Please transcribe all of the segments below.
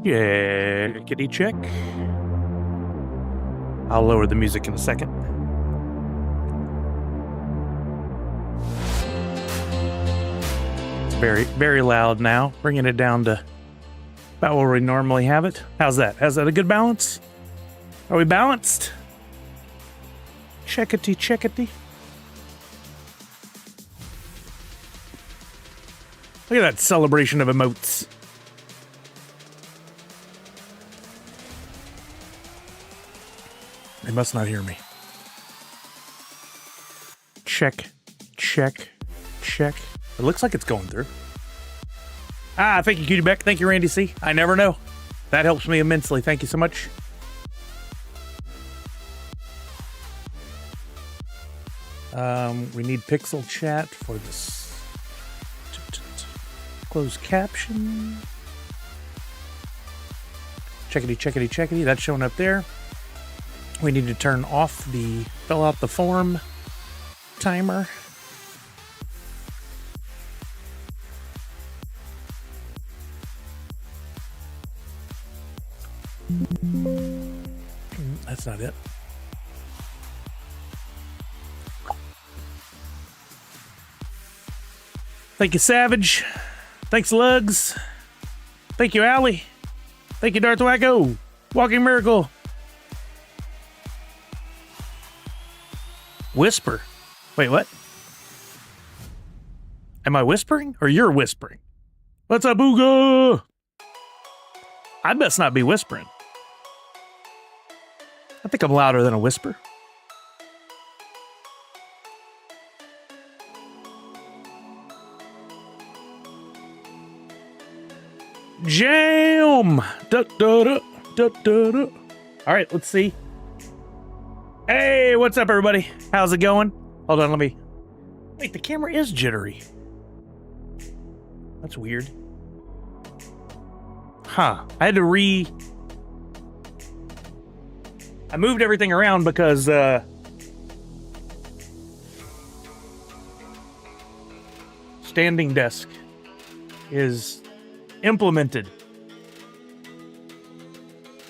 Checkity check. I'll lower the music in a second. It's very, very loud now. Bringing it down to about where we normally have it. How's that? How's that a good balance? Are we balanced? Checkity checkity. Look at that celebration of emotes. They must not hear me. Check, check, check. It looks like it's going through. Ah, thank you, Cutie Beck. Thank you, Randy C. I never know. That helps me immensely. Thank you so much. We need pixel chat for this. Closed caption. Checkity, checkity, checkity. That's showing up there. We need to turn off the fill out the form timer. That's not it. Thank you, Savage. Thanks, Lugs. Thank you, Allie. Thank you, Darth Wacko. Walking Miracle. Whisper. Wait, what? Am I whispering or you're whispering? What's up, Ooga? I best not be whispering. I think I'm louder than a whisper. Jam! Da, da, da, da, da, da. All right, let's see. Hey, what's up, everybody? How's it going? Hold on, let me... Wait, the camera is jittery. That's weird. Huh. I had to I moved everything around because, standing desk is implemented.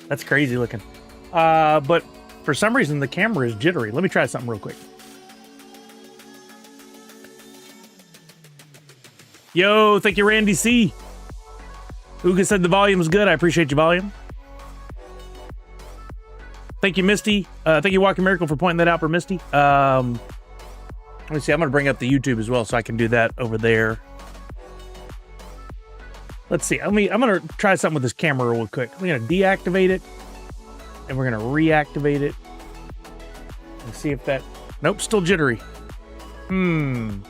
That's crazy looking. But for some reason the camera is jittery. Let me try something real quick. Yo, thank you, Randy C. Uga said the volume's good. I appreciate your volume. Thank you, Misty. Thank you, Walking Miracle, for pointing that out for Misty. Let me see. I'm going to bring up the YouTube as well so I can do that over there. Let's see. I'm going to try something with this camera real quick. I'm going to deactivate it, and we're going to reactivate it and see if that... Nope, still jittery. Configure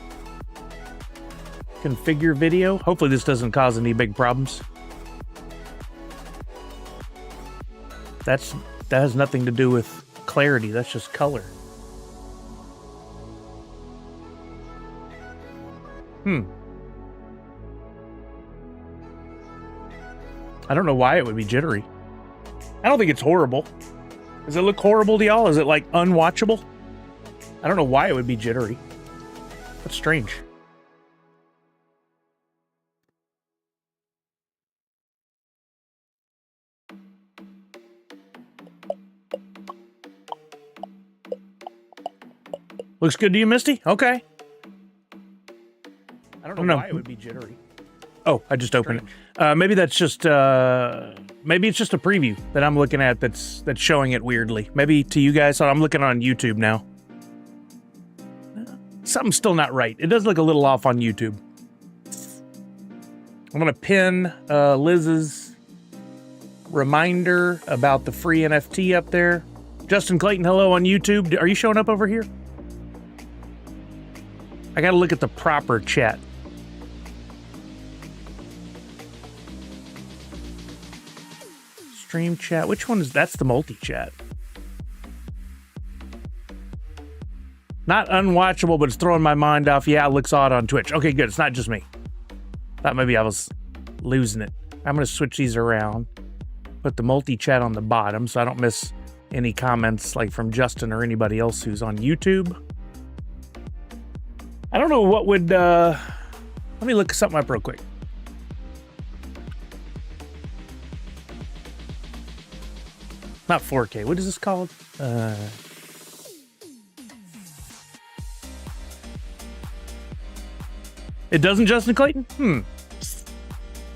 video. Hopefully this doesn't cause any big problems. That has nothing to do with clarity. That's just color. I don't know why it would be jittery. I don't think it's horrible. Does it look horrible to y'all? Is it like unwatchable? I don't know why it would be jittery. That's strange. Looks good to you, Misty? Okay. I don't know why it would be jittery. Oh, I just opened it. Maybe that's just maybe it's just a preview that I'm looking at that's showing it weirdly. Maybe to you guys, I'm looking on YouTube now. Something's still not right. It does look a little off on YouTube. I'm gonna pin Liz's reminder about the free NFT up there. Justin Clayton, hello on YouTube. Are you showing up over here? I gotta look at the proper chat. Stream chat. Which one is that's the multi-chat? Not unwatchable, but it's throwing my mind off. Yeah, it looks odd on Twitch. Okay, good. It's not just me. Thought maybe I was losing it. I'm gonna switch these around. Put the multi-chat on the bottom so I don't miss any comments like from Justin or anybody else who's on YouTube. I don't know what would, let me look something up real quick. Not 4K. What is this called? It doesn't, Justin Clayton?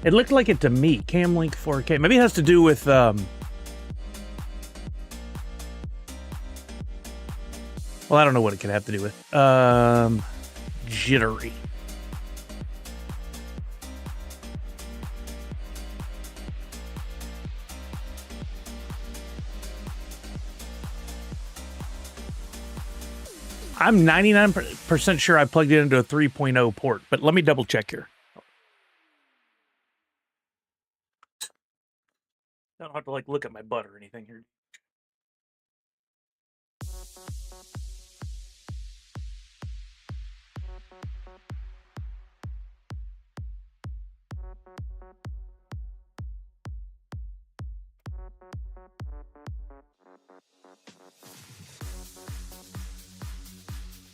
It looked like it to me. Cam Link 4K. Maybe it has to do with well, I don't know what it could have to do with. Jittery. I'm 99% sure I plugged it into a 3.0 port, but let me double check here. I don't have to like look at my butt or anything here.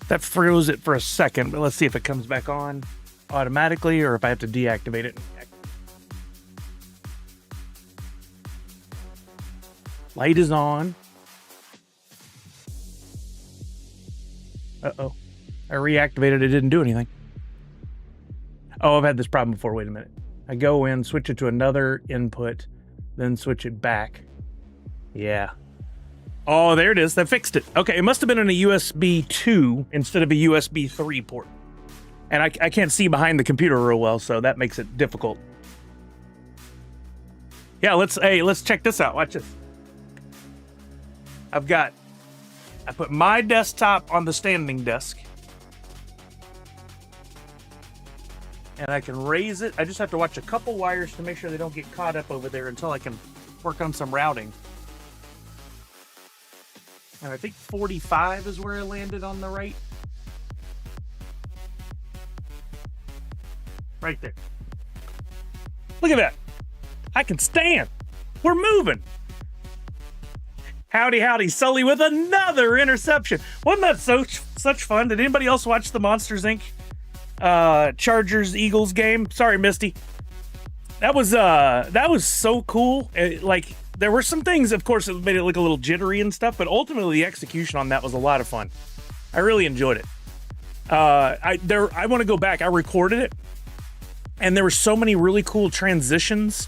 That froze it for a second, but let's see if it comes back on automatically or if I have to deactivate it. Light is on. Uh-oh. I reactivated it, didn't do anything. Oh, I've had this problem before. Wait a minute. I go in, switch it to another input, then switch it back. Yeah. Oh, there it is. That fixed it. Okay, it must have been in a USB 2 instead of a USB 3 port. And I can't see behind the computer real well, so that makes it difficult. Yeah, let's check this out. Watch this. I put my desktop on the standing desk. And I can raise it. I just have to watch a couple wires to make sure they don't get caught up over there until I can work on some routing. And I think 45 is where I landed on the right. Right there. Look at that. I can stand. We're moving. Howdy, howdy, Sully with another interception. Wasn't that such fun? Did anybody else watch the Monsters, Inc. Chargers-Eagles game? Sorry, Misty. That was so cool. Like, there were some things, of course, that made it look a little jittery and stuff, but ultimately the execution on that was a lot of fun. I really enjoyed it. I want to go back. I recorded it, and there were so many really cool transitions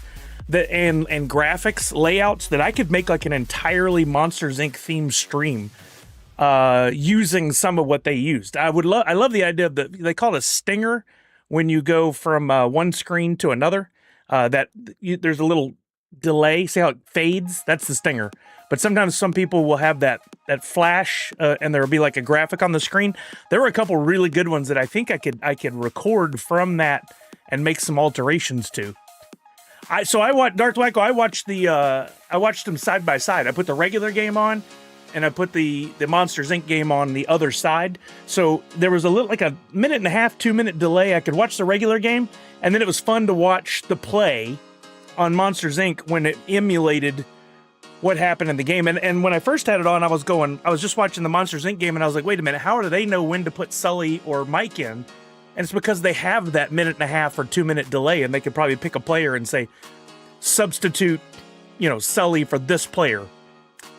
that and graphics layouts that I could make like an entirely Monsters Inc. themed stream using some of what they used. I love the idea of they call it a stinger when you go from one screen to another. There's a little delay. See how it fades? That's the stinger. But sometimes some people will have that flash and there'll be like a graphic on the screen. There were a couple really good ones that I think I could record from that and make some alterations to. I watched Darth Wacko. I watched them side by side. I put the regular game on, and I put the Monsters Inc. game on the other side. So there was like a minute and a half, 2-minute delay. I could watch the regular game, and then it was fun to watch the play on Monsters Inc. when it emulated what happened in the game. And when I first had it on, I was just watching the Monsters Inc. game, and I was like, wait a minute, how do they know when to put Sully or Mike in? And it's because they have that minute and a half or 2-minute delay, and they could probably pick a player and say, substitute, Sully for this player.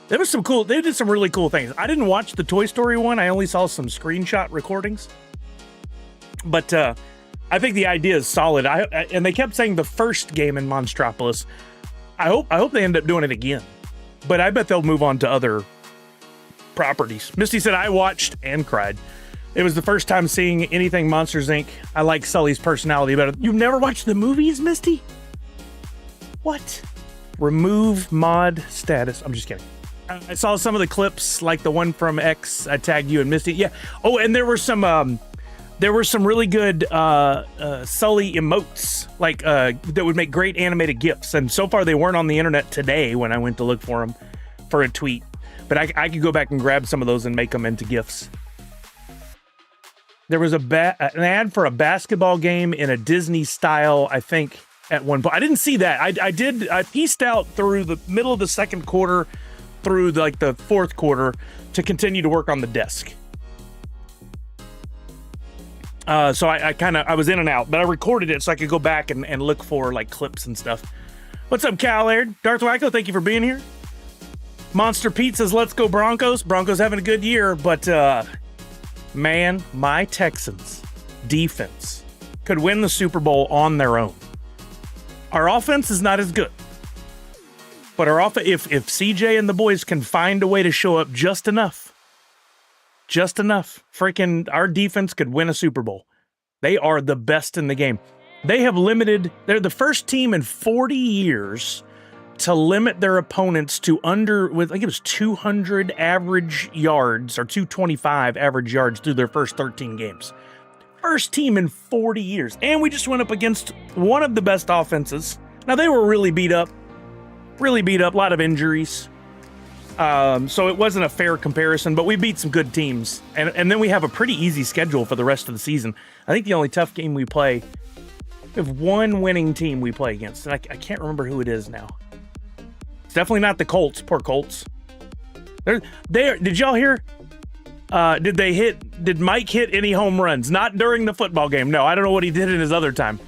They did some really cool things. I didn't watch the Toy Story one. I only saw some screenshot recordings. But I think the idea is solid. And they kept saying the first game in Monstropolis. I hope they end up doing it again. But I bet they'll move on to other properties. Misty said, I watched and cried. It was the first time seeing anything Monsters, Inc. I like Sully's personality better. You've never watched the movies, Misty? What? Remove mod status. I'm just kidding. I saw some of the clips, like the one from X. I tagged you and Misty. Yeah. Oh, and there were some really good Sully emotes, like that would make great animated GIFs. And so far, they weren't on the internet today when I went to look for them for a tweet. But I could go back and grab some of those and make them into GIFs. There was an ad for a basketball game in a Disney style, I think, at one point. I didn't see that. I pieced out through the middle of the second quarter through the fourth quarter to continue to work on the desk. So I was in and out, but I recorded it so I could go back and look for like clips and stuff. What's up, Cal Aird? Darth Wacko, thank you for being here. Monster Pete says, let's go Broncos. Broncos having a good year, but man, my Texans defense could win the Super Bowl on their own. Our offense is not as good. But if CJ and the boys can find a way to show up just enough, freaking our defense could win a Super Bowl. They are the best in the game. They're the first team in 40 years to limit their opponents to I think it was 200 average yards or 225 average yards through their first 13 games. First team in 40 years. And we just went up against one of the best offenses. Now, they were really beat up, a lot of injuries. So it wasn't a fair comparison, but we beat some good teams. And then we have a pretty easy schedule for the rest of the season. I think the only tough game we play, we have one winning team we play against. And I can't remember who it is now. It's definitely not the Colts. Poor Colts. Did y'all hear? Did Mike hit any home runs? Not during the football game. No, I don't know what he did in his other time.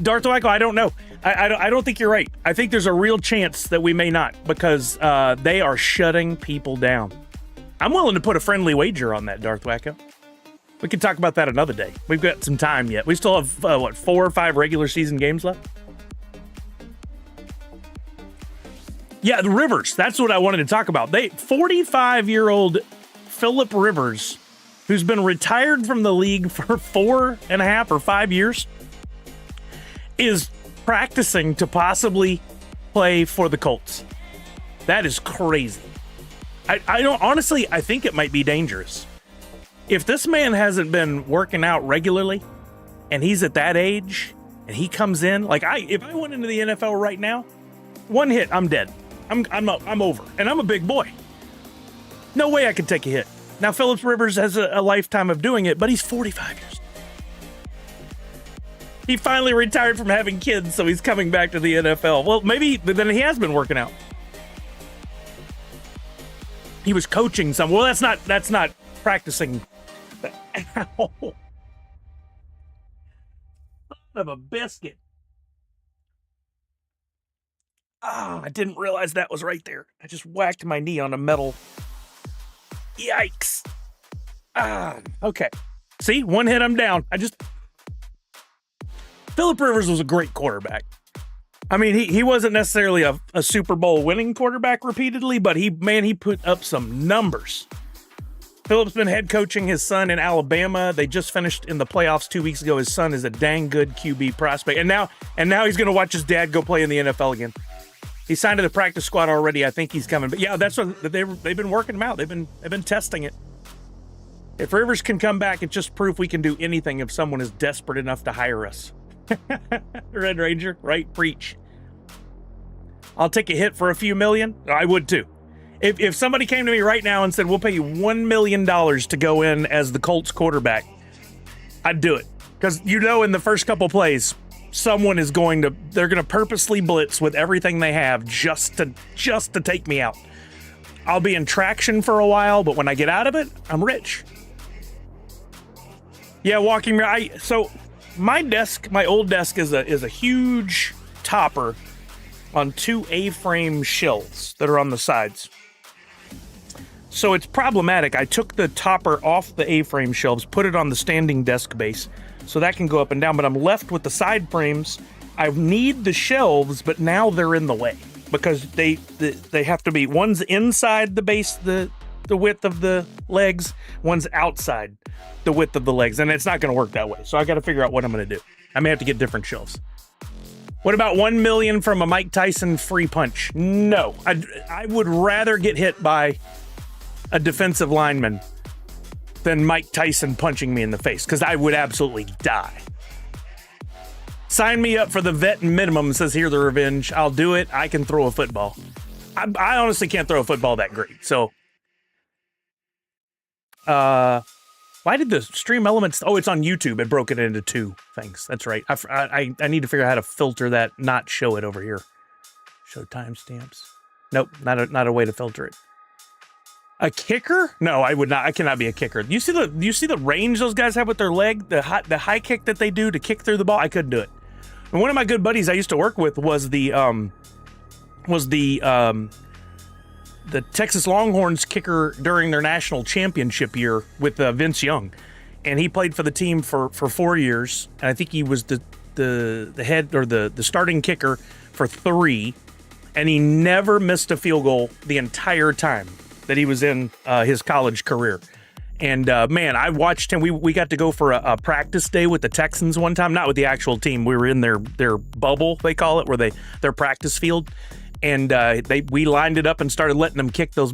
Darth Michael, I don't know. I don't think you're right. I think there's a real chance that we may not because they are shutting people down. I'm willing to put a friendly wager on that, Darth Wacko. We can talk about that another day. We've got some time yet. We still have, 4 or 5 regular season games left? Yeah, the Rivers. That's what I wanted to talk about. 45-year-old Phillip Rivers, who's been retired from the league for 4.5 or 5 years, is practicing to possibly play for the Colts. That is crazy. I think it might be dangerous. If this man hasn't been working out regularly and he's at that age and he comes in, if I went into the NFL right now, one hit, I'm dead. I'm over. And I'm a big boy. No way I could take a hit. Now, Phillip Rivers has a lifetime of doing it, but he's 45 years old. He finally retired from having kids, so he's coming back to the NFL. Well, maybe then he has been working out. He was coaching some. Well, that's not practicing. Ow. Son of a biscuit. I didn't realize that was right there. I just whacked my knee on a metal. Yikes. Okay. See, one hit, I'm down. Phillip Rivers was a great quarterback. I mean, he wasn't necessarily a Super Bowl winning quarterback repeatedly, but he put up some numbers. Phillip's been head coaching his son in Alabama. They just finished in the playoffs 2 weeks ago. His son is a dang good QB prospect. And now he's going to watch his dad go play in the NFL again. He signed to the practice squad already. I think he's coming. But yeah, that's what they've been working him out. They've been testing it. If Rivers can come back, it's just proof we can do anything if someone is desperate enough to hire us. Red Ranger, right? Preach. I'll take a hit for a few million. I would too. If somebody came to me right now and said, we'll pay you $1 million to go in as the Colts quarterback, I'd do it. Because in the first couple plays, someone is they're going to purposely blitz with everything they have just to take me out. I'll be in traction for a while, but when I get out of it, I'm rich. Yeah, walking. So my old desk is a huge topper on 2 A-frame shelves that are on the sides. So it's problematic. I took the topper off the A-frame shelves, put it on the standing desk base, so that can go up and down, but I'm left with the side frames. I need the shelves, but now they're in the way because they have to be, one's inside the base, the width of the legs, one's outside the width of the legs, and it's not going to work that way. So I got to figure out what I'm going to do. I may have to get different shelves. What about $1 million from a Mike Tyson free punch? No, I would rather get hit by a defensive lineman than Mike Tyson punching me in the face, because I would absolutely die. Sign me up for the vet minimum, says here the revenge. I'll do it. I can throw a football. I honestly can't throw a football that great. So, why did the stream elements? Oh, it's on YouTube. It broke it into 2 things. That's right. I need to figure out how to filter that, not show it over here. Show timestamps. Nope, not a way to filter it. A kicker? No, I would not. I cannot be a kicker. You see the range those guys have with their leg? The high kick that they do to kick through the ball? I couldn't do it. And one of my good buddies I used to work with was the was the Texas Longhorns kicker during their national championship year with Vince Young. And he played for the team for 4 years. And I think he was the head or the starting kicker for 3. And he never missed a field goal the entire time that he was in his college career. And man, I watched him. We got to go for a practice day with the Texans one time, not with the actual team. We were in their bubble, they call it, where their practice field. And we lined it up and started letting them kick those.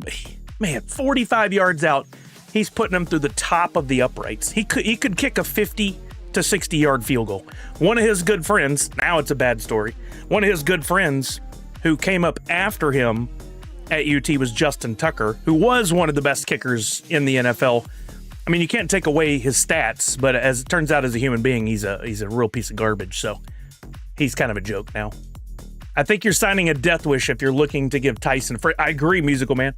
Man, 45 yards out, he's putting them through the top of the uprights. He could kick a 50 to 60 yard field goal. One of his good friends, now it's a bad story, one of his good friends who came up after him at UT was Justin Tucker, who was one of the best kickers in the NFL. I mean, you can't take away his stats, but as it turns out, as a human being, he's a real piece of garbage. So he's kind of a joke now. I think you're signing a death wish if you're looking to give Tyson. I agree, Musical Man.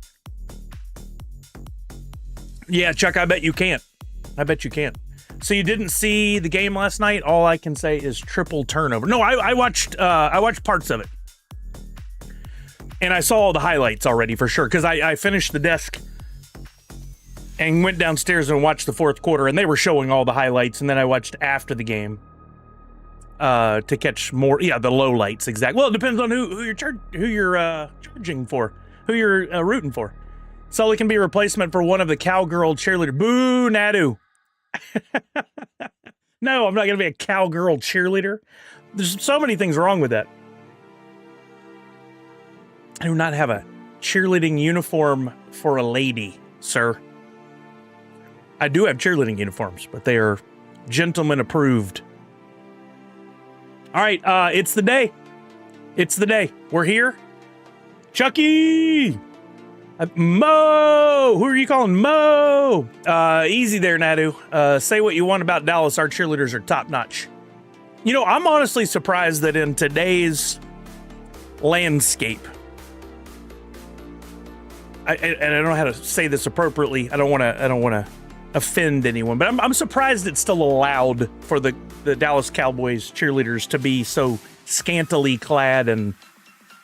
Yeah, Chuck, I bet you can't. I bet you can't. So you didn't see the game last night? All I can say is triple turnover. No, I watched parts of it. And I saw all the highlights already for sure, because I finished the desk and went downstairs and watched the fourth quarter, and they were showing all the highlights, and then I watched after the game to catch more. Yeah, the low lights, exactly. Well, it depends on who you're charging for, who you're rooting for. Sully can be a replacement for one of the cowgirl cheerleader. Boo, Nadu. No, I'm not going to be a cowgirl cheerleader. There's so many things wrong with that. I do not have a cheerleading uniform for a lady, sir. I do have cheerleading uniforms, but they are gentleman approved. All right, it's the day. It's the day. We're here. Chucky! Mo! Who are you calling Mo? Easy there, Nadu. Say what you want about Dallas. Our cheerleaders are top-notch. You know, I'm honestly surprised that in today's landscape, and I don't know how to say this appropriately. I don't want to offend anyone, but I'm surprised it's still allowed for the Dallas Cowboys cheerleaders to be so scantily clad and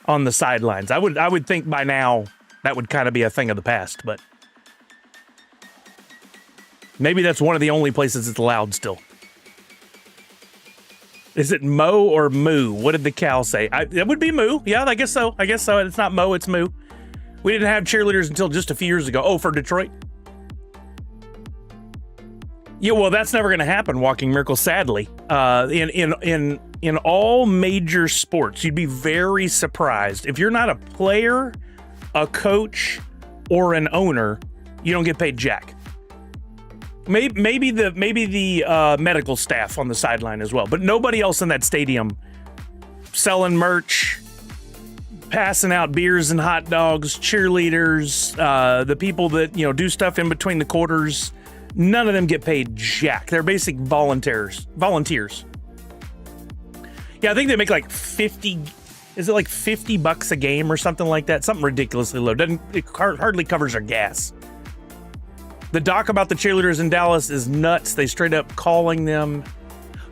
on the sidelines. I would think by now that would kind of be a thing of the past, but maybe that's one of the only places it's allowed still. Is it Mo or Moo? What did the cow say? It would be Moo. Yeah, I guess so. It's not Mo, it's Moo. We didn't have cheerleaders until just a few years ago. Oh, for Detroit? Yeah, well, that's never going to happen, Walking Miracle, sadly. In all major sports, you'd be very surprised. If you're not a player, a coach, or an owner, you don't get paid jack. Maybe the medical staff on the sideline as well, but nobody else in that stadium selling merch, passing out beers and hot dogs, cheerleaders, the people that, do stuff in between the quarters, none of them get paid jack. They're basic volunteers. Yeah, I think they make like 50, is it like $50 a game or something like that? Something ridiculously low. It hardly covers their gas. The doc about the cheerleaders in Dallas is nuts. They straight up calling them.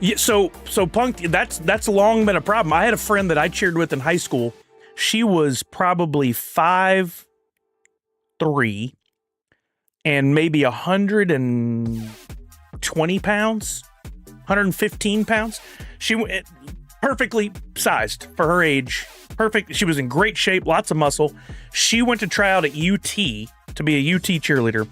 Yeah, so Punk, that's long been a problem. I had a friend that I cheered with in high school. She was probably 5'3" and maybe 120 pounds, 115 pounds. She perfectly sized for her age. Perfect. She was in great shape, lots of muscle. She went to try out at UT to be a UT cheerleader,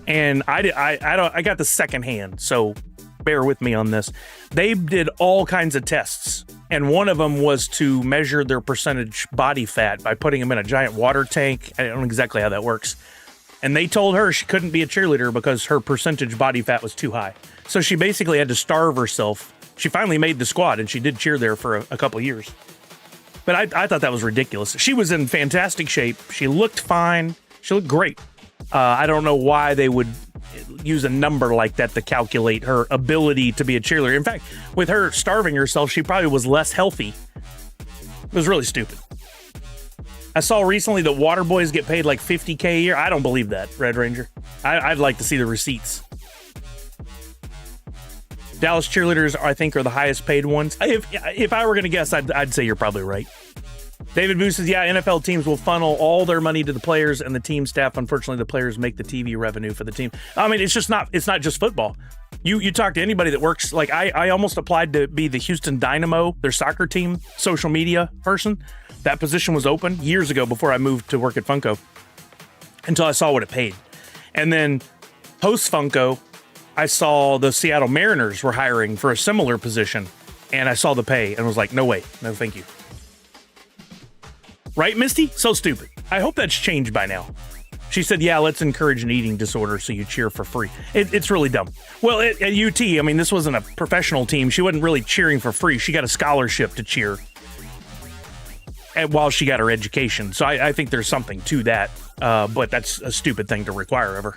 and I got the second hand, so bear with me on this. They did all kinds of tests, and one of them was to measure their percentage body fat by putting them in a giant water tank. I don't know exactly how that works. And they told her she couldn't be a cheerleader because her percentage body fat was too high. So she basically had to starve herself. She finally made the squad, and she did cheer there for a couple of years. But I thought that was ridiculous. She was in fantastic shape. She looked fine. She looked great. I don't know why they would use a number like that to calculate her ability to be a cheerleader. In fact, with her starving herself, she probably was less healthy. It was really stupid. I saw recently that water boys get paid like $50K a year. I don't believe that, Red Ranger. I'd like to see the receipts. Dallas cheerleaders, I think, are the highest paid ones. If I were going to guess, I'd say you're probably right. David Boo says, yeah, NFL teams will funnel all their money to the players and the team staff. Unfortunately, the players make the TV revenue for the team. I mean, it's not just football. You talk to anybody that works, like I almost applied to be the Houston Dynamo, their soccer team, social media person. That position was open years ago before I moved to work at Funko until I saw what it paid. And then post Funko, I saw the Seattle Mariners were hiring for a similar position, and I saw the pay and was like, no way, no thank you. Right, Misty? So stupid. I hope that's changed by now. She said, yeah, let's encourage an eating disorder so you cheer for free. It's really dumb. Well, at UT, I mean, this wasn't a professional team. She wasn't really cheering for free. She got a scholarship to cheer while she got her education. So I think there's something to that, but that's a stupid thing to require of her.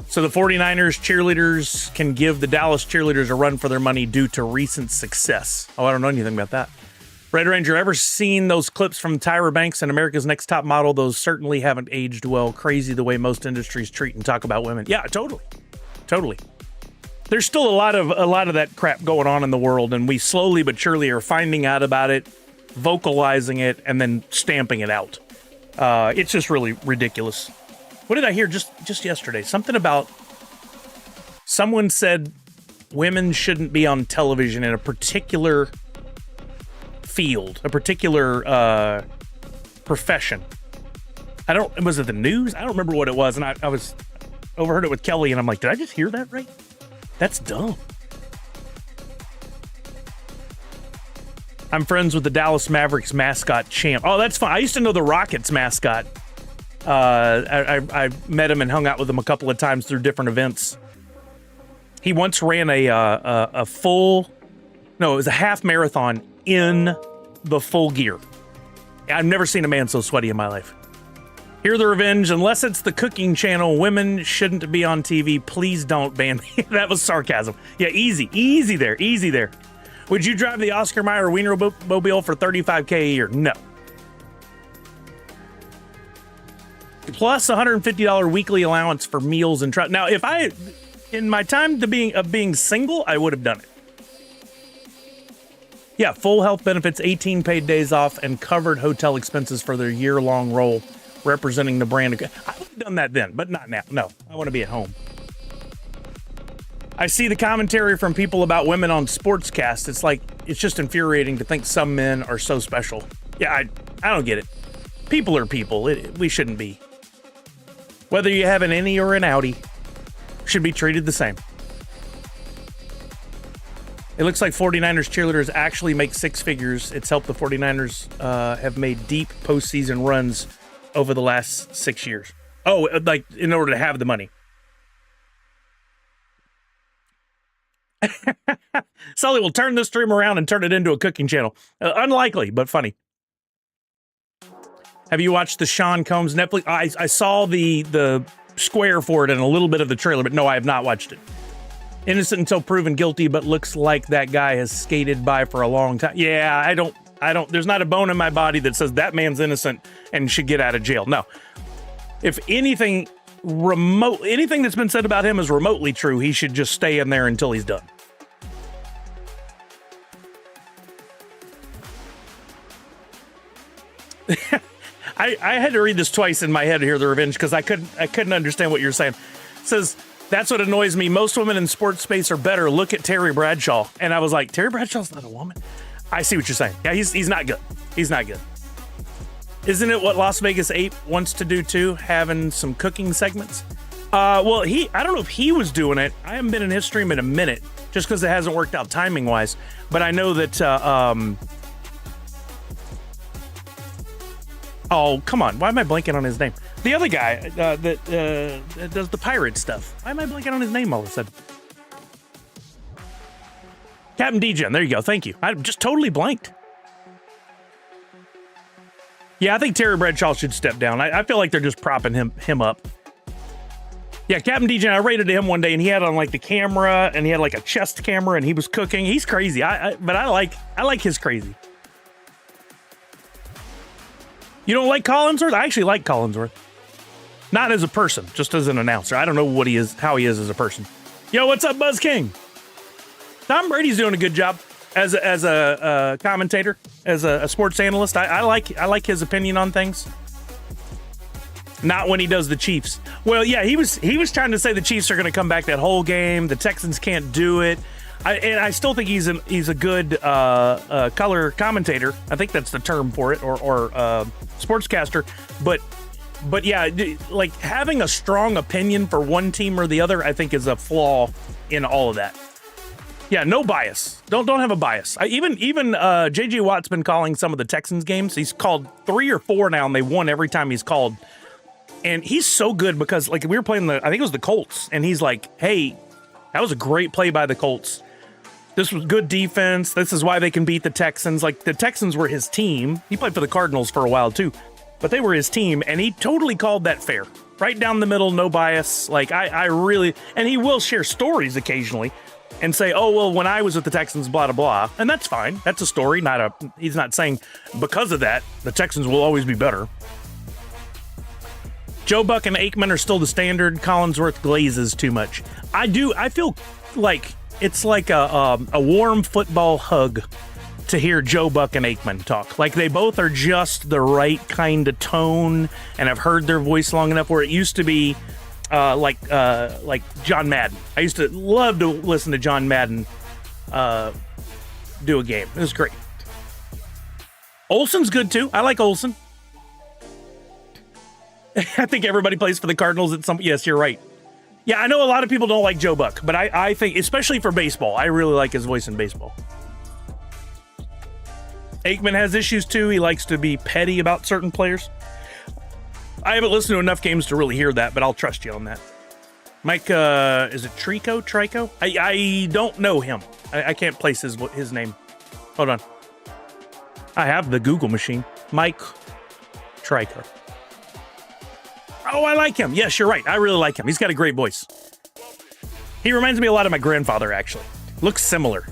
So the 49ers cheerleaders can give the Dallas cheerleaders a run for their money due to recent success. Oh, I don't know anything about that. Red Ranger, ever seen those clips from Tyra Banks and America's Next Top Model? Those certainly haven't aged well. Crazy the way most industries treat and talk about women. Yeah, totally. There's still a lot of that crap going on in the world, and we slowly but surely are finding out about it, vocalizing it, and then stamping it out. It's just really ridiculous. What did I hear just yesterday? Something about someone said women shouldn't be on television in a particular field, a particular profession. Was it the news? I don't remember what it was, and I was overheard it with Kelly, and I'm like, did I just hear that right? That's dumb. I'm friends with the Dallas Mavericks mascot Champ. Oh, that's fun. I used to know the Rockets mascot. I met him and hung out with him a couple of times through different events. He once ran it was a half marathon in the full gear. I've never seen a man so sweaty in my life. Hear the revenge. Unless it's the cooking channel, women shouldn't be on TV. Please don't ban me. That was sarcasm. Yeah, easy there. Would you drive the Oscar Mayer Wienermobile for $35K a year? No. Plus $150 weekly allowance for meals and travel. Now, if I, in my time of being single, I would have done it. Yeah, full health benefits, 18 paid days off, and covered hotel expenses for their year-long role representing the brand. I would have done that then, but not now. No, I want to be at home. I see the commentary from people about women on sportscasts. It's like, it's just infuriating to think some men are so special. Yeah, I don't get it. People are people. We shouldn't be. Whether you have an innie or an outie, should be treated the same. It looks like 49ers cheerleaders actually make six figures. It's helped the 49ers have made deep postseason runs over the last 6 years. Oh, like in order to have the money. Sully will turn this stream around and turn it into a cooking channel. Unlikely, but funny. Have you watched the Sean Combs Netflix? I saw the square for it and a little bit of the trailer, but no, I have not watched it. Innocent until proven guilty, but looks like that guy has skated by for a long time. Yeah, I don't, there's not a bone in my body that says that man's innocent and should get out of jail. No. If anything that's been said about him is remotely true, he should just stay in there until he's done. I had to read this twice in my head to hear the revenge because I couldn't understand what you're saying. It says, that's what annoys me. Most women in sports space are better. Look at Terry Bradshaw. And I was like, Terry Bradshaw's not a woman? I see what you're saying. Yeah, he's not good. He's not good. Isn't it what Las Vegas 8 wants to do too? Having some cooking segments? Well, I don't know if he was doing it. I haven't been in his stream in a minute just because it hasn't worked out timing wise. But I know that, oh, come on. Why am I blanking on his name? The other guy that does the pirate stuff. Why am I blanking on his name all of a sudden? Captain Degen. There you go. Thank you. I just totally blanked. Yeah, I think Terry Bradshaw should step down. I feel like they're just propping him up. Yeah, Captain Degen, I rated him one day, and he had on like the camera, and he had like a chest camera, and he was cooking. He's crazy. But I like his crazy. You don't like Collinsworth? I actually like Collinsworth. Not as a person, just as an announcer. I don't know how he is as a person. Yo, what's up, Buzz King? Tom Brady's doing a good job. as a commentator, as a sports analyst. I like his opinion on things. Not when he does the Chiefs. Well, yeah, he was trying to say the Chiefs are going to come back that whole game. The Texans can't do it. I still think he's a good color commentator. I think that's the term for it, or sportscaster. But yeah, like having a strong opinion for one team or the other, I think is a flaw in all of that. Yeah, no bias. Don't have a bias. Even J.J. Watt's been calling some of the Texans games. He's called 3 or 4 now, and they won every time he's called. And he's so good because, like, we were playing I think it was the Colts, and he's like, hey, that was a great play by the Colts. This was good defense. This is why they can beat the Texans. Like, the Texans were his team. He played for the Cardinals for a while, too. But they were his team, and he totally called that fair. Right down the middle, no bias. Like, I really... And he will share stories occasionally and say, oh, well, when I was with the Texans, blah, blah, blah. And that's fine. That's a story, he's not saying because of that, the Texans will always be better. Joe Buck and Aikman are still the standard. Collinsworth glazes too much. I feel like it's like a warm football hug to hear Joe Buck and Aikman talk. Like they both are just the right kind of tone, and I've heard their voice long enough where it used to be like John Madden. I used to love to listen to John Madden do a game. It was great. Olsen's good too. I like Olsen. I think everybody plays for the Cardinals at some... Yes, you're right. Yeah, I know a lot of people don't like Joe Buck, but I think, especially for baseball, I really like his voice in baseball. Aikman has issues, too. He likes to be petty about certain players. I haven't listened to enough games to really hear that, but I'll trust you on that. Mike, is it Trico? I don't know him. I can't place his name. Hold on. I have the Google machine. Mike Trico. Oh, I like him. Yes, you're right. I really like him. He's got a great voice. He reminds me a lot of my grandfather, actually. Looks similar.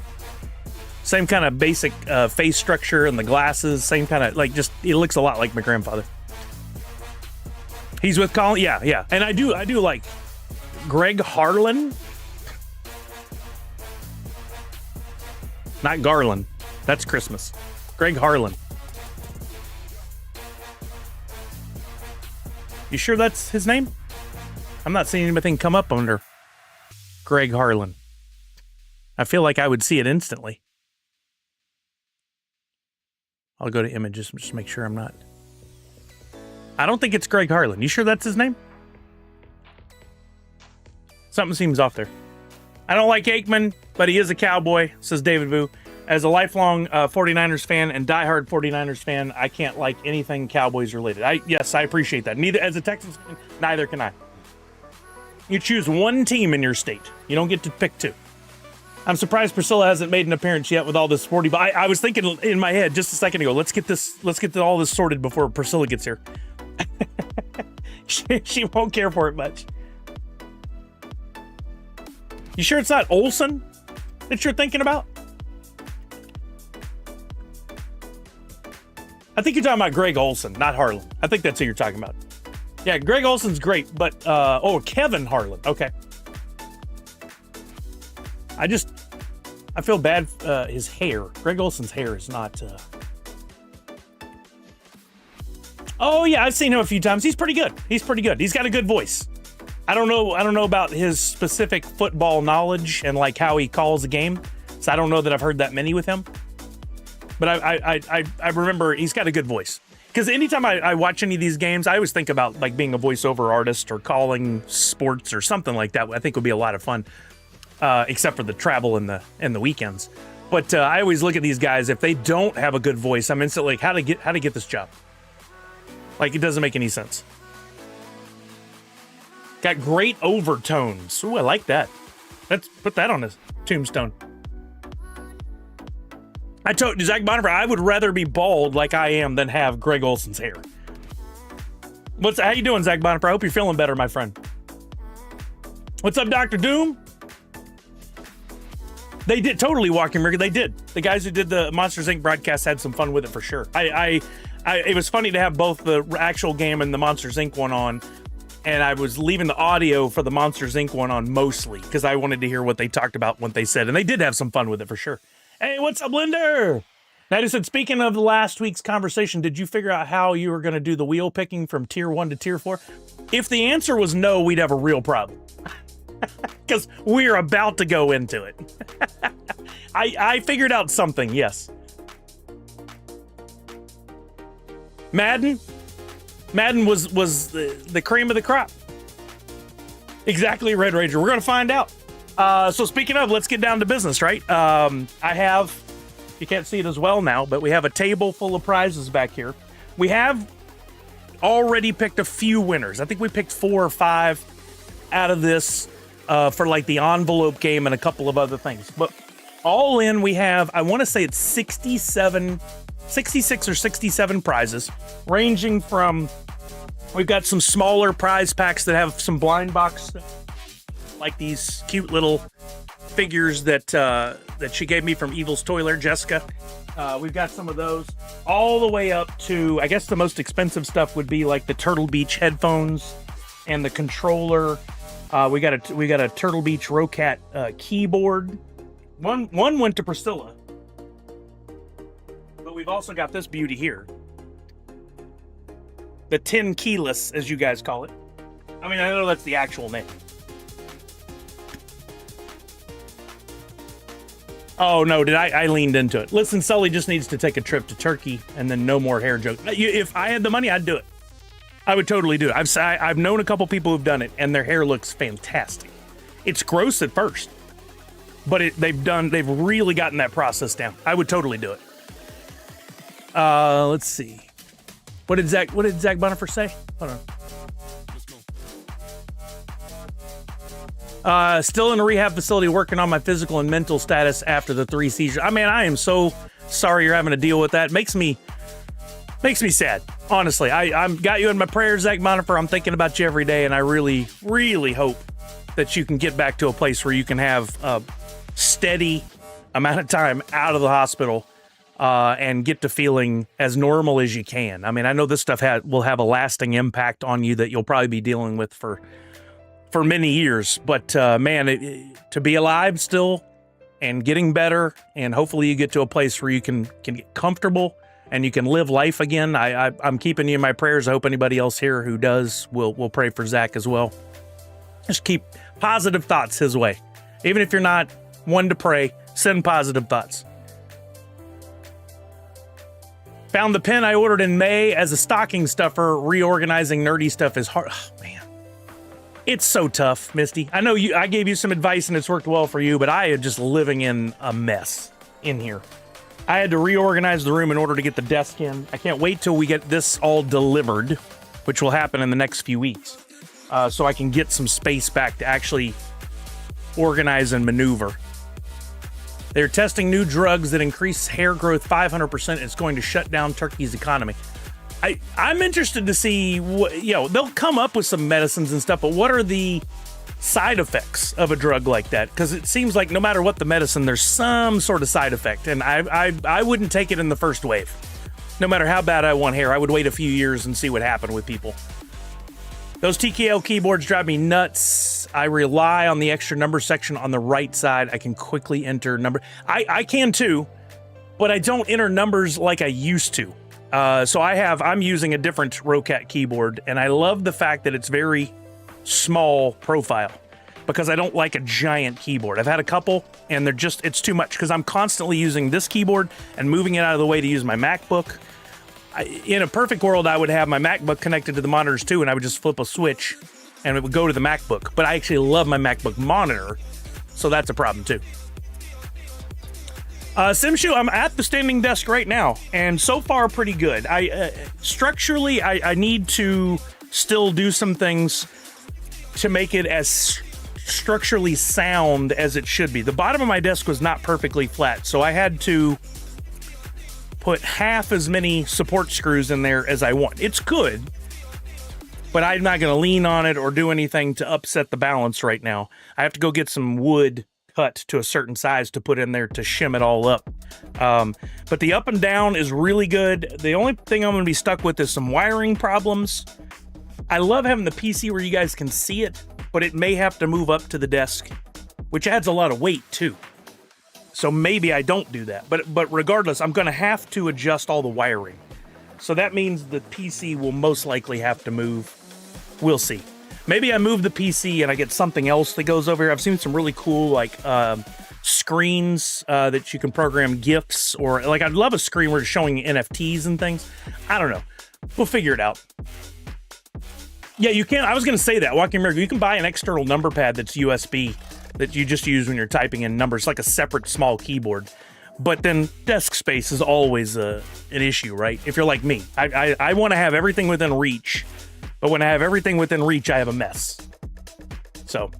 Same kind of basic face structure and the glasses. Same kind of, like, just, he looks a lot like my grandfather. He's with Colin. Yeah. And I do like Greg Harlan. Not Garland. That's Christmas. Greg Harlan. You sure that's his name? I'm not seeing anything come up under Greg Harlan. I feel like I would see it instantly. I'll go to images and just make sure I'm not. I don't think it's Greg Harlan. You sure that's his name? Something seems off there. I don't like Aikman, but he is a Cowboy, says David Vu. As a lifelong 49ers fan and diehard 49ers fan, I can't like anything Cowboys related. Yes, I appreciate that. Neither, as a Texans fan, neither can I. You choose one team in your state. You don't get to pick two. I'm surprised Priscilla hasn't made an appearance yet with all this sporty. But I was thinking in my head just a second ago, let's get all this sorted before Priscilla gets here. she won't care for it much. You sure it's not Olsen that you're thinking about? I think you're talking about Greg Olsen, not Harlan. I think that's who you're talking about. Yeah, Greg Olsen's great, but Kevin Harlan. Okay. I feel bad. His hair. Greg Olsen's hair is not. Oh yeah, I've seen him a few times. He's pretty good. He's got a good voice. I don't know about his specific football knowledge and like how he calls a game. So I don't know that I've heard that many with him. But I remember he's got a good voice. Because anytime I watch any of these games, I always think about like being a voiceover artist or calling sports or something like that. I think would be a lot of fun, except for the travel and the weekends. But I always look at these guys. If they don't have a good voice, I'm instantly like, how to get this job? Like it doesn't make any sense. Got great overtones. Ooh, I like that. Let's put that on a tombstone. I told Zach Bonifer, I would rather be bald like I am than have Greg Olsen's hair. How you doing, Zach Bonifer? I hope you're feeling better, my friend. What's up, Dr. Doom? They did totally Walking Miracle. They did. The guys who did the Monsters Inc. broadcast had some fun with it for sure. It was funny to have both the actual game and the Monsters Inc. one on. And I was leaving the audio for the Monsters Inc. one on mostly because I wanted to hear what they talked about, what they said. And they did have some fun with it for sure. Hey, what's up, Blender? Now, said, speaking of last week's conversation, did you figure out how you were going to do the wheel picking from tier 1 to tier 4? If the answer was no, we'd have a real problem. Because we're about to go into it. I figured out something, yes. Madden was the cream of the crop. Exactly, Red Ranger. We're going to find out. So speaking of, let's get down to business, right? I have, you can't see it as well now, but we have a table full of prizes back here. We have already picked a few winners. I think we picked 4 or 5 out of this for like the envelope game and a couple of other things. But all in, we have, I want to say it's 66 or 67 prizes, ranging from, we've got some smaller prize packs that have some blind box stuff, like these cute little figures that she gave me from Evil's Toiler, Jessica. We've got some of those, all the way up to, I guess the most expensive stuff would be like the Turtle Beach headphones and the controller. We got a Turtle Beach Rocat keyboard. One went to Priscilla, but we've also got this beauty here, the 10 keyless, as you guys call it. I mean, I know that's the actual name. Oh, no, I leaned into it. Listen, Sully just needs to take a trip to Turkey and then no more hair jokes. If I had the money, I'd do it. I would totally do it. I've known a couple people who've done it, and their hair looks fantastic. It's gross at first, but they've really gotten that process down. I would totally do it. Let's see. What did Zach Bonifer say? Hold on. Still in a rehab facility working on my physical and mental status after the 3 seizures. I mean, I am so sorry you're having to deal with that. Makes me sad. Honestly, I'm got you in my prayers, Zach Bonifer. I'm thinking about you every day, and I really, really hope that you can get back to a place where you can have a steady amount of time out of the hospital and get to feeling as normal as you can. I mean, I know this stuff will have a lasting impact on you that you'll probably be dealing with for many years, but man, to be alive still and getting better, and hopefully you get to a place where you can get comfortable and you can live life again. I'm keeping you in my prayers. I hope anybody else here who does will pray for Zach as well. Just keep positive thoughts his way. Even if you're not one to pray, send positive thoughts. Found the pen I ordered in May as a stocking stuffer. Reorganizing nerdy stuff is hard. Oh, man. It's so tough, Misty. I know I gave you some advice and it's worked well for you, but I am just living in a mess in here. I had to reorganize the room in order to get the desk in. I can't wait till we get this all delivered, which will happen in the next few weeks, so I can get some space back to actually organize and maneuver. They're testing new drugs that increase hair growth 500%. It's going to shut down Turkey's economy. I'm interested to see what, they'll come up with some medicines and stuff, but what are the side effects of a drug like that? Because it seems like no matter what the medicine, there's some sort of side effect, and I wouldn't take it in the first wave. No matter how bad I want hair, I would wait a few years and see what happened with people. Those TKL keyboards drive me nuts. I rely on the extra number section on the right side. I can quickly enter number. I can too, but I don't enter numbers like I used to. So I'm using a different Rocat keyboard, and I love the fact that it's very small profile because I don't like a giant keyboard. I've had a couple, and it's too much because I'm constantly using this keyboard and moving it out of the way to use my MacBook. In a perfect world, I would have my MacBook connected to the monitors too, and I would just flip a switch and it would go to the MacBook. But I actually love my MacBook monitor, so that's a problem too. SimShoe, I'm at the standing desk right now, and so far pretty good. Structurally, I need to still do some things to make it as structurally sound as it should be. The bottom of my desk was not perfectly flat, so I had to put half as many support screws in there as I want. It's good, but I'm not going to lean on it or do anything to upset the balance right now. I have to go get some wood cut to a certain size to put in there to shim it all up. But the up and down is really good. The only thing I'm going to be stuck with is some wiring problems. I love having the PC where you guys can see it, but it may have to move up to the desk, which adds a lot of weight too. So maybe I don't do that. But regardless, I'm going to have to adjust all the wiring. So that means the PC will most likely have to move. We'll see. Maybe I move the PC and I get something else that goes over here. I've seen some really cool like screens that you can program GIFs, or like I'd love a screen where it's showing NFTs and things. I don't know. We'll figure it out. Yeah, you can. I was going to say that. Walking Miracle, you can buy an external number pad that's USB that you just use when you're typing in numbers, like a separate small keyboard. But then desk space is always an issue, right? If you're like me, I want to have everything within reach. But when I have everything within reach, I have a mess. So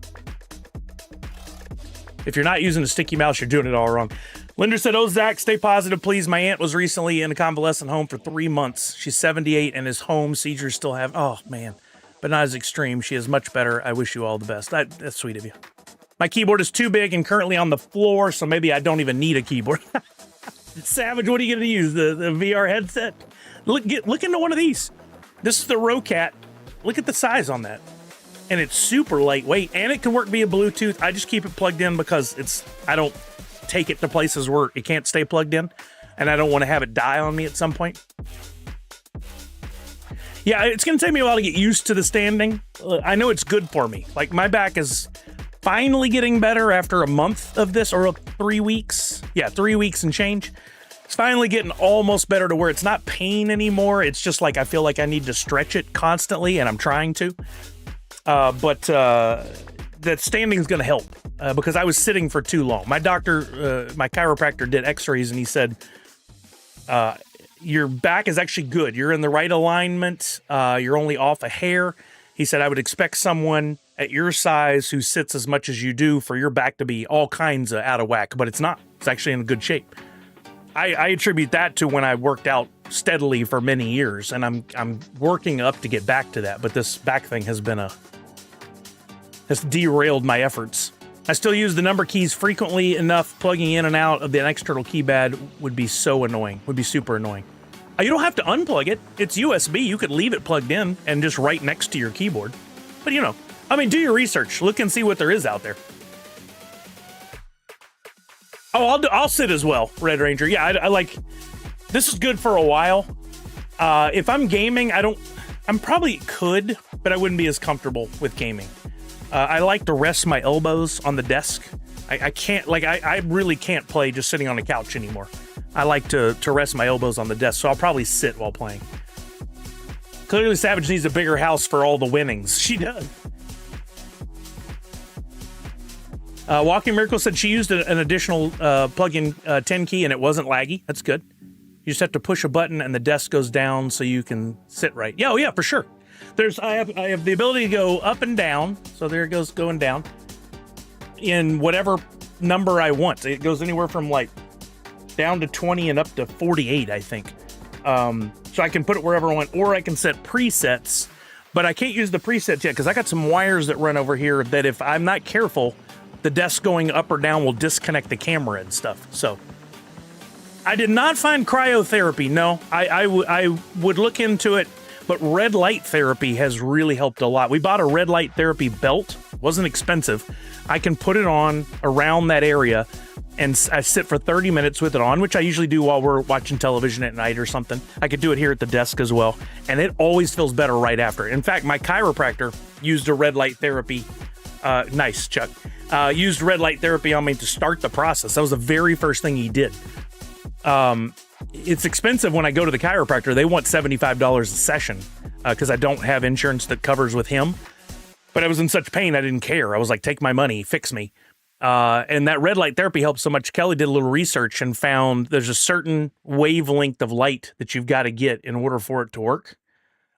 if you're not using a sticky mouse, you're doing it all wrong. Linder said, "Oh, Zach, stay positive, please. My aunt was recently in a convalescent home for 3 months. She's 78 and is home. Seizures still have, oh, man. But not as extreme. She is much better. I wish you all the best." That's sweet of you. My keyboard is too big and currently on the floor, so maybe I don't even need a keyboard. Savage, what are you going to use? The VR headset? Look into one of these. This is the Rocat. Look at the size on that. And it's super lightweight, and it can work via Bluetooth. I just keep it plugged in because I don't take it to places where it can't stay plugged in, and I don't want to have it die on me at some point. Yeah, it's going to take me a while to get used to the standing. I know it's good for me. Like, my back is finally getting better after a month of this, or 3 weeks. Yeah, 3 weeks and change. It's finally getting almost better to where it's not pain anymore. It's just like I feel like I need to stretch it constantly, and I'm trying to. But that standing is going to help because I was sitting for too long. My doctor, my chiropractor did x-rays, and he said, your back is actually good. You're in the right alignment. You're only off a hair. He said, I would expect someone at your size who sits as much as you do for your back to be all kinds of out of whack, but it's not. It's actually in good shape. I attribute that to when I worked out steadily for many years, and I'm working up to get back to that. But this back thing has derailed my efforts. I still use the number keys frequently enough. Plugging in and out of the external keypad would be so annoying. Would be super annoying. You don't have to unplug it. It's USB. You could leave it plugged in and just right next to your keyboard. But do your research. Look and see what there is out there. Oh, I'll sit as well, Red Ranger. Yeah, I like. This is good for a while. If I'm gaming, I'm probably could, but I wouldn't be as comfortable with gaming. I like to rest my elbows on the desk. I can't, I really can't play just sitting on a couch anymore. I like to rest my elbows on the desk, so I'll probably sit while playing. Clearly, Savage needs a bigger house for all the winnings. She does. Walking Miracle said she used an additional plug-in 10 key and it wasn't laggy. That's good. You just have to push a button and the desk goes down so you can sit right. Yeah, oh yeah, for sure. I have the ability to go up and down. So there it goes, going down in whatever number I want. It goes anywhere from like down to 20 and up to 48, I think. So I can put it wherever I want, or I can set presets, but I can't use the presets yet because I got some wires that run over here that if I'm not careful, the desk going up or down will disconnect the camera and stuff. So I did not find cryotherapy. No, I would look into it, but red light therapy has really helped a lot. We bought a red light therapy belt. Wasn't expensive. I can put it on around that area and I sit for 30 minutes with it on, which I usually do while we're watching television at night or something. I could do it here at the desk as well. And it always feels better right after. In fact, my chiropractor used a red light therapy. Nice, Chuck. Used red light therapy on me to start the process. That was the very first thing he did. It's expensive when I go to the chiropractor. They want $75 a session because I don't have insurance that covers with him. But I was in such pain, I didn't care. I was like, take my money, fix me. And that red light therapy helped so much. Kelly did a little research and found there's a certain wavelength of light that you've got to get in order for it to work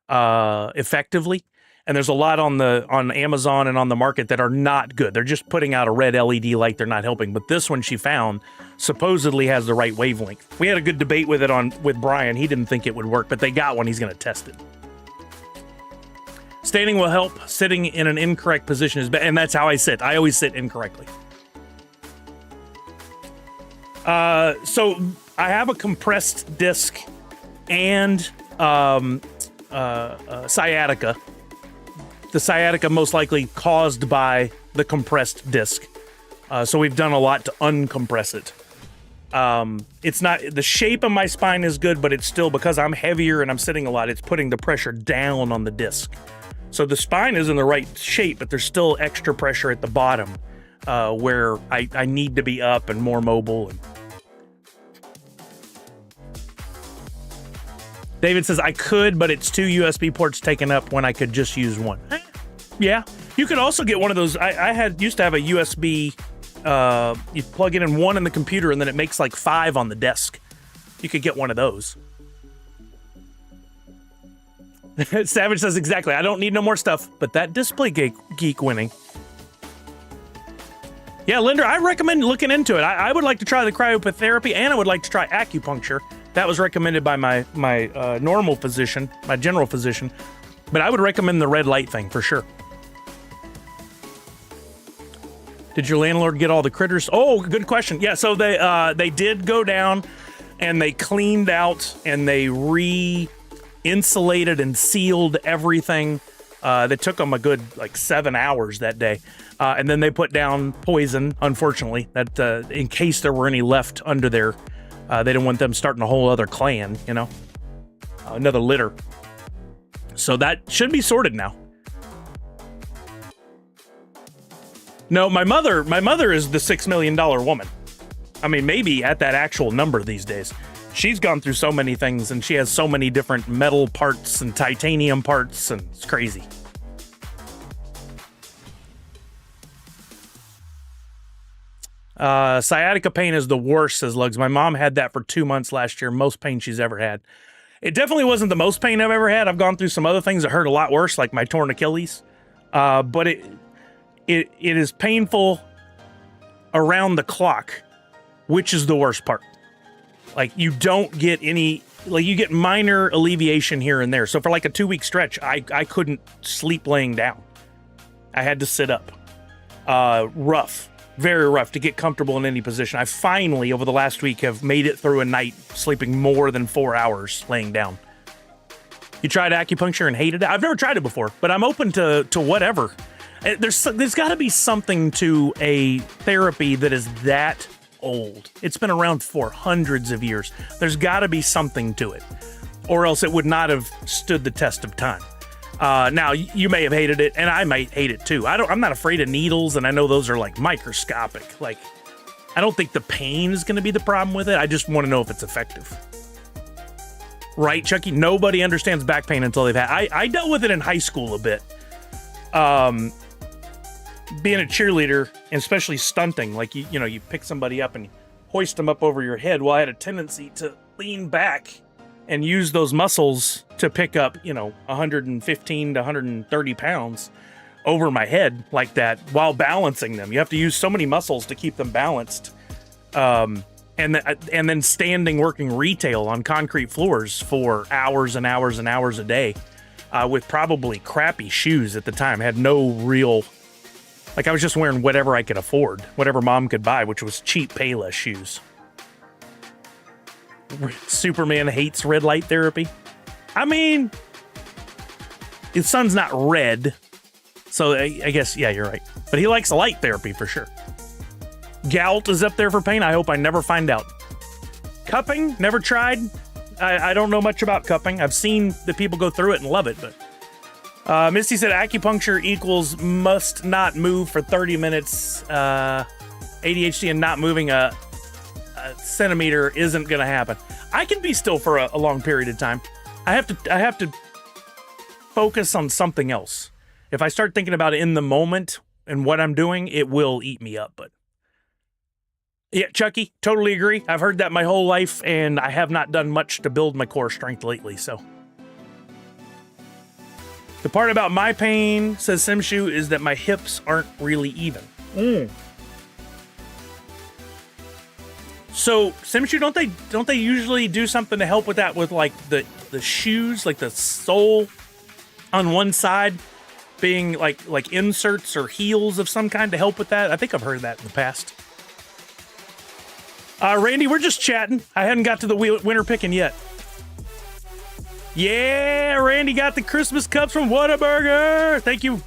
effectively. And there's a lot on Amazon and on the market that are not good. They're just putting out a red LED light. They're not helping. But this one she found supposedly has the right wavelength. We had a good debate with it with Brian. He didn't think it would work, but they got one. He's going to test it. Standing will help. Sitting in an incorrect position is bad. And that's how I sit. I always sit incorrectly. So I have a compressed disc and sciatica. The sciatica most likely caused by the compressed disc. So we've done a lot to uncompress it. It's not, the shape of my spine is good, but it's still, because I'm heavier and I'm sitting a lot, it's putting the pressure down on the disc. So the spine is in the right shape, but there's still extra pressure at the bottom, where I need to be up and more mobile. David says, I could, but it's 2 USB ports taken up when I could just use one. Yeah, you could also get one of those. I used to have a USB, you plug it in one in the computer and then it makes like 5 on the desk. You could get one of those. Savage says, exactly, I don't need no more stuff, but that display geek winning. Yeah, Linda, I recommend looking into it. I would like to try the cryotherapy, and I would like to try acupuncture. That was recommended by my normal physician, my general physician, but I would recommend the red light thing for sure. Did your landlord get all the critters? Oh, good question. Yeah, so they did go down and they cleaned out and they re-insulated and sealed everything. That took them a good 7 hours that day. And then they put down poison, unfortunately, that in case there were any left under there. They didn't want them starting a whole other clan, you know, another litter. So that should be sorted now. No, my mother is the $6 million woman. I mean, maybe at that actual number these days. She's gone through so many things, and she has so many different metal parts and titanium parts, and it's crazy. Sciatica pain is the worst, says Lugs. My mom had that for 2 months last year. Most pain she's ever had. It definitely wasn't the most pain I've ever had. I've gone through some other things that hurt a lot worse, like my torn Achilles. But it is painful around the clock, which is the worst part. Like, you don't get any, you get minor alleviation here and there. So for like a 2-week stretch, I couldn't sleep laying down. I had to sit up. Rough. Very rough to get comfortable in any position. I finally, over the last week, have made it through a night sleeping more than 4 hours laying down. You tried acupuncture and hated it? I've never tried it before, but I'm open to whatever. There's got to be something to a therapy that is that old. It's been around for hundreds of years. There's got to be something to it, or else it would not have stood the test of time. Now, you may have hated it, and I might hate it too. I'm not afraid of needles, and I know those are microscopic. I don't think the pain is going to be the problem with it. I just want to know if it's effective. Right, Chucky? Nobody understands back pain until they've had. I dealt with it in high school a bit. Being a cheerleader, and especially stunting, you pick somebody up and hoist them up over your head. Well, I had a tendency to lean back and use those muscles to pick up, 115 to 130 pounds over my head like that while balancing them. You have to use so many muscles to keep them balanced. And then standing working retail on concrete floors for hours and hours and hours a day with probably crappy shoes at the time. I had no real, I was just wearing whatever I could afford, whatever mom could buy, which was cheap Payless shoes. Superman hates red light therapy. I mean, his son's not red, so I guess, yeah, you're right. But he likes light therapy for sure. Gout is up there for pain. I hope I never find out. Cupping, never tried. I don't know much about cupping. I've seen the people go through it and love it, but Misty said acupuncture equals must not move for 30 minutes. ADHD and not moving a centimeter isn't going to happen. I can be still for a long period of time. I have to focus on something else. If I start thinking about it in the moment and what I'm doing, it will eat me up. But yeah, Chucky, totally agree. I've heard that my whole life, and I have not done much to build my core strength lately. So the part about my pain, says Simshu, is that my hips aren't really even. So, Simshu, don't they usually do something to help with that with the shoes, the sole on one side being like inserts or heels of some kind to help with that? I think I've heard that in the past. Randy, we're just chatting. I hadn't got to the winter picking yet. Yeah, Randy got the Christmas cups from Whataburger. Thank you.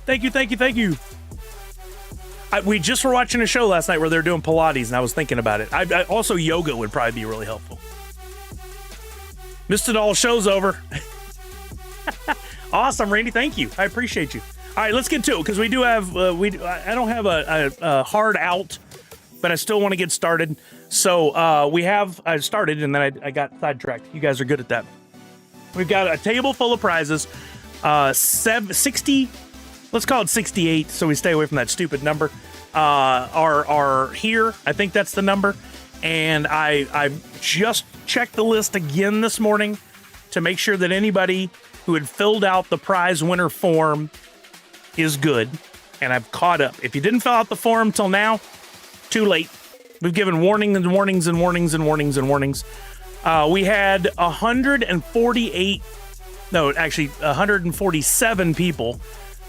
We just were watching a show last night where they're doing Pilates, and I was thinking about it. I also, yoga would probably be really helpful. Missed it all. Show's over. Awesome, Randy. Thank you. I appreciate you. All right, let's get to it because we do have. I don't have a hard out, but I still want to get started. So I started and then I got sidetracked. You guys are good at that. We've got a table full of prizes. 60. Let's call it 68, so we stay away from that stupid number. Are here. I think that's the number. And I just checked the list again this morning to make sure that anybody who had filled out the prize winner form is good. And I've caught up. If you didn't fill out the form till now, too late. We've given warnings and warnings and warnings and warnings and warnings. We had 147 people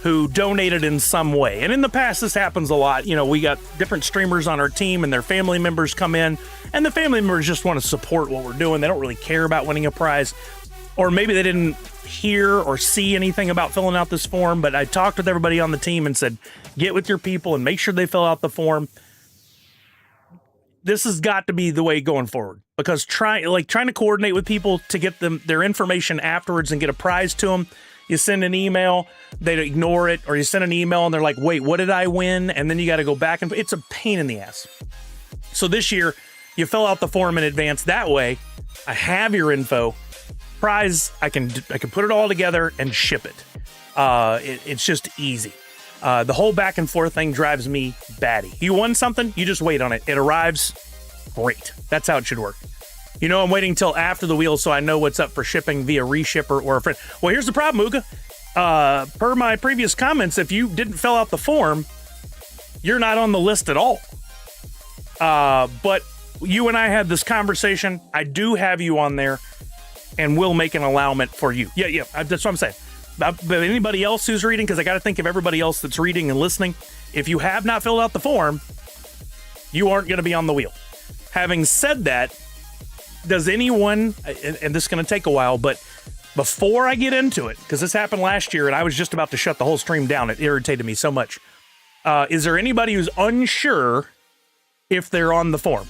who donated in some way. And in the past, this happens a lot. You know, we got different streamers on our team and their family members come in, and the family members just want to support what we're doing. They don't really care about winning a prize. Or maybe they didn't hear or see anything about filling out this form, but I talked with everybody on the team and said, get with your people and make sure they fill out the form. This has got to be the way going forward, because trying to coordinate with people to get them their information afterwards and get a prize to them. You send an email, they ignore it, or you send an email and they're like, wait, what did I win? And then you got to go back and it's a pain in the ass. So this year you fill out the form in advance. That way I have your info. Prize, I can put it all together and ship it. It's just easy. The whole back and forth thing drives me batty. You won something, you just wait on it. It arrives, great. That's how it should work. You know, I'm waiting until after the wheel so I know what's up for shipping via reshipper or a friend. Well, here's the problem, Uga. Per my previous comments, if you didn't fill out the form, you're not on the list at all. But you and I had this conversation. I do have you on there, and we'll make an allowance for you. Yeah, that's what I'm saying. But anybody else who's reading, because I got to think of everybody else that's reading and listening. If you have not filled out the form, you aren't going to be on the wheel. Having said that, does anyone, and this is going to take a while, but before I get into it, because this happened last year and I was just about to shut the whole stream down, it irritated me so much. Is there anybody who's unsure if they're on the form?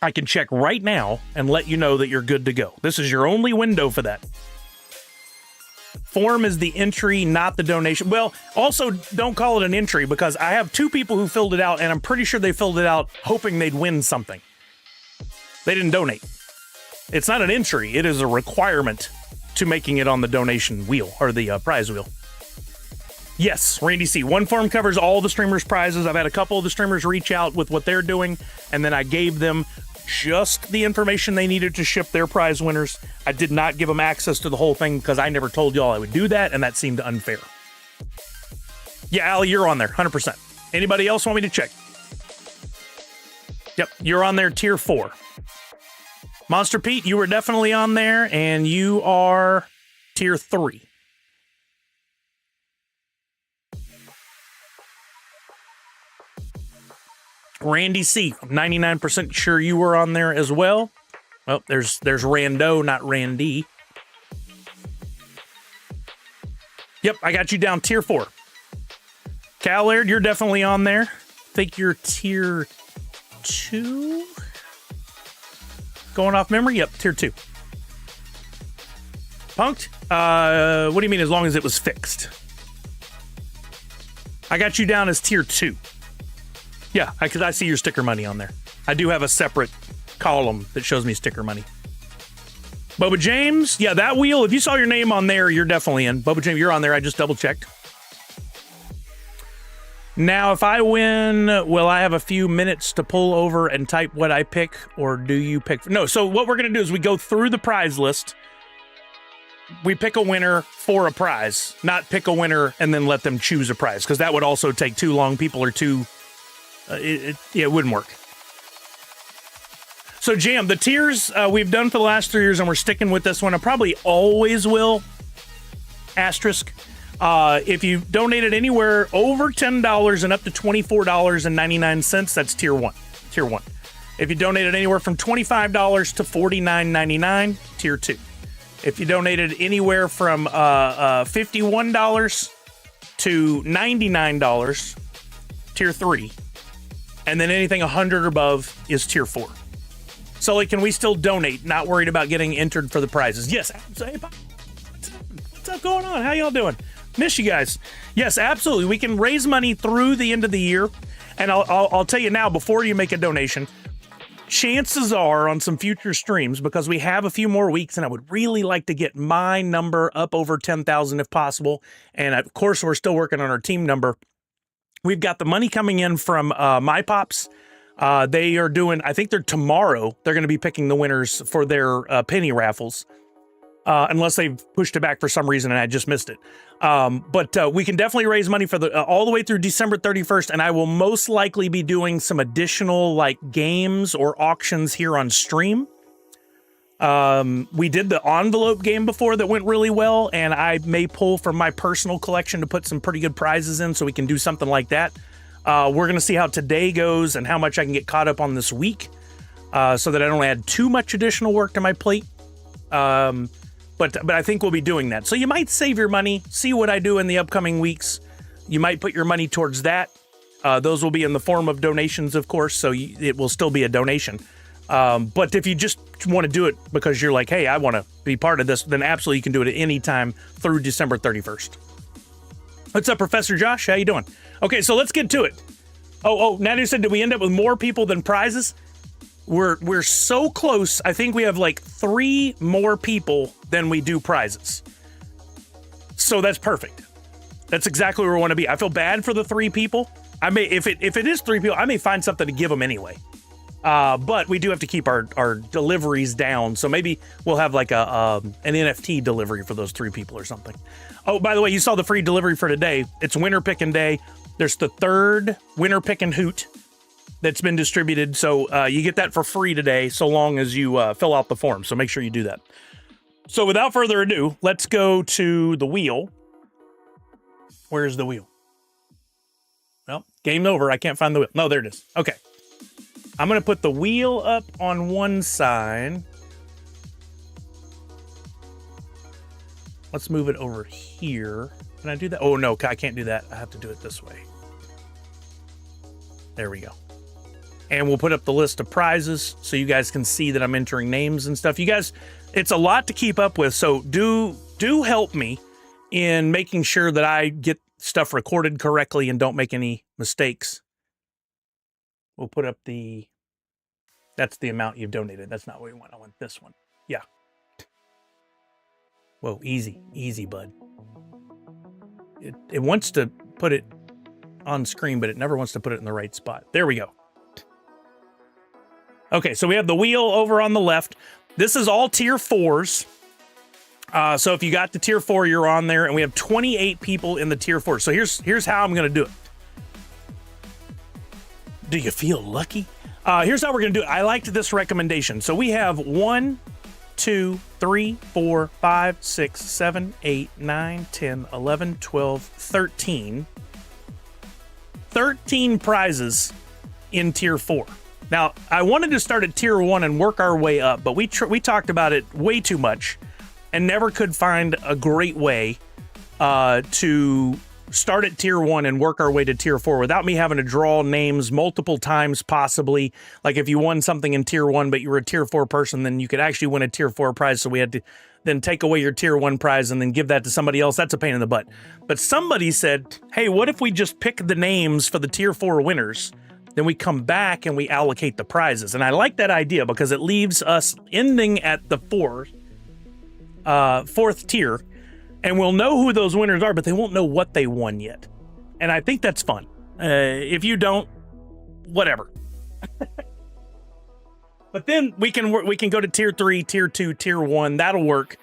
I can check right now and let you know that you're good to go. This is your only window for that. Form is the entry, not the donation. Well, also don't call it an entry, because I have two people who filled it out and I'm pretty sure they filled it out hoping they'd win something. They didn't donate. It's not an entry. It is a requirement to making it on the donation wheel or the prize wheel. Yes, Randy C. One form covers all the streamers' prizes. I've had a couple of the streamers reach out with what they're doing, and then I gave them just the information they needed to ship their prize winners. I did not give them access to the whole thing because I never told y'all I would do that, and that seemed unfair. Yeah, Allie, you're on there, 100%. Anybody else want me to check? Yep, you're on there, tier 4. Monster Pete, you were definitely on there, and you are tier 3. Randy C, I'm 99% sure you were on there as well. Well, there's Rando, not Randy. Yep, I got you down tier 4. Callard, you're definitely on there. Think you're tier 2? Going off memory? Yep, tier 2. Punked? What do you mean as long as it was fixed? I got you down as tier 2. Yeah, because I see your sticker money on there. I do have a separate column that shows me sticker money. Boba James, yeah, that wheel, if you saw your name on there, you're definitely in. Boba James, you're on there. I just double checked. Now, if I win, will I have a few minutes to pull over and type what I pick, or do you pick? No, so what we're going to do is we go through the prize list. We pick a winner for a prize, not pick a winner and then let them choose a prize, because that would also take too long. People are too... it wouldn't work. So, Jam, the tiers we've done for the last 3 years, and we're sticking with this one. I probably always will. Asterisk. If you donated anywhere over $10 and up to $24.99, that's tier 1. Tier 1. If you donated anywhere from $25 to $49.99, tier 2. If you donated anywhere from $51 to $99, tier 3. And then anything 100 or above is tier 4. So, like, can we still donate? Not worried about getting entered for the prizes. Yes. What's up going on? How y'all doing? Miss you guys. Yes, absolutely. We can raise money through the end of the year. And I'll tell you now, before you make a donation, chances are on some future streams, because we have a few more weeks, and I would really like to get my number up over 10,000 if possible. And of course, we're still working on our team number. We've got the money coming in from My Pops. They are doing, I think they're tomorrow, they're going to be picking the winners for their penny raffles. Unless they've pushed it back for some reason and I just missed it. But we can definitely raise money for the all the way through December 31st, and I will most likely be doing some additional like games or auctions here on stream. We did the envelope game before that went really well, and I may pull from my personal collection to put some pretty good prizes in, so we can do something like that. We're going to see how today goes and how much I can get caught up on this week, so that I don't add too much additional work to my plate. But I think we'll be doing that. So you might save your money, see what I do in the upcoming weeks. You might put your money towards that. Those will be in the form of donations, of course, so it will still be a donation. But if you just want to do it because you're like, hey, I want to be part of this, then absolutely you can do it at any time through December 31st. What's up, Professor Josh? How you doing? Okay, so let's get to it. Oh, Nadu said, did we end up with more people than prizes? We're so close. I think we have like 3 more people than we do prizes. So that's perfect. That's exactly where we want to be. I feel bad for the 3 people. I may, if it is 3 people, I may find something to give them anyway. But we do have to keep our deliveries down. So maybe we'll have like an NFT delivery for those 3 people or something. Oh, by the way, you saw the free delivery for today. It's Winter Pickin' Day. There's the 3rd Winter Pickin' Hoot that's been distributed. So you get that for free today, so long as you fill out the form. So make sure you do that. So without further ado, let's go to the wheel. Where's the wheel? Well, game over. I can't find the wheel. No, there it is. Okay. I'm going to put the wheel up on one side. Let's move it over here. Can I do that? Oh, no, I can't do that. I have to do it this way. There we go. And we'll put up the list of prizes so you guys can see that I'm entering names and stuff. You guys, it's a lot to keep up with, so do help me in making sure that I get stuff recorded correctly and don't make any mistakes. We'll put up that's the amount you've donated. That's not what we want. I want this one. Yeah. Whoa, easy, bud. It wants to put it on screen, but it never wants to put it in the right spot. There we go. Okay, so we have the wheel over on the left. This is all tier 4s. So if you got the tier 4, you're on there, and we have 28 people in the tier 4. So here's how I'm going to do it. Do you feel lucky? Here's how we're going to do it. I liked this recommendation. So we have 1, 2, 3, 4, 5, 6, 7, 8, 9, 10, 11, 12, 13. 13 prizes in tier 4. Now, I wanted to start at tier 1 and work our way up, but we talked about it way too much and never could find a great way to start at tier 1 and work our way to tier 4 without me having to draw names multiple times, possibly. Like if you won something in tier 1, but you were a tier 4 person, then you could actually win a tier 4 prize. So we had to then take away your tier 1 prize and then give that to somebody else. That's a pain in the butt. But somebody said, hey, what if we just pick the names for the tier 4 winners? Then we come back and we allocate the prizes. And I like that idea because it leaves us ending at the 4th tier. And we'll know who those winners are, but they won't know what they won yet. And I think that's fun. If you don't, whatever. But then we can go to tier 3, tier 2, tier 1. That'll work.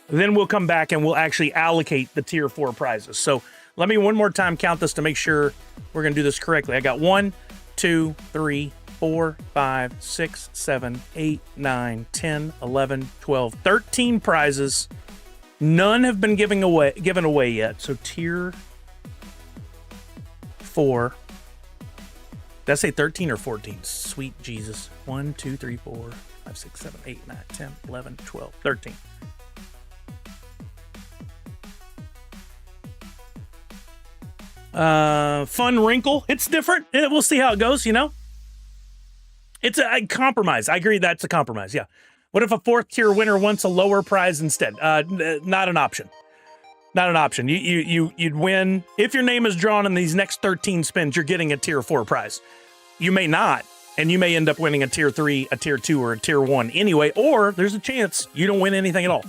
Then we'll come back and we'll actually allocate the tier 4 prizes. So let me one more time count this to make sure we're going to do this correctly. I got 1, 2, 3, 4, 5, 6, 7, 8, 9, 10, 11, 12, 13 prizes. None have been given away yet. So tier 4. Did I say 13 or 14? Sweet Jesus. 1, 2, 3, 4, 5, 6, 7, 8, 9, 10, 11, 12, 13. Fun wrinkle. It's different. We'll see how it goes, you know? It's a compromise. I agree that's a compromise, yeah. What if a 4th tier winner wants a lower prize instead? Not an option. Not an option. You'd win. If your name is drawn in these next 13 spins, you're getting a tier 4 prize. You may not, and you may end up winning a tier 3, a tier 2, or a tier 1 anyway, or there's a chance you don't win anything at all.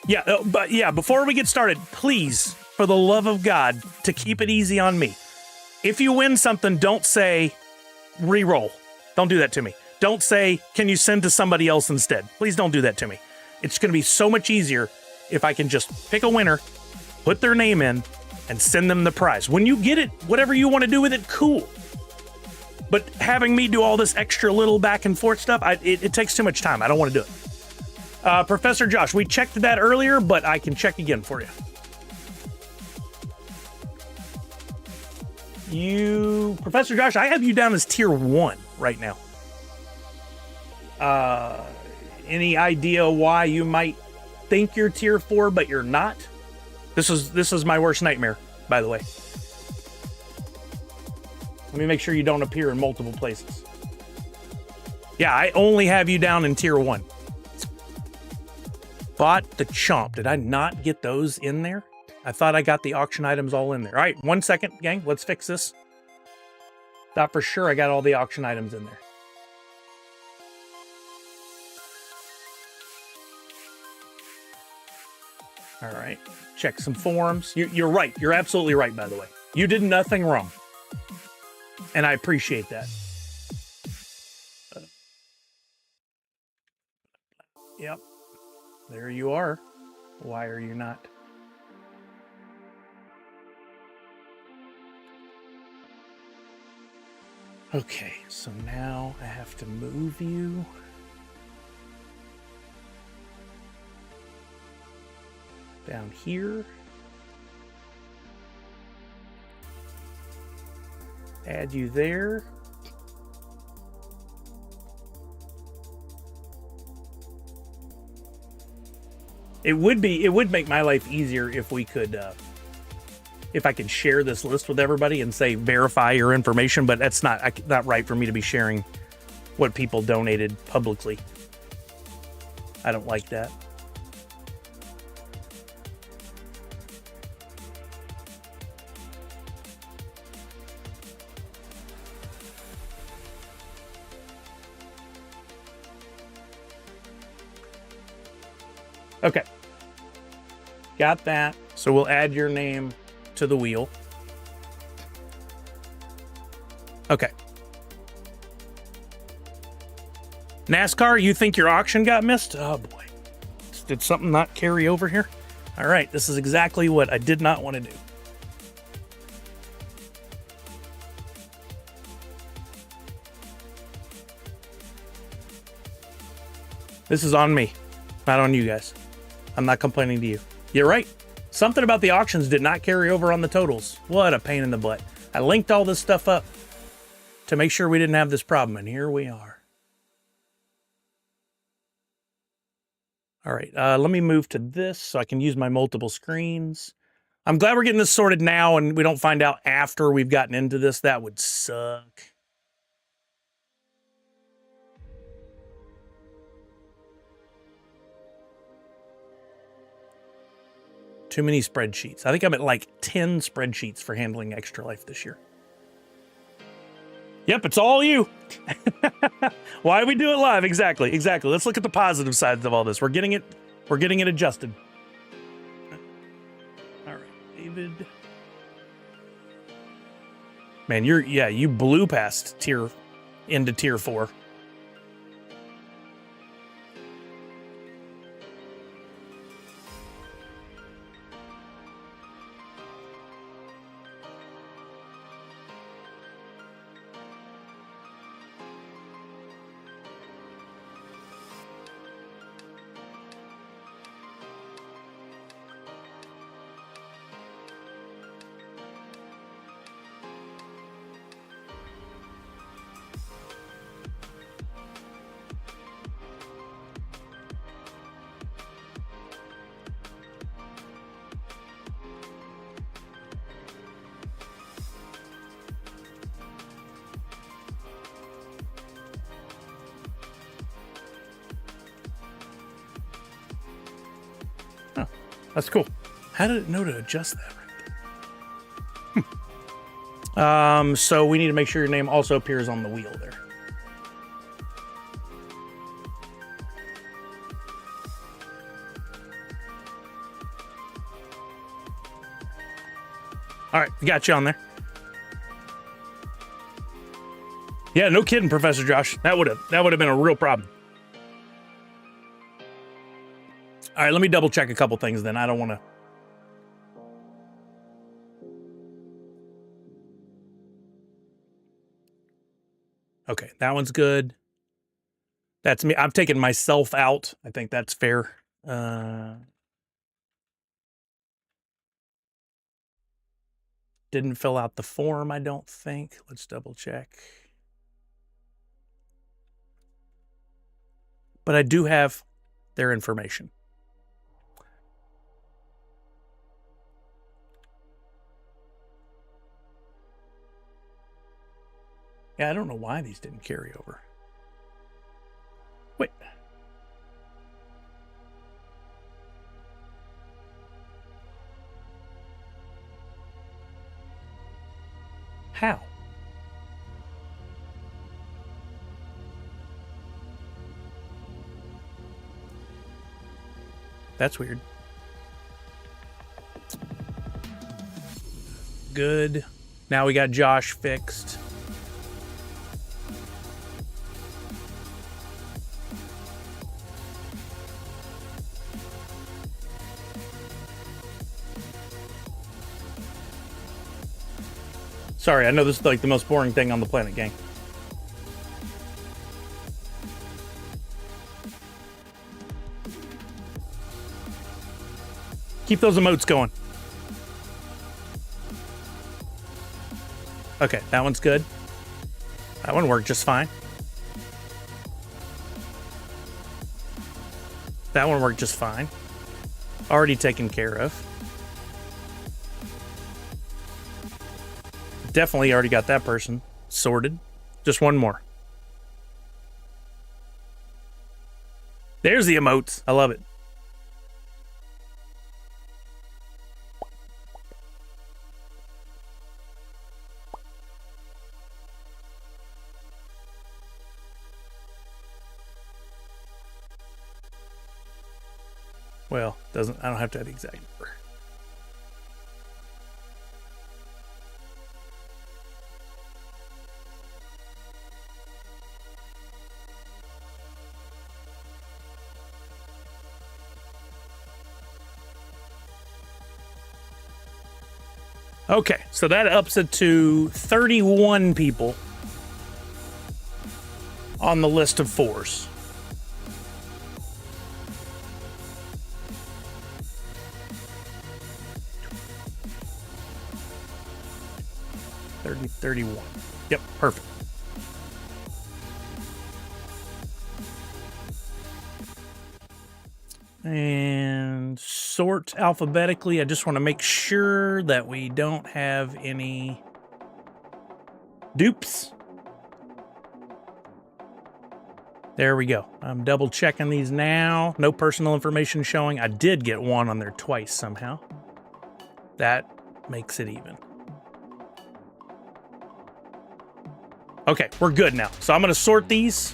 Yeah, but yeah, before we get started, please, for the love of God, to keep it easy on me. If you win something, don't say re-roll. Don't do that to me. Don't say, can you send to somebody else instead? Please don't do that to me. It's going to be so much easier if I can just pick a winner, put their name in, and send them the prize. When you get it, whatever you want to do with it, cool. But having me do all this extra little back and forth stuff, it takes too much time. I don't want to do it. Professor Josh, we checked that earlier, but I can check again for you. Professor Josh, I have you down as tier 1 right now. Any idea why you might think you're tier 4, but you're not? This is my worst nightmare, by the way. Let me make sure you don't appear in multiple places. Yeah, I only have you down in tier 1. Bought the chomp. Did I not get those in there? I thought I got the auction items all in there. All right, 1 second, gang. Let's fix this. Thought for sure I got all the auction items in there. All right, check some forums. You're right. You're absolutely right, by the way. You did nothing wrong. And I appreciate that. Yep. There you are. Why are you not? Okay, so now I have to move you. Down here. Add you there. It would make my life easier if we could, if I could share this list with everybody and say verify your information, but that's not right for me to be sharing what people donated publicly. I don't like that. Okay. Got that. So we'll add your name to the wheel. Okay. NASCAR, you think your auction got missed? Oh boy. Did something not carry over here? All right, this is exactly what I did not want to do. This is on me, not on you guys. I'm not complaining to you. You're right. Something about the auctions did not carry over on the totals. What a pain in the butt. I linked all this stuff up to make sure we didn't have this problem, and here we are. All right, let me move to this so I can use my multiple screens. I'm glad we're getting this sorted now and we don't find out after we've gotten into this. That would suck. Too many spreadsheets. I think I'm at like 10 spreadsheets for handling Extra Life this year. Yep, it's all you. Why we do it live? Exactly. Let's look at the positive sides of all this. We're getting it adjusted. All right, David. Man, you blew past into tier 4. That's cool. How did it know to adjust that right there? So we need to make sure your name also appears on the wheel there. All right, got you on there. Yeah, no kidding, Professor Josh. That would have been a real problem. All right, let me double check a couple things then. I don't want to. Okay, that one's good. That's me. I'm taking myself out. I think that's fair. Didn't fill out the form, I don't think. Let's double check. But I do have their information. Yeah, I don't know why these didn't carry over. Wait. How? That's weird. Good. Now we got Josh fixed. Sorry, I know this is like the most boring thing on the planet, gang. Keep those emotes going. Okay, that one's good. That one worked just fine. That one worked just fine. Already taken care of. Definitely already got that person sorted. Just one more. There's the emotes. I love it. Well, I don't have to have the exact number. Okay, so that ups it to 31 people on the list of 4s. $31. Yep, perfect. And sort alphabetically. I just want to make sure that we don't have any dupes. There we go. I'm double checking these now. No personal information showing. I did get one on there twice somehow. That makes it even. Okay, we're good now. So I'm going to sort these.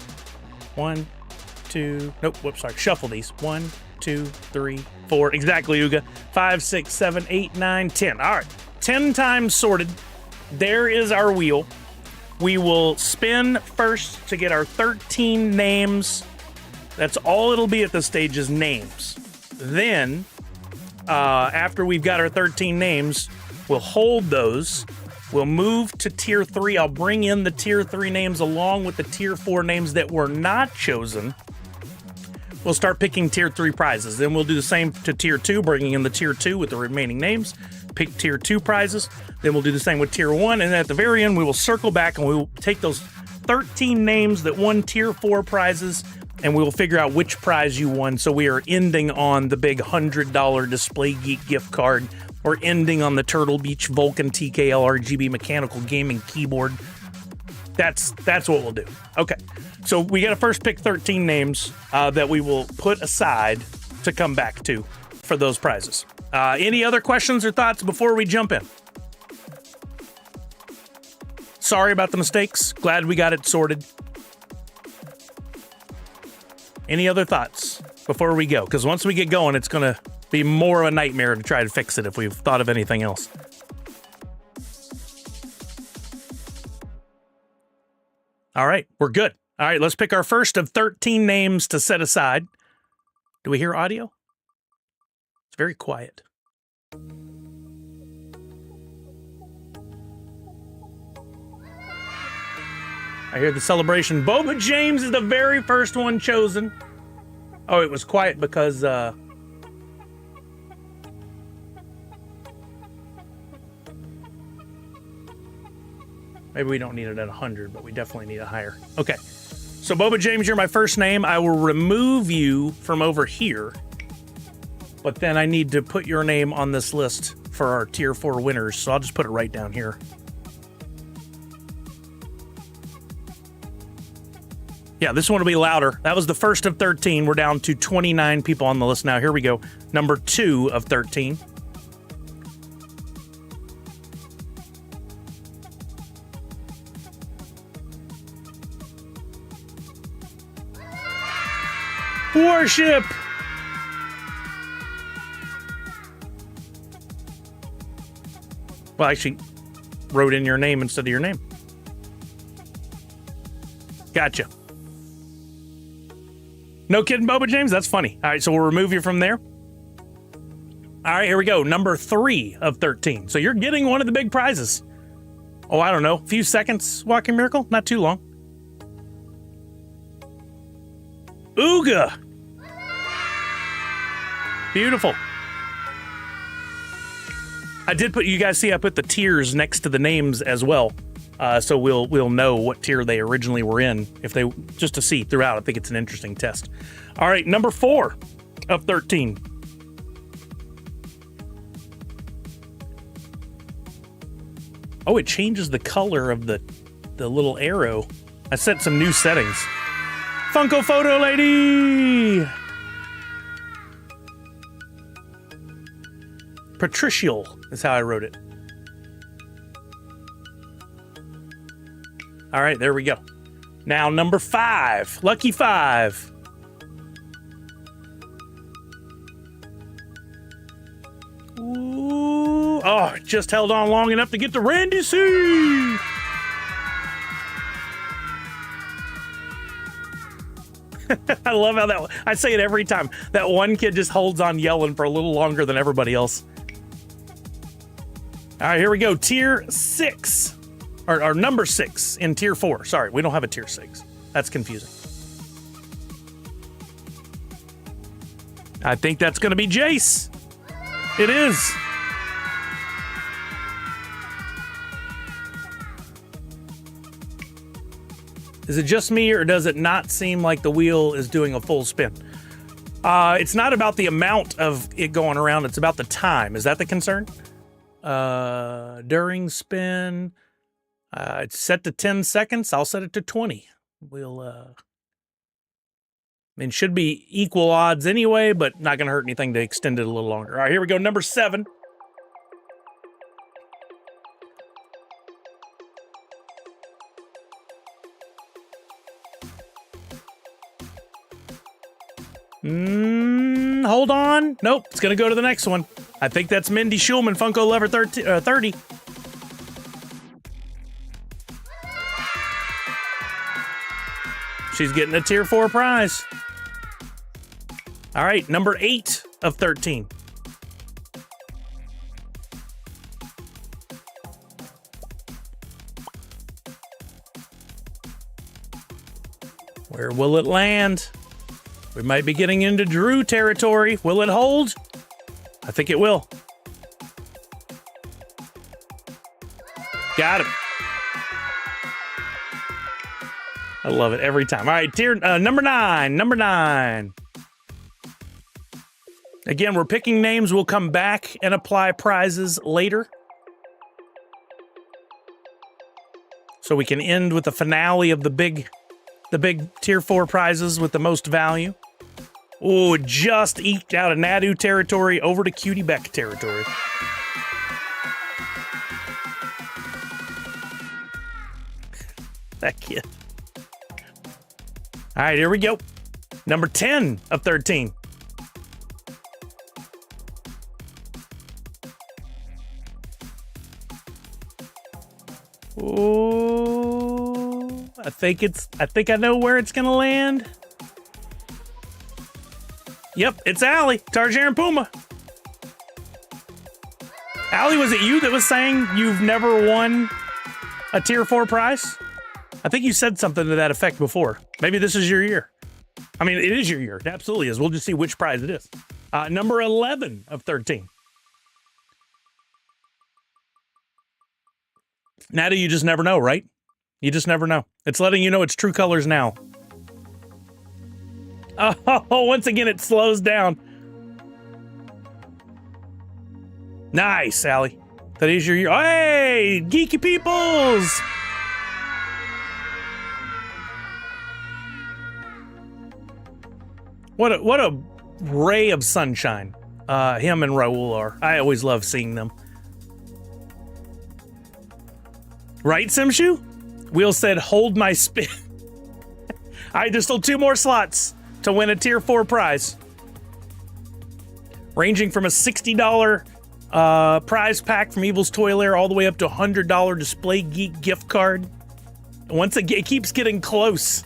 1, 2, nope, whoops, sorry. Shuffle these. 1, 2, 3, 4. Exactly, Uga. 5, 6, 7, 8, 9, 10. All right, 10 times sorted. There is our wheel. We will spin first to get our 13 names. That's all it'll be at this stage is names. Then, after we've got our 13 names, we'll hold those. We'll move to tier 3. I'll bring in the tier 3 names along with the tier 4 names that were not chosen. We'll start picking tier 3 prizes. Then we'll do the same to tier 2, bringing in the tier 2 with the remaining names. Pick tier 2 prizes. Then we'll do the same with tier 1. And at the very end, we will circle back and we will take those 13 names that won tier 4 prizes and we will figure out which prize you won. So we are ending on the big $100 Display Geek gift card. We're ending on the Turtle Beach Vulcan TKL RGB mechanical gaming keyboard. That's what we'll do. Okay, so we got to first pick 13 names that we will put aside to come back to for those prizes. Any other questions or thoughts before we jump in? Sorry about the mistakes. Glad we got it sorted. Any other thoughts before we go? Because once we get going, it's going to be more of a nightmare to try to fix it if we've thought of anything else. All right, we're good. All right, let's pick our first of 13 names to set aside. Do we hear audio? It's very quiet. I hear the celebration. Boba James is the very first one chosen. Oh, it was quiet because maybe we don't need it at 100, but we definitely need it higher. Okay. So Boba James, you're my first name. I will remove you from over here. But then I need to put your name on this list for our tier 4 winners. So I'll just put it right down here. Yeah, this one will be louder. That was the first of 13. We're down to 29 people on the list now. Here we go. Number 2 of 13. Warship! Well, I actually wrote in your name instead of your name. Gotcha. No kidding, Boba James? That's funny. All right, so we'll remove you from there. All right, here we go. Number 3 of 13. So you're getting one of the big prizes. Oh, I don't know. A few seconds, Walking Miracle? Not too long. Ooga! Beautiful. I did put, you guys see I put the tiers next to the names as well. So we'll know what tier they originally were in, if they, just to see throughout. I think it's an interesting test. All right, number 4 of 13. Oh, it changes the color of the little arrow. I set some new settings. Funko Photo Lady! Patricial is how I wrote it. All right, there we go. Now, number 5. Lucky 5. Ooh. Oh, just held on long enough to get to Randy C. I love how that, I say it every time. That one kid just holds on yelling for a little longer than everybody else. All right, here we go. Tier 6. Or number 6 in tier 4. Sorry, we don't have a tier 6. That's confusing. I think that's going to be Jace. It is. Is it just me, or does it not seem like the wheel is doing a full spin? It's not about the amount of it going around. It's about the time. Is that the concern? During spin... it's set to 10 seconds. I'll set it to 20. We'll, I mean, should be equal odds anyway, but not going to hurt anything to extend it a little longer. All right, here we go. Number 7. Hold on. Nope, it's going to go to the next one. I think that's Mindy Schulman, Funko Lover 30. She's getting a tier 4 prize. All right, number 8 of 13. Where will it land? We might be getting into Drew territory. Will it hold? I think it will. Got him. I love it every time. All right, tier number 9. Number 9. Again, we're picking names. We'll come back and apply prizes later. So we can end with the finale of the big tier 4 prizes with the most value. Oh, just eked out of Nadu territory over to Cutie Beck territory. That kid. All right, here we go. Number 10 of 13. Oh, I think I know where it's gonna land. Yep, it's Allie, Tarjaran Puma. Allie, was it you that was saying you've never won a tier 4 prize? I think you said something to that effect before. Maybe this is your year. I mean, it is your year. It absolutely is. We'll just see which prize it is. Number 11 of 13. Nada, you just never know, right? You just never know. It's letting you know its true colors now. Oh, once again, it slows down. Nice, Allie. That is your year. Hey, geeky peoples! What a ray of sunshine him and Raul are. I always love seeing them. Right, Simshu? Wheel said, hold my spin. All right, there's still 2 more slots to win a tier 4 prize. Ranging from a $60 prize pack from Evil's Toy Lair all the way up to a $100 Display Geek gift card. Once again, it keeps getting close.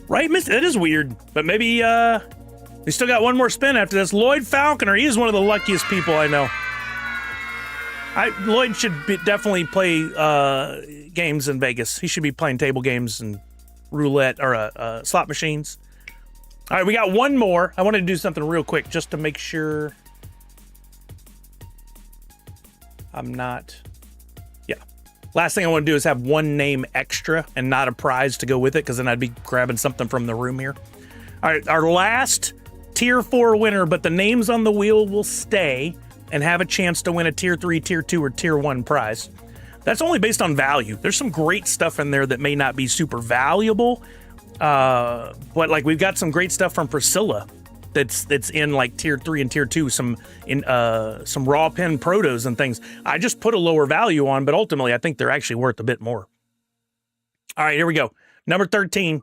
Right, Miss? That is weird. But maybe we still got one more spin after this. Lloyd Falconer, he is one of the luckiest people I know. Lloyd should definitely play games in Vegas. He should be playing table games and roulette or slot machines. All right, we got one more. I wanted to do something real quick just to make sure I'm not. Yeah. Last thing I want to do is have one name extra and not a prize to go with it, because then I'd be grabbing something from the room here. All right, our last tier 4 winner, but the names on the wheel will stay and have a chance to win a tier 3, tier 2, or tier 1 prize. That's only based on value. There's some great stuff in there that may not be super valuable, but like we've got some great stuff from Priscilla that's in like tier 3 and tier 2, some raw pen protos and things. I just put a lower value on, but ultimately I think they're actually worth a bit more. All right, here we go. Number 13.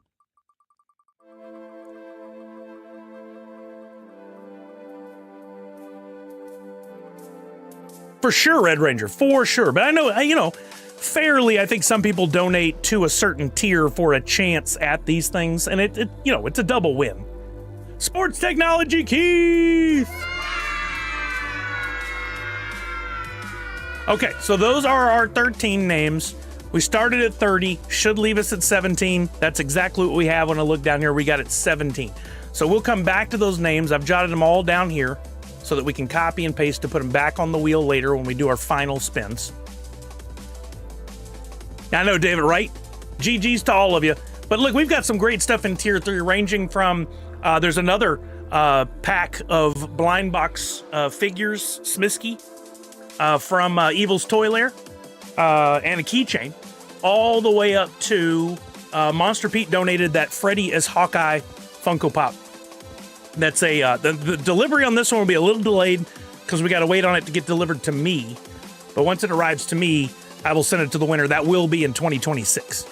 For sure, Red Ranger, for sure. But I know, fairly, I think some people donate to a certain tier for a chance at these things, and it's a double win. Sports Technology Keith! Okay, so those are our 13 names. We started at 30, should leave us at 17. That's exactly what we have when I look down here. We got it 17. So we'll come back to those names. I've jotted them all down here so that we can copy and paste to put them back on the wheel later when we do our final spins. I know, David, right? GG's to all of you. But look, we've got some great stuff in tier 3, ranging from, there's another pack of blind box figures, Smisky, from Evil's Toy Lair, and a keychain, all the way up to Monster Pete donated that Freddy as Hawkeye Funko Pop. That's the delivery on this one will be a little delayed because we got to wait on it to get delivered to me. But once it arrives to me, I will send it to the winner. That will be in 2026.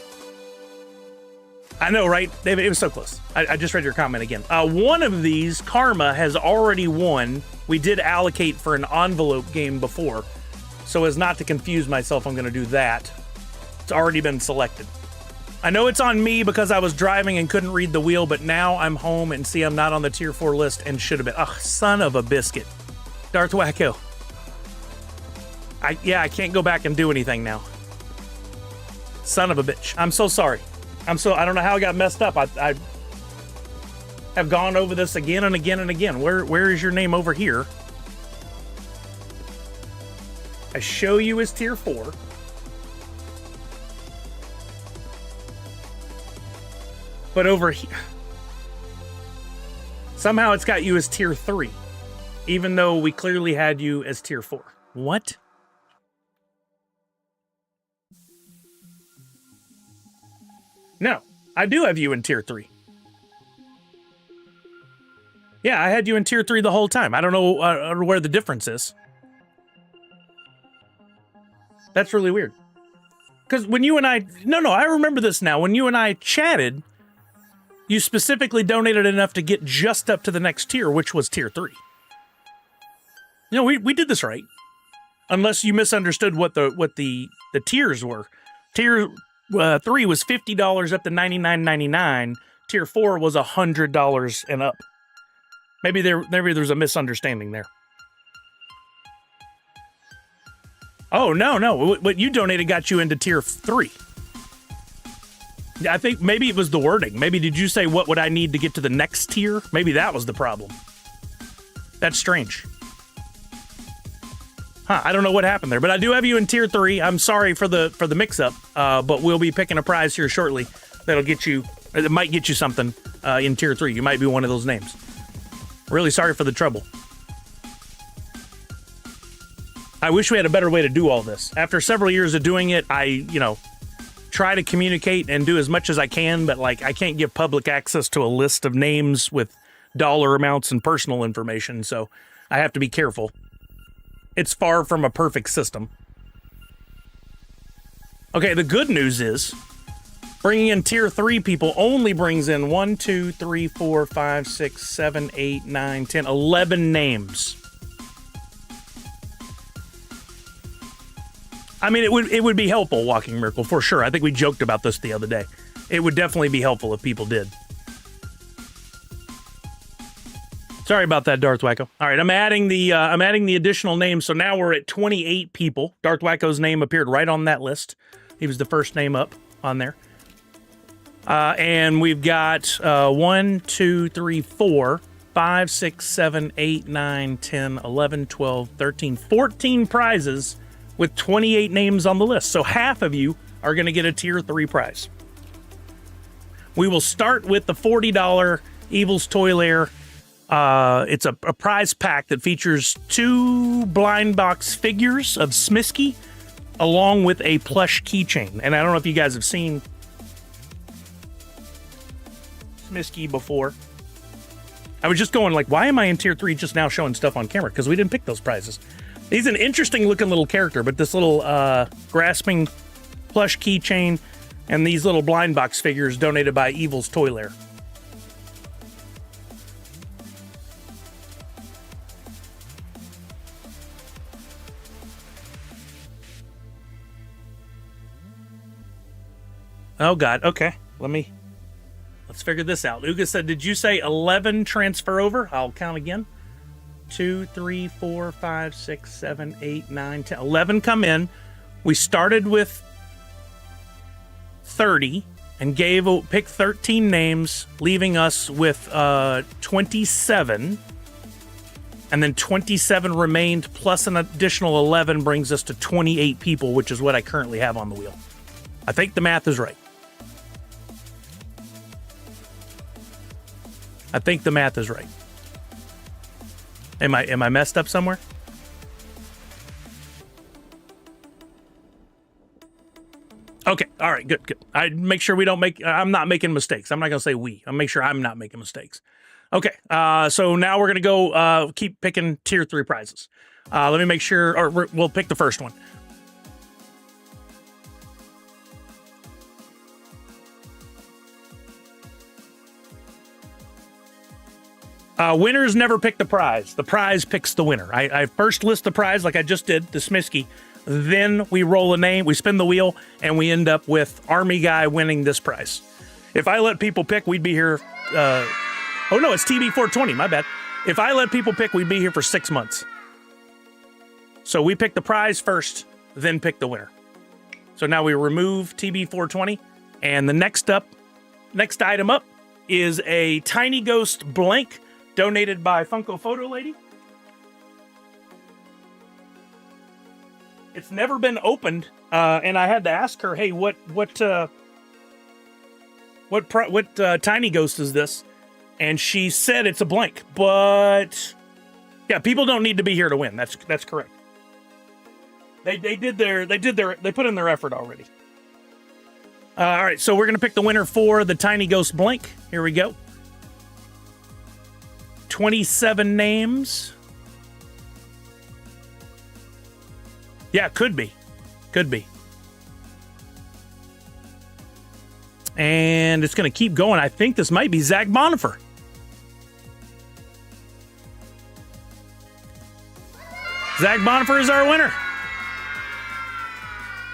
I know, right, David? It was so close. I just read your comment again. One of these, Karma, has already won. We did allocate for an envelope game before. So as not to confuse myself, I'm going to do that. It's already been selected. I know it's on me because I was driving and couldn't read the wheel, but now I'm home and see I'm not on the tier 4 list and should have been. Oh, son of a biscuit. Darth Wacko. I can't go back and do anything now. Son of a bitch. I'm so sorry. I don't know how I got messed up. I have gone over this again and again and again. Where is your name over here? I show you as tier 4. But over here, somehow it's got you as tier 3, even though we clearly had you as tier 4. What? No, I do have you in tier 3. Yeah, I had you in tier 3 the whole time. I don't know where the difference is. That's really weird. Because when you and I... No, I remember this now. When you and I chatted, you specifically donated enough to get just up to the next tier, which was tier 3. You know, we did this right. Unless you misunderstood what the tiers were. Tier 3 was $50 up to $99.99. Tier 4 was $100 and up. Maybe there's a misunderstanding there. Oh, no. What you donated got you into tier 3. I think maybe it was the wording. Maybe did you say what would I need to get to the next tier? Maybe that was the problem. That's strange. I don't know what happened there, but I do have you in tier 3. I'm sorry for the mix-up, but we'll be picking a prize here shortly that'll get you. It might get you something in tier 3. You might be one of those names. Really sorry for the trouble. I wish we had a better way to do all this. After several years of doing it, I try to communicate and do as much as I can, but like I can't give public access to a list of names with dollar amounts and personal information, so I have to be careful. It's far from a perfect system. Okay, the good news is bringing in tier 3 people only brings in 1, 2, 3, 4, 5, 6, 7, 8, 9, 10, 11 names. I mean, it would be helpful, Walking Miracle, for sure. I think we joked about this the other day. It would definitely be helpful if people did. Sorry about that, Darth Wacko. All right, I'm adding the additional names, so now we're at 28 people. Darth Wacko's name appeared right on that list. He was the first name up on there. And we've got 1, 2, 3, 4, 5, 6, 7, 8, 9, 10, 11, 12, 13, 14 prizes with 28 names on the list. So half of you are going to get a tier 3 prize. We will start with the $40 Evil's Toy Lair. It's a prize pack that features 2 blind box figures of Smisky along with a plush keychain. And I don't know if you guys have seen Smisky before. I was just going like, why am I in tier 3 just now showing stuff on camera? Because we didn't pick those prizes. He's an interesting looking little character, but this little grasping plush keychain and these little blind box figures donated by Evil's Toy Lair. Oh God, okay. Let's figure this out. Uga said, did you say 11 transfer over? I'll count again. 2, 3, 4, 5, 6, 7, 8, 9, 10. 11 come in. We started with 30 and picked 13 names, leaving us with 27. And then 27 remained, plus an additional 11 brings us to 28 people, which is what I currently have on the wheel. I think the math is right. I think the math is right. Am I messed up somewhere? Okay, all right, good. I make sure we don't I'm not making mistakes. I'm not gonna say we. I'll make sure I'm not making mistakes. Okay, so now we're gonna go keep picking tier 3 prizes. Let me make sure, or we'll pick the first one. Winners never pick the prize. The prize picks the winner. I first list the prize like I just did, the Smisky. Then we roll a name, we spin the wheel, and we end up with Army Guy winning this prize. If I let people pick, we'd be here... oh no, it's TB420, my bad. If I let people pick, we'd be here for 6 months. So we pick the prize first, then pick the winner. So now we remove TB420, and the next item up is a Tiny Ghost blank donated by Funko Photo Lady. It's never been opened, and I had to ask her, "Hey, what Tiny Ghost is this?" And she said it's a blank. But yeah, people don't need to be here to win. That's correct. They put in their effort already. All right, so we're gonna pick the winner for the Tiny Ghost blank. Here we go. 27 names. Yeah, could be. Could be. And it's going to keep going. I think this might be Zach Bonifer. Zach Bonifer is our winner.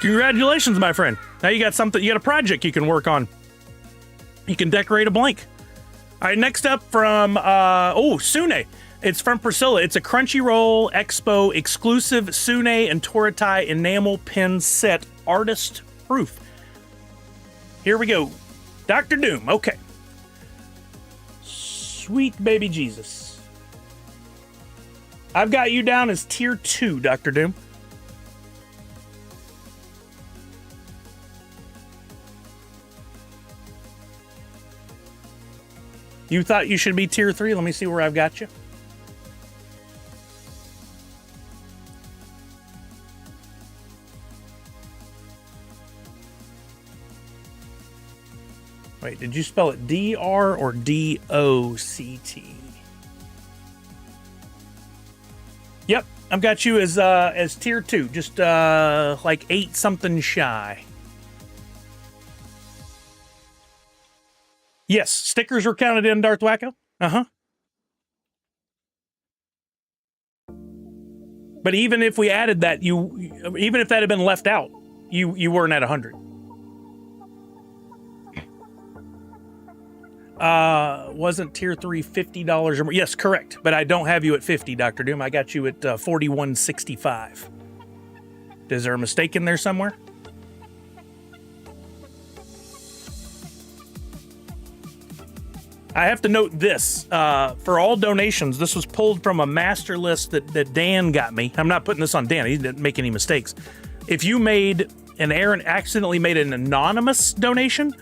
Congratulations, my friend. Now you got something, you got a project you can work on. You can decorate a blank. All right, next up from, Sune. It's from Priscilla. It's a Crunchyroll Expo exclusive Sune and Toratai enamel pen set artist proof. Here we go. Dr. Doom. Okay. Sweet baby Jesus. I've got you down as tier 2, Dr. Doom. You thought you should be tier 3? Let me see where I've got you. Wait, did you spell it D-R or D-O-C-T? Yep, I've got you as tier 2, just like 8 something shy. Yes, stickers were counted in, Darth Wacko. Uh-huh. But even if we added that, even if that had been left out, you weren't at 100. Wasn't tier 3 $50 or more? Yes, correct. But I don't have you at 50, Dr. Doom. I got you at 41.65. Is there a mistake in there somewhere? I have to note this. For all donations, this was pulled from a master list that Dan got me. I'm not putting this on Dan. He didn't make any mistakes. If you made and Aaron accidentally made an anonymous donation,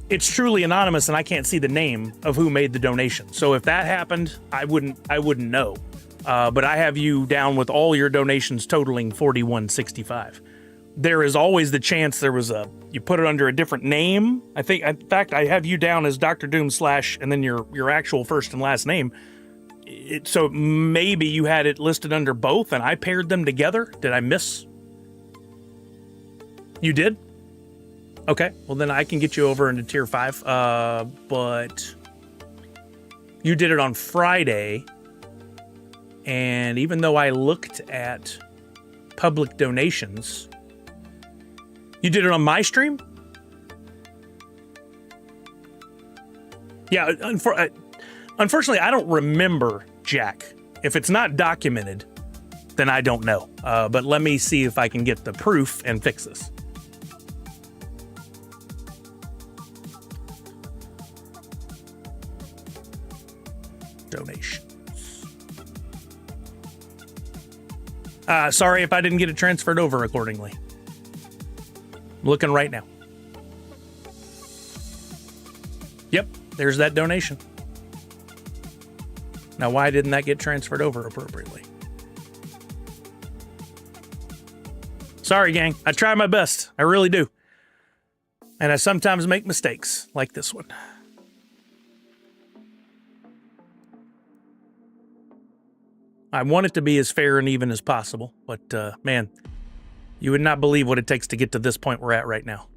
it's truly anonymous, and I can't see the name of who made the donation. So if that happened, I wouldn't know. But I have you down with all your donations totaling $41.65. There is always the chance you put it under a different name. I think, in fact, I have you down as Dr. Doom / and then your actual first and last name. So maybe you had it listed under both, and I paired them together. Did I miss? You did? Okay, well then I can get you over into tier 5, but you did it on Friday, and even though I looked at public donations, you did it on my stream? Yeah, unfortunately, I don't remember, Jack. If it's not documented, then I don't know, but let me see if I can get the proof and fix this. Donations. Sorry if I didn't get it transferred over accordingly. I'm looking right now. Yep, there's that donation. Now, why didn't that get transferred over appropriately? Sorry, gang. I try my best. I really do. And I sometimes make mistakes like this one. I want it to be as fair and even as possible, but man, you would not believe what it takes to get to this point we're at right now.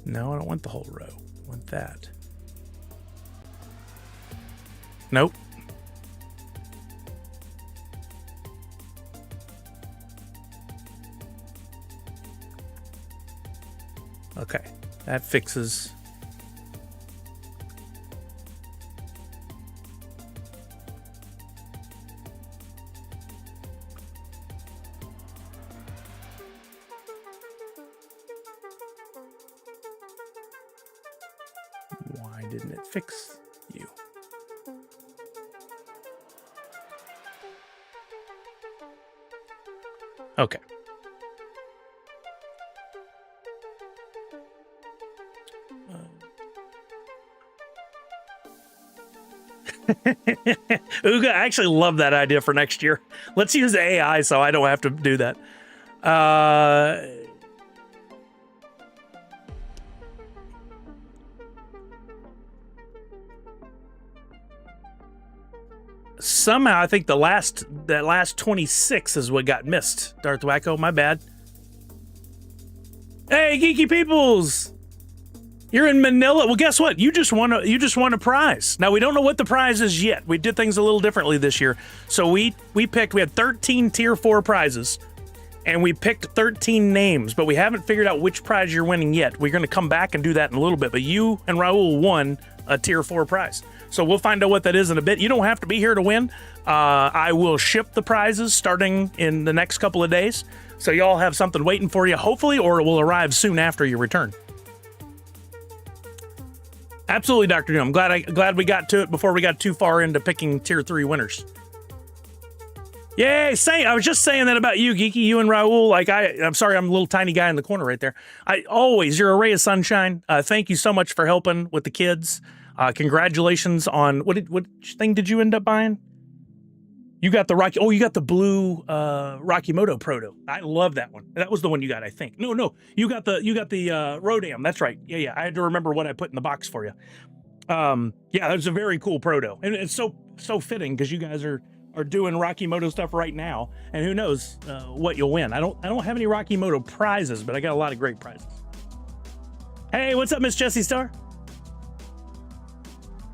No, I don't want the whole row. I want that. Nope. Okay, that fixes. Why didn't it fix you? Okay. Uga, I actually love that idea for next year. Let's use AI so I don't have to do that. Somehow, I think that last 26 is what got missed. Darth Wacko, my bad. Hey, geeky peoples! You're in Manila. Well, guess what? You just won a prize. Now we don't know what the prize is yet. We did things a little differently this year. So we had 13 tier 4 prizes, and we picked 13 names, but we haven't figured out which prize you're winning yet. We're going to come back and do that in a little bit. But you and Raul won a tier 4 prize. So we'll find out what that is in a bit. You don't have to be here to win. I will ship the prizes starting in the next couple of days. So y'all have something waiting for you, hopefully, or it will arrive soon after your return. Absolutely, Dr. Doom. I'm glad we got to it before we got too far into picking tier 3 winners. Yay! I was just saying that about you, Geeky, you and Raul. Like I'm sorry, I'm a little tiny guy in the corner right there. You're a ray of sunshine. Thank you so much for helping with the kids. Congratulations on what thing did you end up buying? You got the you got the blue Rocky Moto Proto. I love that one. That was the one you got, I think. No, you got the Rodam. That's right. Yeah. I had to remember what I put in the box for you. Yeah, that was a very cool Proto, and it's so fitting because you guys are doing Rocky Moto stuff right now, and who knows what you'll win. I don't have any Rocky Moto prizes, but I got a lot of great prizes. Hey, what's up, Miss Jessie Star?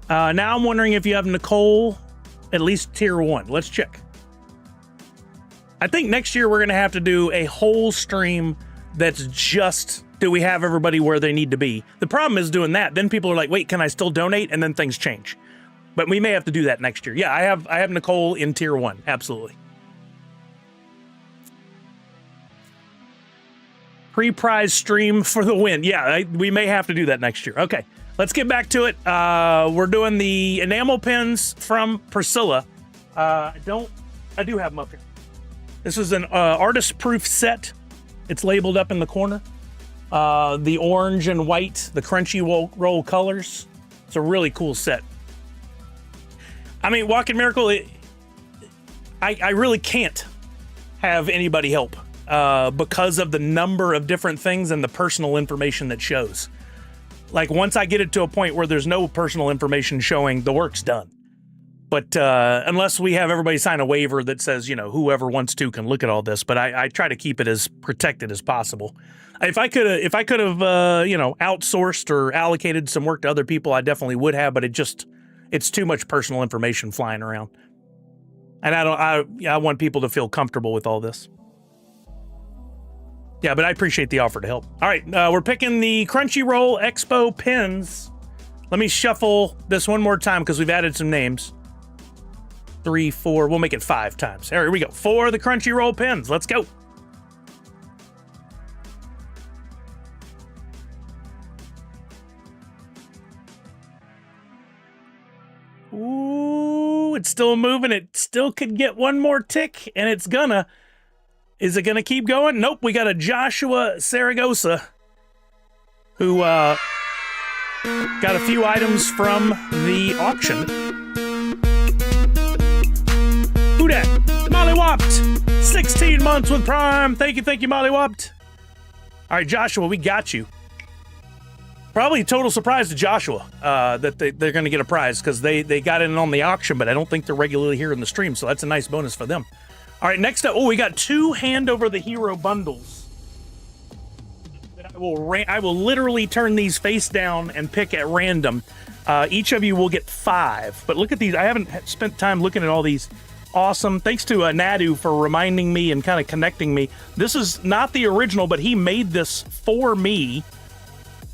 Now I'm wondering if you have Nicole. At least tier 1. Let's check. I think next year we're going to have to do a whole stream that's just, do we have everybody where they need to be? The problem is doing that. Then people are like, wait, can I still donate? And then things change. But we may have to do that next year. Yeah, I have Nicole in tier 1. Absolutely. Pre-prize stream for the win. Yeah, we may have to do that next year. Okay. Let's get back to it. We're doing the enamel pins from Priscilla. I do have them up here. This is an artist-proof set. It's labeled up in the corner. The orange and white, the crunchy roll colors. It's a really cool set. I mean, Walking Miracle, I really can't have anybody help because of the number of different things and the personal information that shows. Like, once I get it to a point where there's no personal information showing, the work's done. But unless we have everybody sign a waiver that says, whoever wants to can look at all this. But I try to keep it as protected as possible. If I could have, outsourced or allocated some work to other people, I definitely would have. But it's too much personal information flying around. And I want people to feel comfortable with all this. Yeah, but I appreciate the offer to help. All right, we're picking the Crunchyroll Expo pins. Let me shuffle this one more time because we've added some names. 3, 4, we'll make it 5 times. All right, here we go. 4 the Crunchyroll pins. Let's go. Ooh, it's still moving. It still could get one more tick, and it's gonna. Is it going to keep going? Nope, we got a Joshua Saragosa who got a few items from the auction. Who dat? Molly Wopped! 16 months with Prime. Thank you, Molly Wopped. All right, Joshua, we got you. Probably a total surprise to Joshua that they're going to get a prize because they got in on the auction, but I don't think they're regularly here in the stream, so that's a nice bonus for them. All right, next up, we got 2 Hand Over the Hero bundles. I will literally turn these face down and pick at random. Each of you will get 5. But look at these. I haven't spent time looking at all these. Awesome. Thanks to Nadu for reminding me and kind of connecting me. This is not the original, but he made this for me.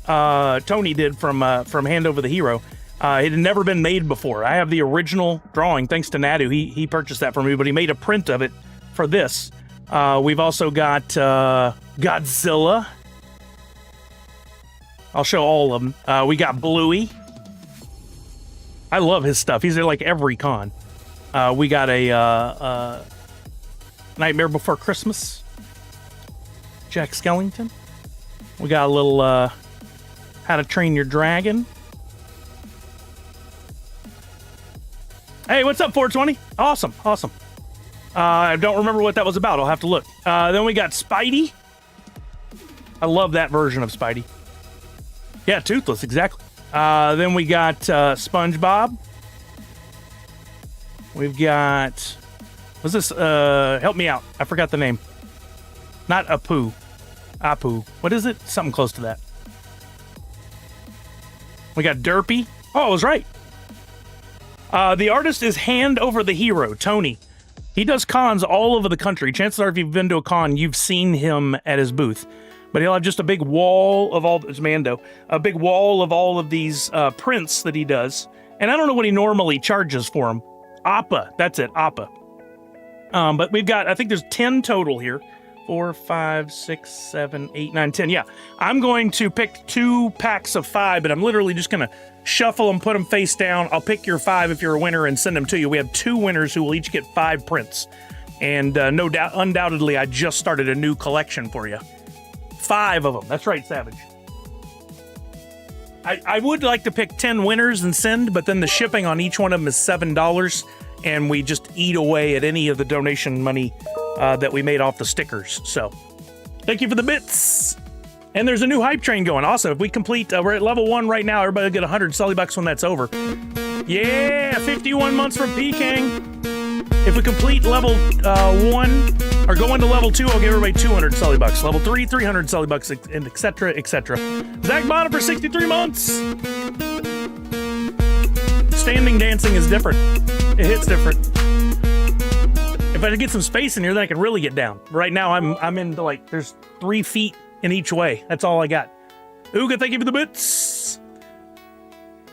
Tony did from Hand Over the Hero. It had never been made before. I have the original drawing, thanks to Nadu. He purchased that for me, but he made a print of it for this. We've also got Godzilla. I'll show all of them. We got Bluey. I love his stuff. He's at like every con. We got a Nightmare Before Christmas. Jack Skellington. We got a little How to Train Your Dragon. Hey, what's up, 420? Awesome. I don't remember what that was about. I'll have to look. Then we got Spidey. I love that version of Spidey. Yeah, Toothless, exactly. Then we got SpongeBob. We've got... What's this? Help me out. I forgot the name. Not Apu. What is it? Something close to that. We got Derpy. Oh, I was right. The artist is Hand Over the Hero, Tony. He does cons all over the country. Chances are, if you've been to a con, you've seen him at his booth. But he'll have just a big wall of all... It's Mando. A big wall of all of these prints that he does. And I don't know what he normally charges for them. Appa. That's it, Appa. But we've got... I think there's 10 total here. 4, 5, 6, 7, 8, 9, 10. Yeah. I'm going to pick 2 packs of 5, but I'm literally just going to shuffle them, put them face down. I'll pick your 5 if you're a winner and send them to you. We have 2 winners who will each get 5 prints. And no doubt, undoubtedly, I just started a new collection for you. 5 of them. That's right, Savage. I would like to pick 10 winners and send, but then the shipping on each one of them is $7, and we just eat away at any of the donation money that we made off the stickers. So, thank you for the bits. And there's a new hype train going. Also, if we complete, we're at level 1 right now. Everybody will get 100 Sully bucks when that's over. Yeah, 51 months from Pickin. If we complete level 1 or go into level 2, I'll give everybody 200 Sully bucks. Level 3, 300 Sully bucks, and etc., etc. Zach Bonner for 63 months. Standing dancing is different. It hits different. If I get some space in here, then I can really get down. Right now, I'm into like there's 3 feet in each way. That's all I got. Ooga, thank you for the bits.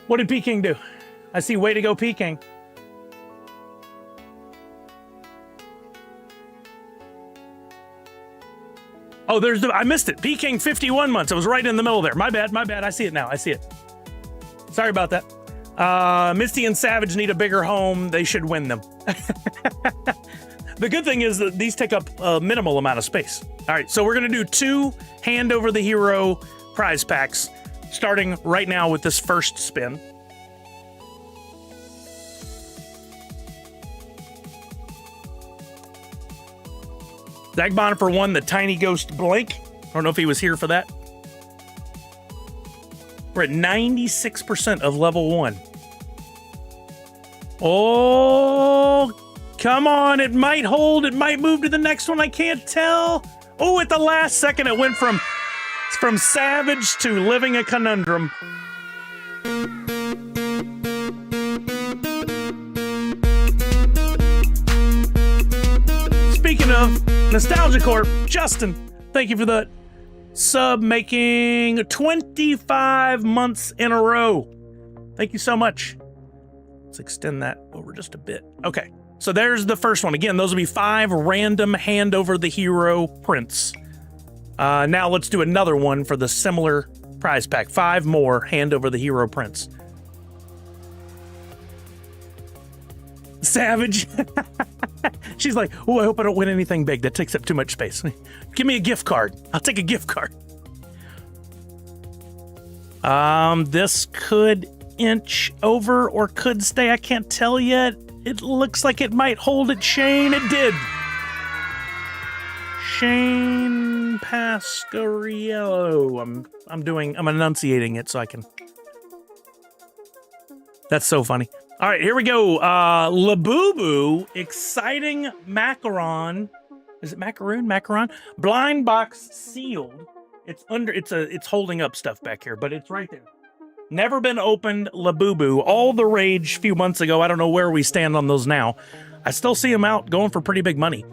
What did Pickin do? I see way to go, Pickin. Oh, I missed it. Pickin 51 months. I was right in the middle there. My bad. I see it now. I see it. Sorry about that. Misty and Savage need a bigger home. They should win them. The good thing is that these take up a minimal amount of space. All right, so we're going to do 2 Hand Over the Hero prize packs, starting right now with this first spin. Zach Bonifer won the Tiny Ghost blank. I don't know if he was here for that. We're at 96% of level 1. Oh, come on. It might hold. It might move to the next one. I can't tell. Oh, at the last second, it went from Savage to Living a Conundrum. Speaking of Nostalgia Corp, Justin, thank you for the sub, making 25 months in a row. Thank you so much. Let's extend that over just a bit. Okay, so there's the first one. Again, those will be 5 random Hand Over the Hero prints. Now let's do another one for the similar prize pack. 5 more Hand Over the Hero prints. Savage. She's like, oh, I hope I don't win anything big. That takes up too much space. Give me a gift card. I'll take a gift card. This could inch over or could stay. I can't tell yet. It looks like it might hold it. Shane, it did. Shane Pascariello. I'm enunciating it so I can. That's so funny. All right, here we go. Labubu, exciting macaron. Is it macaroon? Macaron? Blind box sealed. It's holding up stuff back here, but it's right there. Never been opened Labubu. All the rage a few months ago. I don't know where we stand on those now. I still see them out going for pretty big money.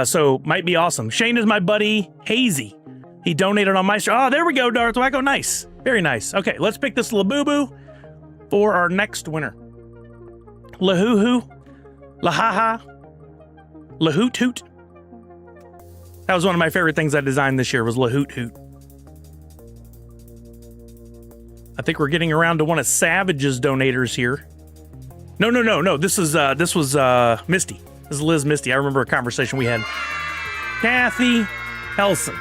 So might be awesome. Shane is my buddy, Hazy. He donated on my show. Oh, there we go, Darth Wacko. Nice. Very nice. Okay, let's pick this Labubu for our next winner. Lahoo-hoo, Lahaha, Lahoot-hoot. That was one of my favorite things I designed this year was Lahoot-hoot. I think we're getting around to one of Savage's donators here. No. This was Misty. This is Liz Misty. I remember a conversation we had. Kathy Helson.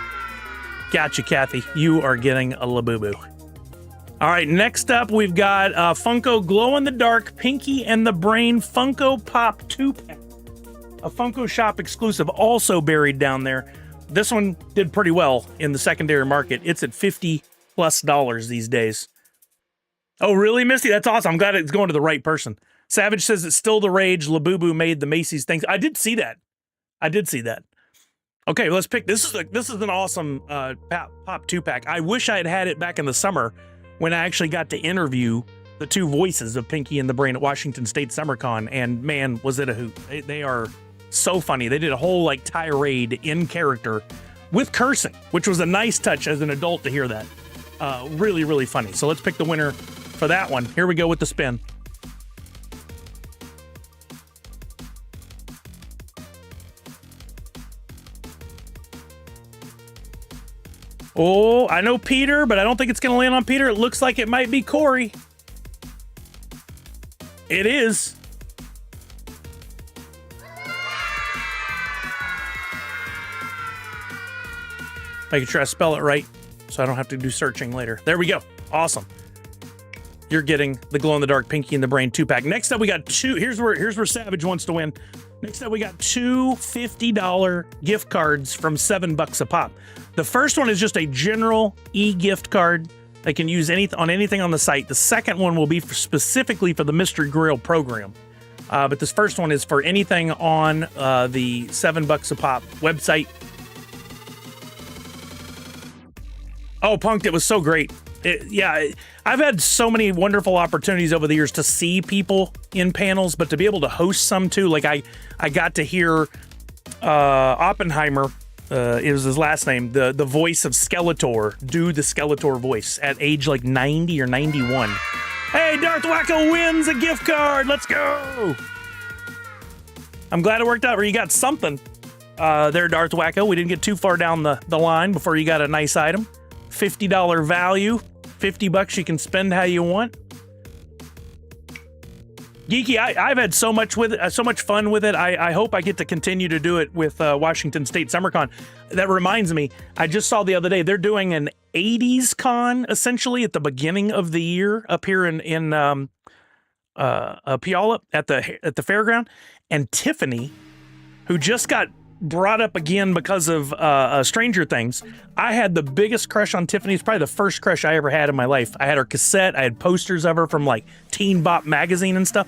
Gotcha, Kathy. You are getting a Labubu. All right, next up, we've got Funko Glow in the Dark Pinky and the Brain Funko Pop 2-pack. A Funko Shop exclusive also buried down there. This one did pretty well in the secondary market. It's at $50+ these days. Oh, really, Misty? That's awesome. I'm glad it's going to the right person. Savage says it's still the rage. Labubu made the Macy's things. I did see that. Okay, let's pick. This is an awesome Pop 2-pack. I wish I had it back in the summer when I actually got to interview the two voices of Pinky and the Brain at Washington State SummerCon, and man, was it a hoot. They are so funny. They did a whole like tirade in character with cursing, which was a nice touch as an adult to hear that. Really, really funny. So let's pick the winner for that one. Here we go with the spin. Oh, I know Peter, but I don't think it's going to land on Peter. It looks like it might be Corey. It is. Making sure I spell it right so I don't have to do searching later. There we go. Awesome. You're getting the glow-in-the-dark Pinky and the Brain 2-pack. Next up, we got two. Here's where Savage wants to win. Next up, we got two $50 gift cards from $7 a pop. The first one is just a general e-gift card. They can use on anything on the site. The second one will be specifically for the Mystery Grill program. But this first one is for anything on the $7 a pop website. Oh, Punked, it was so great. I've had so many wonderful opportunities over the years to see people in panels, but to be able to host some too. Like I got to hear Oppenheimer, it was his last name, the voice of Skeletor, do the Skeletor voice at age like 90 or 91. Hey, Darth Wacko wins a gift card. Let's go. I'm glad it worked out where you got something there, Darth Wacko. We didn't get too far down the line before you got a nice item. $50 value. $50 you can spend how you want. Geeky, I've had so much fun with it. I hope I get to continue to do it with Washington State SummerCon. That reminds me, I just saw the other day they're doing an 80s con essentially at the beginning of the year up here in Puyallup at the fairground, and Tiffany, who just got brought up again because of Stranger Things. I had the biggest crush on Tiffany. It's probably the first crush I ever had in my life. I had her cassette. I had posters of her from like Teen Bop magazine and stuff.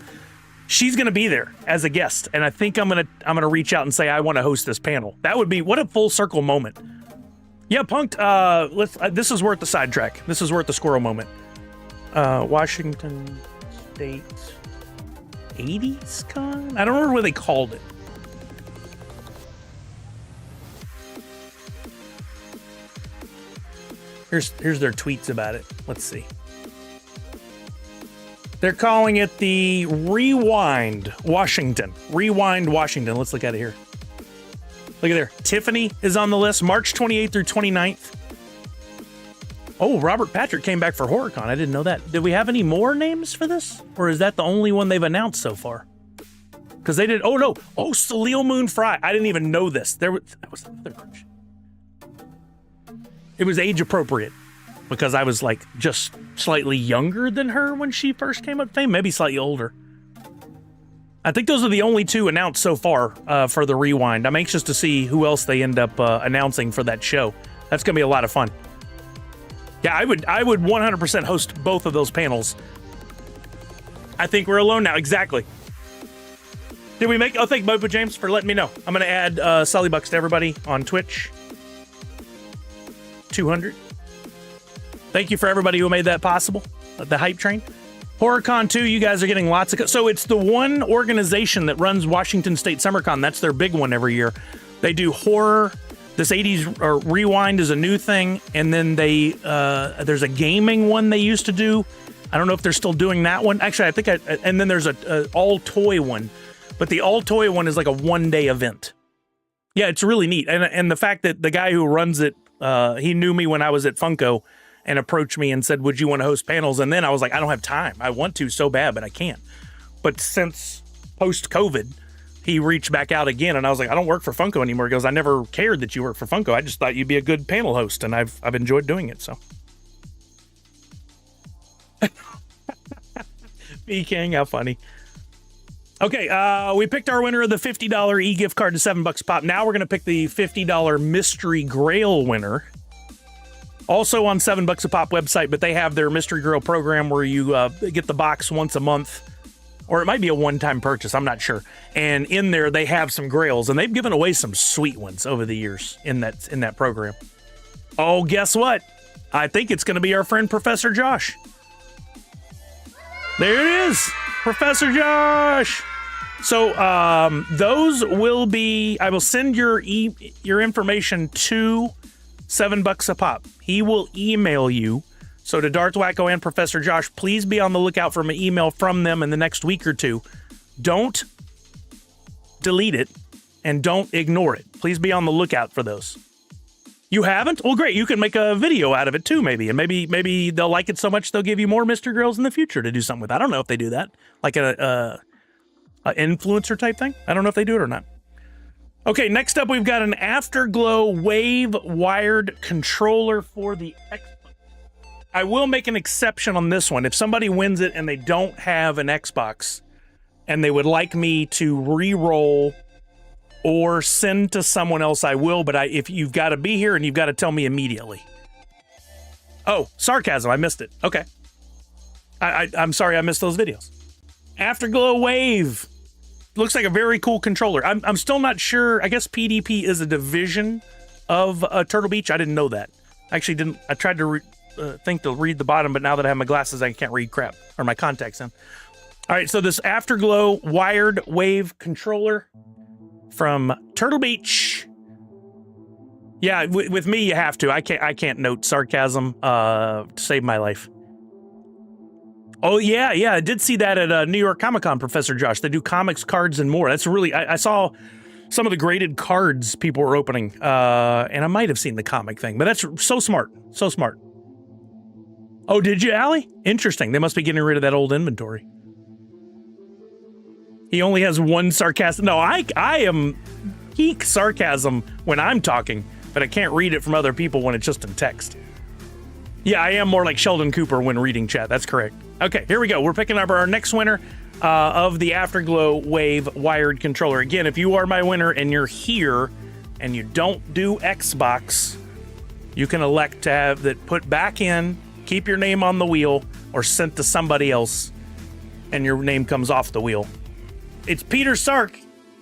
She's gonna be there as a guest, and I think I'm gonna reach out and say I want to host this panel. That would be what a full circle moment. Yeah, Punked. This is worth the sidetrack. This is worth the squirrel moment. Washington State 80s con. I don't remember what they called it. Here's their tweets about it. Let's see. They're calling it the Rewind Washington. Rewind Washington. Let's look at it here. Look at there. Tiffany is on the list. March 28th through 29th. Oh, Robert Patrick came back for HorrorCon. I didn't know that. Did we have any more names for this? Or is that the only one they've announced so far? Because they did. Oh, no. Oh, Salil Moon Fry. I didn't even know this. That was another question. It was age appropriate because I was like just slightly younger than her when she first came up to fame, maybe slightly older. I think those are the only two announced so far for the Rewind. I'm anxious to see who else they end up announcing for that show. That's going to be a lot of fun. Yeah, I would 100% host both of those panels. I think we're alone now. Exactly. Did we make? Oh, thank Bobo James for letting me know. I'm going to add Sully Bucks to everybody on Twitch. 200. Thank you for everybody who made that possible. The hype train. HorrorCon 2, you guys are getting lots of... So it's the one organization that runs Washington State SummerCon. That's their big one every year. They do horror. This 80s Rewind is a new thing. And then there's a gaming one they used to do. I don't know if they're still doing that one. Actually, I think... and then there's a all-toy one. But the all-toy one is like a one-day event. Yeah, it's really neat. And the fact that the guy who runs it, he knew me when I was at Funko and approached me and said, would you want to host panels? And then I was like, I don't have time. I want to so bad, but I can't. But since post-COVID, he reached back out again, and I was like, I don't work for Funko anymore. He goes, I never cared that you work for Funko. I just thought you'd be a good panel host, and I've enjoyed doing it, so. Pickin, how funny. Okay, we picked our winner of the $50 e-gift card to $7 a pop. Now we're going to pick the $50 Mystery Grail winner. Also on $7 a pop website, but they have their Mystery Grail program where you get the box once a month, or it might be a one-time purchase. I'm not sure. And in there, they have some grails, and they've given away some sweet ones over the years in that program. Oh, guess what? I think it's going to be our friend Professor Josh. There it is, Professor Josh. So those will be. I will send your information to $7 a pop. He will email you. So to Darth Wacko and Professor Josh, please be on the lookout for an email from them in the next week or two. Don't delete it and don't ignore it. Please be on the lookout for those. You haven't? Well, great. You can make a video out of it too, maybe. And maybe they'll like it so much they'll give you more Mr. Grills in the future to do something with. I don't know if they do that. Like a influencer type thing. I don't know if they do it or not. Okay, next up we've got an Afterglow Wave wired controller for the Xbox. I will make an exception on this one. If somebody wins it and they don't have an Xbox and they would like me to re-roll or send to someone else, I will, but if you've got to be here and you've got to tell me immediately. Oh, sarcasm, I missed it. Okay. I'm sorry I missed those videos. Afterglow Wave. Looks like a very cool controller. I'm still not sure. I guess PDP is a division of Turtle Beach. I didn't know that. I actually didn't. I tried to think to read the bottom, but now that I have my glasses, I can't read crap, or my contacts in. All right, so this Afterglow wired wave controller from Turtle Beach. Yeah, with me you have to. I can't note sarcasm to save my life. Oh yeah, I did see that at New York Comic Con, Professor Josh. They do comics, cards, and more. That's really. I saw some of the graded cards people were opening, and I might have seen the comic thing. But that's so smart, so smart. Oh, did you, Allie? Interesting. They must be getting rid of that old inventory. He only has one sarcastic. No, I am peak sarcasm when I'm talking, but I can't read it from other people when it's just in text. Yeah, I am more like Sheldon Cooper when reading chat. That's correct. Okay, here we go. We're picking up our next winner of the Afterglow Wave wired controller. Again, if you are my winner and you're here and you don't do Xbox, you can elect to have that put back in, keep your name on the wheel, or sent to somebody else, and your name comes off the wheel. It's Peter Sark.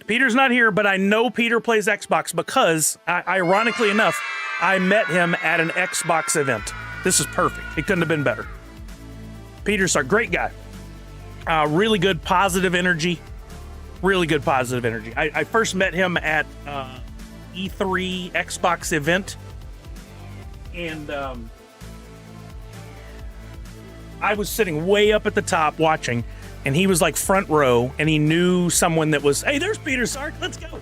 Peter's not here, but I know Peter plays Xbox because, ironically enough, I met him at an Xbox event. This is perfect. It couldn't have been better. Peter Sark, great guy. Really good positive energy. Really good positive energy. I first met him at E3 Xbox event, and I was sitting way up at the top watching, and he was like front row, and he knew someone that was, hey, there's Peter Sark, let's go.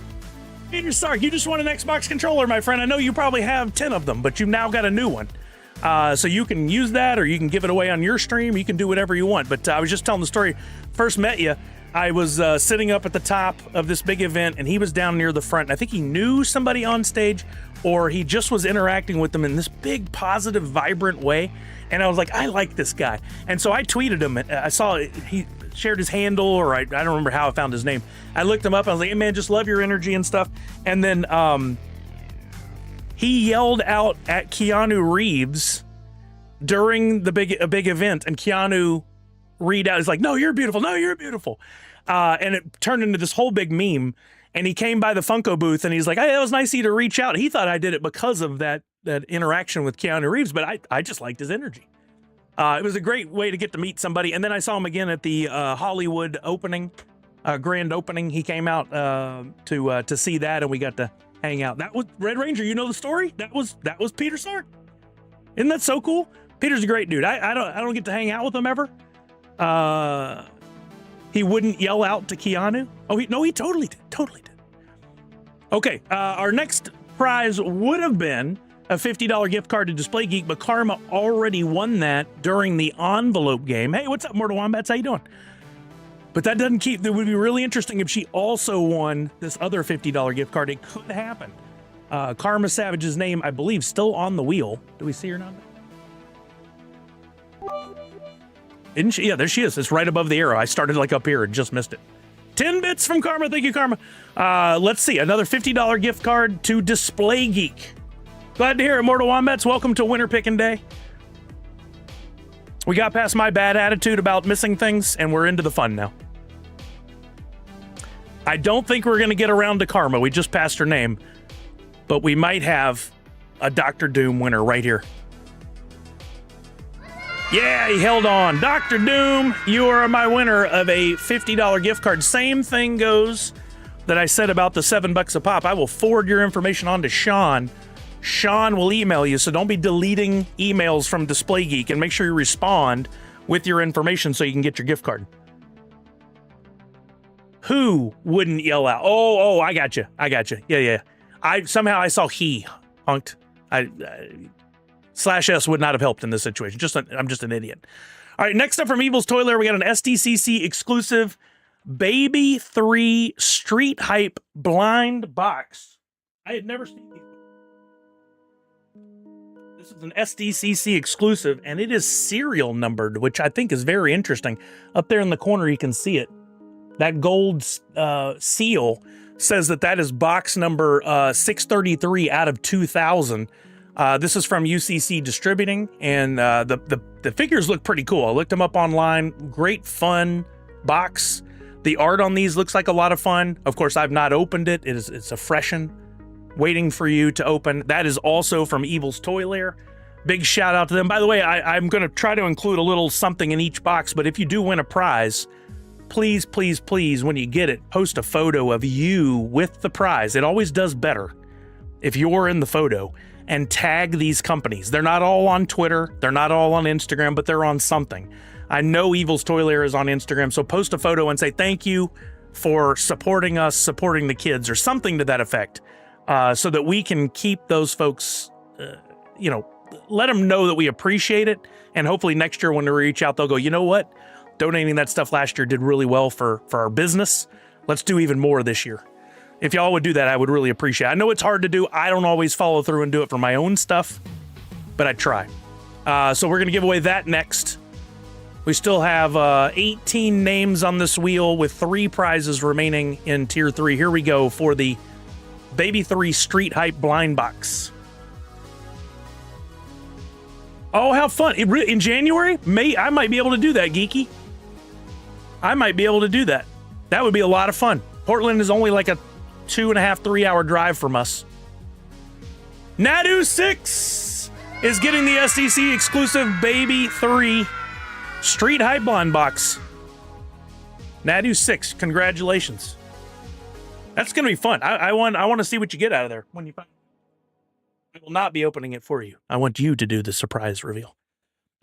Peter Sark, you just won an Xbox controller, my friend. I know you probably have 10 of them, but you've now got a new one. So you can use that, or you can give it away on your stream. You can do whatever you want. But I was just telling the story. First met you, I was sitting up at the top of this big event, and he was down near the front. And I think he knew somebody on stage, or he just was interacting with them in this big, positive, vibrant way. And I was like, I like this guy. And so I tweeted him. I saw he shared his handle, or I don't remember how I found his name. I looked him up. I was like, hey, man, just love your energy and stuff. And then he yelled out at Keanu Reeves during the big event, and Keanu read out, he's like, no, you're beautiful. No, you're beautiful. And it turned into this whole big meme. And he came by the Funko booth, and he's like, hey, that was nice of you to reach out. He thought I did it because of that interaction with Keanu Reeves, but I just liked his energy. It was a great way to get to meet somebody. And then I saw him again at the Hollywood opening, grand opening. He came out to see that, and we got to hang out. That was Red Ranger. You know the story? That was Peter Sark. Isn't that so cool? Peter's a great dude. I don't get to hang out with him ever. He wouldn't yell out to Keanu. Oh, he totally did. Totally did. Okay, our next prize would have been a $50 gift card to Display Geek, but Karma already won that during the envelope game. Hey, what's up, Mortal Wombats? How you doing? But that doesn't keep. That would be really interesting if she also won this other $50 gift card. It could happen. Karma Savage's name, I believe, still on the wheel. Do we see her now? Isn't she? Yeah, there she is. It's right above the arrow. I started like up here and just missed it. 10 bits from Karma. Thank you, Karma. Let's see. Another $50 gift card to Display Geek. Glad to hear it, Immortal Wombats. Welcome to Winter Pickin' Day. We got past my bad attitude about missing things, and we're into the fun now. I don't think we're going to get around to Karma. We just passed her name. But we might have a Dr. Doom winner right here. Yeah, he held on. Dr. Doom, you are my winner of a $50 gift card. Same thing goes that I said about the $7 a pop. I will forward your information on to Sean. Sean will email you, so don't be deleting emails from Display Geek, and make sure you respond with your information so you can get your gift card. Who wouldn't yell out? Oh, I got you. Yeah. I saw he honked. /S would not have helped in this situation. I'm just an idiot. All right, next up from Evil's Toy Lair, we got an SDCC exclusive Baby 3 Street Hype blind box. I had never seen these. This is an SDCC exclusive, and it is serial numbered, which I think is very interesting. Up there in the corner, you can see it. That gold seal says that is box number 633 out of 2000. This is from UCC Distributing, and the figures look pretty cool. I looked them up online. Great fun box. The art on these looks like a lot of fun. Of course, I've not opened it. It's a freshen, waiting for you to open. That is also from Evil's Toy Lair. Big shout out to them. By the way, I'm going to try to include a little something in each box, but if you do win a prize, please, when you get it, post a photo of you with the prize. It always does better if you're in the photo, and tag these companies. They're not all on Twitter. They're not all on Instagram, but they're on something. I know Evil's Toy Lair is on Instagram, so post a photo and say thank you for supporting us, supporting the kids, or something to that effect, so that we can keep those folks, let them know that we appreciate it, and hopefully next year when they reach out, they'll go, you know what? Donating that stuff last year did really well for our business. Let's do even more this year. If y'all would do that, I would really appreciate it. I know it's hard to do. I don't always follow through and do it for my own stuff, but I try. So we're going to give away that next. We still have 18 names on this wheel with 3 prizes remaining in Tier 3. Here we go for the Baby 3 Street Hype blind box. Oh, how fun. In January? I might be able to do that, Geeky. I might be able to do that. That would be a lot of fun. Portland is only like a 2.5, 3 hour drive from us. Nadu6 is getting the SDC exclusive Baby 3 Street Hype blind box. Nadu6, congratulations. That's going to be fun. I want to see what you get out of there when you find it. I will not be opening it for you. I want you to do the surprise reveal.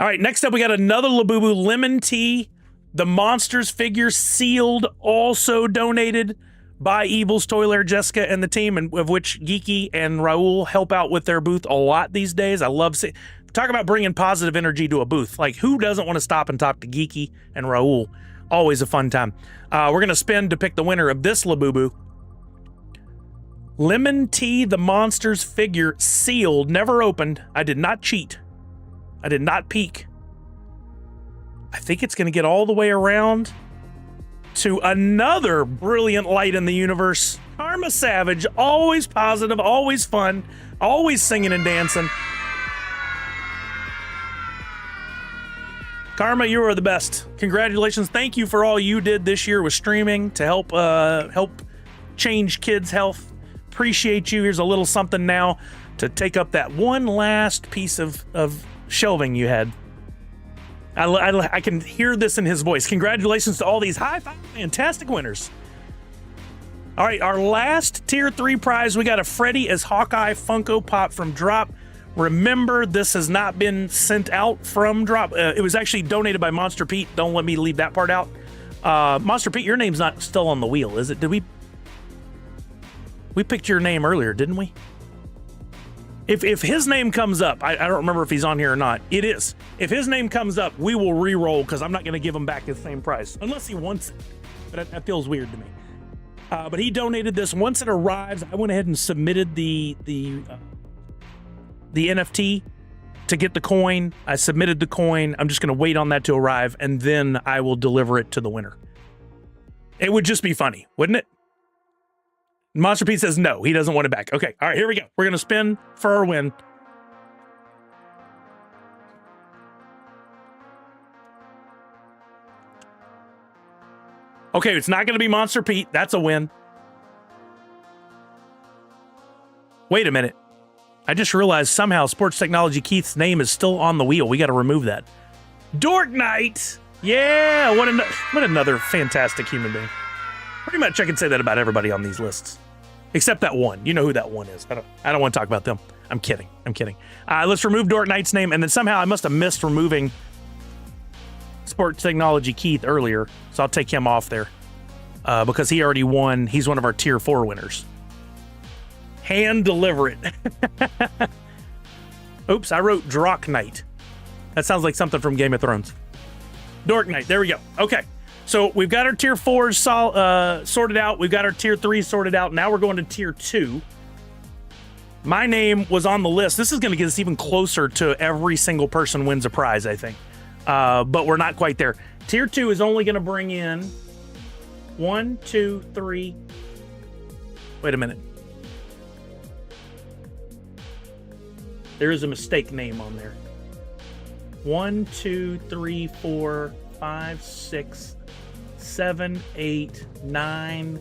All right, next up we got another Labubu Lemon Tea. The Monsters figure sealed, also donated by Evil's Toy Lair, Jessica and the team, and of which Geeky and Raul help out with their booth a lot these days. I love seeing. Talk about bringing positive energy to a booth. Like, who doesn't want to stop and talk to Geeky and Raul? Always a fun time. We're going to spin to pick the winner of this Labubu. Lemon Tea, the Monsters figure, sealed, never opened. I did not cheat. I did not peek. I think it's going to get all the way around to another brilliant light in the universe. Karma Savage, always positive, always fun, always singing and dancing. Karma, you are the best. Congratulations. Thank you for all you did this year with streaming to help change kids' health. Appreciate you. Here's a little something now to take up that one last piece of shelving you had. I can hear this in his voice. Congratulations to all these high-five fantastic winners. All right, our last Tier 3 prize, we got a Freddy as Hawkeye Funko Pop from Drop. Remember, this has not been sent out from Drop. It was actually donated by Monster Pete. Don't let me leave that part out. Monster Pete, your name's not still on the wheel, is it? Did we picked your name earlier, didn't we? If his name comes up, I don't remember if he's on here or not. It is. If his name comes up, we will re-roll because I'm not going to give him back his same price unless he wants it. But that feels weird to me. But he donated this. Once it arrives, I went ahead and submitted the NFT to get the coin. I submitted the coin. I'm just going to wait on that to arrive, and then I will deliver it to the winner. It would just be funny, wouldn't it? Monster Pete says no. He doesn't want it back. Okay. All right, here we go. We're going to spin for our win. Okay, it's not going to be Monster Pete. That's a win. Wait a minute. I just realized somehow Sports Technology Keith's name is still on the wheel. We got to remove that. Dork Knight. Yeah, what another fantastic human being. Pretty much I can say that about everybody on these lists. Except that one. You know who that one is. I don't want to talk about them. I'm kidding. Let's remove Dork Knight's name, and then somehow I must have missed removing Sports Technology Keith earlier, so I'll take him off there because he already won. He's one of our Tier 4 winners. Hand deliver it. Oops, I wrote Drock Knight. That sounds like something from Game of Thrones. Dork Knight, there we go. Okay, so we've got our Tier 4s sorted out. We've got our Tier 3s sorted out. Now we're going to Tier 2. My name was on the list. This is going to get us even closer to every single person wins a prize, I think. But we're not quite there. Tier 2 is only going to bring in 1, 2, 3. Wait a minute. There is a mistake name on there. 1, 2, 3, 4, 5, 6, 7, 8, 9,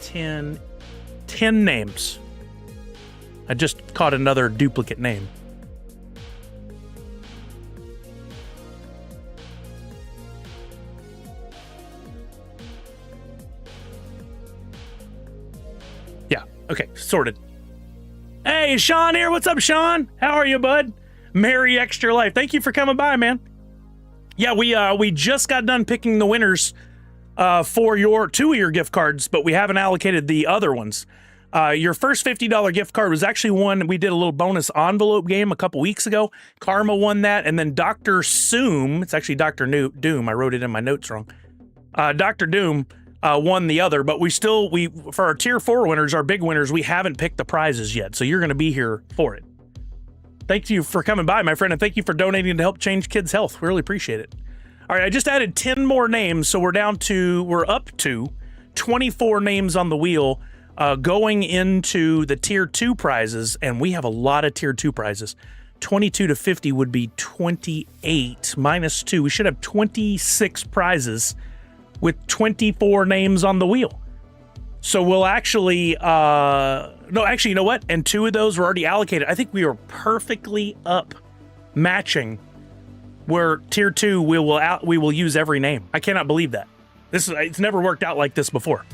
10. 10 names. I just caught another duplicate name. Yeah, okay, sorted. Hey, Sean here. What's up, Sean? How are you, bud? Merry Extra Life. Thank you for coming by, man. Yeah, we just got done picking the winners for your 2 of your gift cards, but we haven't allocated the other ones. Your first $50 gift card was actually one we did a little bonus envelope game a couple weeks ago. Karma won that, and then Dr. Soom, it's actually Dr. Doom. I wrote it in my notes wrong. Dr. Doom won the other, but we for our Tier 4 winners, our big winners, we haven't picked the prizes yet, so you're going to be here for it. Thank you for coming by, my friend, and thank you for donating to help change kids' health. We really appreciate it. All right, I just added 10 more names, so we're up to 24 names on the wheel going into the Tier 2 prizes, and we have a lot of Tier 2 prizes. 22 to 50 would be 28 minus 2. We should have 26 prizes with 24 names on the wheel. So we'll actually, actually, you know what? And 2 of those were already allocated. I think we are perfectly up matching where Tier 2 we will use every name. I cannot believe that. It's never worked out like this before.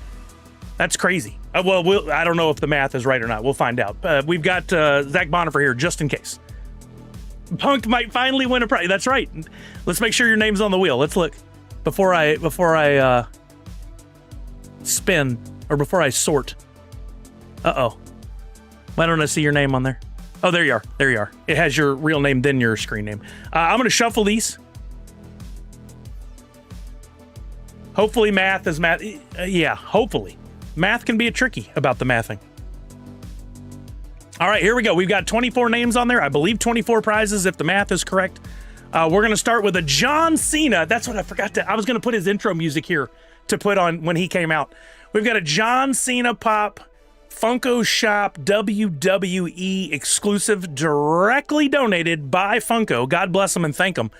That's crazy. I don't know if the math is right or not. We'll find out. We've got Zach Bonifer here just in case. Punk might finally win a prize. That's right. Let's make sure your name's on the wheel. Let's look before I spin or before I sort. Uh-oh. Why don't I see your name on there? Oh, there you are. There you are. It has your real name, then your screen name. I'm going to shuffle these. Hopefully math is math. Yeah, hopefully. Math can be tricky about the mathing. All right, here we go. We've got 24 names on there. I believe 24 prizes if the math is correct. We're going to start with a John Cena. That's what I forgot to... I was going to put his intro music here to put on when he came out. We've got a John Cena Pop Funko Shop WWE exclusive directly donated by Funko. God bless them and thank them.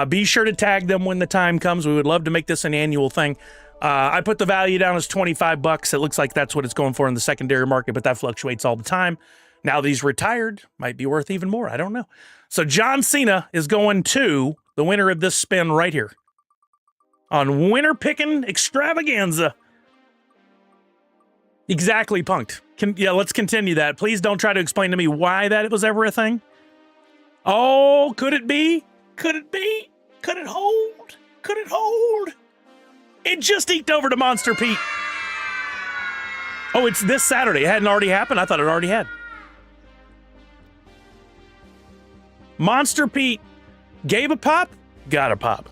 Be sure to tag them when the time comes. We would love to make this an annual thing. I put the value down as $25. It looks like that's what it's going for in the secondary market, but that fluctuates all the time. Now that he's retired, might be worth even more. I don't know. So John Cena is going to the winner of this spin right here on Winner Pickin' Extravaganza. Exactly, Punked. Let's continue that. Please don't try to explain to me why that was ever a thing. Oh, could it be? Could it be? Could it hold? Could it hold? It just eked over to Monster Pete. Oh, it's this Saturday. It hadn't already happened? I thought it already had. Monster Pete gave a pop, got a pop.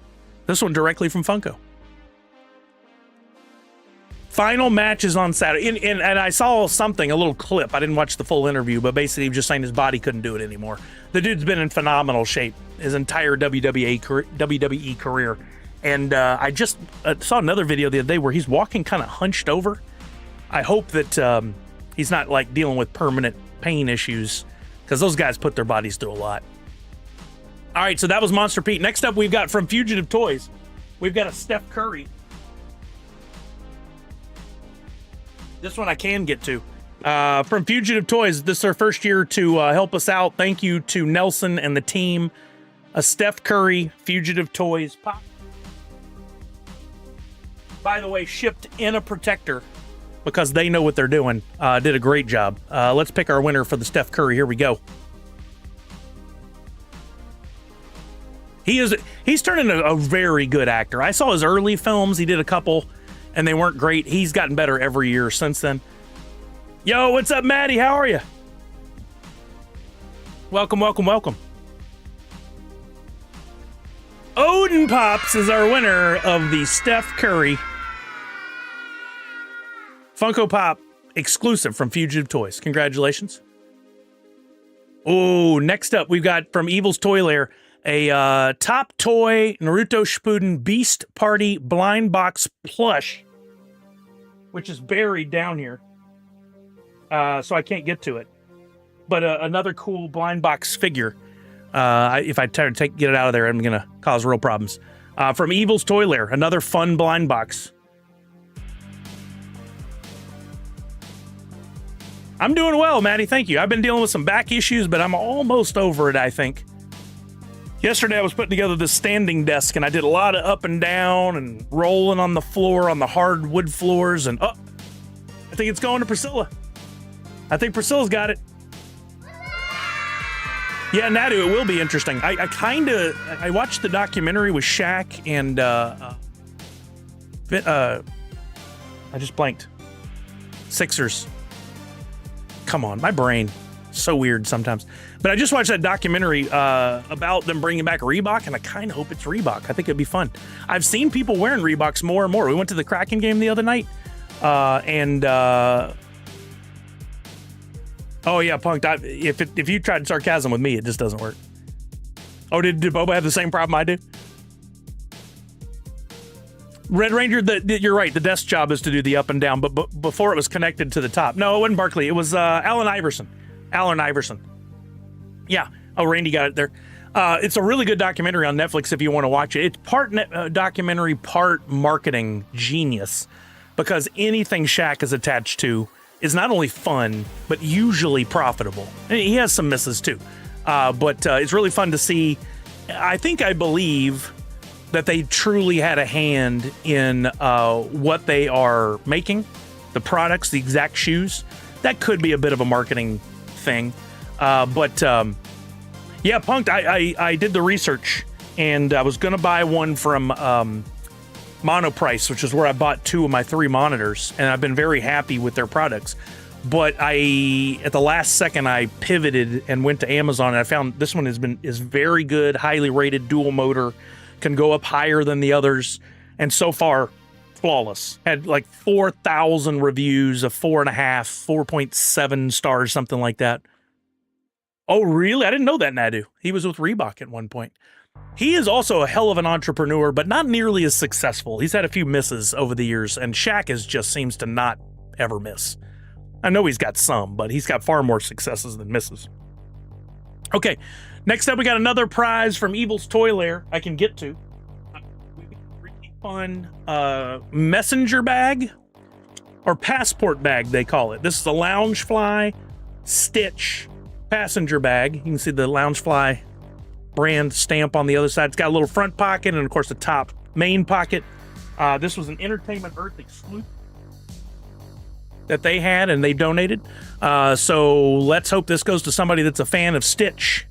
This one directly from Funko. Final match is on Saturday. And I saw something, a little clip. I didn't watch the full interview, but basically he was just saying his body couldn't do it anymore. The dude's been in phenomenal shape his entire WWE career. And I just saw another video the other day where he's walking kind of hunched over. I hope that he's not like dealing with permanent pain issues, because those guys put their bodies through a lot. All right, so that was Monster Pete. Next up, we've got from Fugitive Toys. We've got a Steph Curry. This one I can get to. From Fugitive Toys, this is our first year to help us out. Thank you to Nelson and the team. A Steph Curry Fugitive Toys pop. By the way, shipped in a protector because they know what they're doing. Did a great job. Let's pick our winner for the Steph Curry. Here we go. He's turning a very good actor. I saw his early films. He did a couple, and they weren't great. He's gotten better every year since then. Yo, what's up, Maddie? How are you? Welcome, welcome, welcome. Odin Pops is our winner of the Steph Curry Funko Pop exclusive from Fugitive Toys. Congratulations. Oh, next up, we've got from Evil's Toy Lair, a Top Toy Naruto Shippuden Beast Party Blind Box Plush, which is buried down here, so I can't get to it. But another cool blind box figure. If I try to get it out of there, I'm going to cause real problems. From Evil's Toy Lair, another fun blind box. I'm doing well, Maddie. Thank you. I've been dealing with some back issues, but I'm almost over it, I think. Yesterday, I was putting together this standing desk, and I did a lot of up and down and rolling on the floor, on the hard wood floors, and I think it's going to Priscilla. I think Priscilla's got it. Yeah, Nadu, it will be interesting. I watched the documentary with Shaq and I just blanked. Sixers. Come on, my brain. So weird sometimes. But I just watched that documentary about them bringing back Reebok, and I kind of hope it's Reebok. I think it'd be fun. I've seen people wearing Reeboks more and more. We went to the Kraken game the other night, oh yeah, Punked. If you tried sarcasm with me, it just doesn't work. Oh, did Boba have the same problem I do? Red Ranger, you're right. The desk job is to do the up and down, but before it was connected to the top. No, it wasn't Barkley. It was Allen Iverson. Yeah. Oh, Randy got it there. It's a really good documentary on Netflix if you want to watch it. It's part documentary, part marketing genius, because anything Shaq is attached to is not only fun, but usually profitable. And he has some misses too. But it's really fun to see. I believe that they truly had a hand in what they are making, the products, the exact shoes. That could be a bit of a marketing thing. Yeah, Punked, I did the research, and I was going to buy one from Monoprice, which is where I bought 2 of my 3 monitors, and I've been very happy with their products. But at the last second, I pivoted and went to Amazon, and I found this one is very good, highly rated, dual motor, can go up higher than the others, and so far, flawless. Had like 4,000 reviews of 4.5, 4.7 stars, something like that. Oh, really? I didn't know that, Nadu. He was with Reebok at one point. He is also a hell of an entrepreneur, but not nearly as successful. He's had a few misses over the years, and Shaq just seems to not ever miss. I know he's got some, but he's got far more successes than misses. Okay, next up we got another prize from Evil's Toy Lair I can get to. Really fun messenger bag, or passport bag they call it. This is a Loungefly Stitch passenger bag. You can see the Loungefly brand stamp on the other side. It's got a little front pocket and of course the top main pocket. This was an Entertainment Earth exclusive that they had and they donated. So let's hope this goes to somebody that's a fan of Stitch.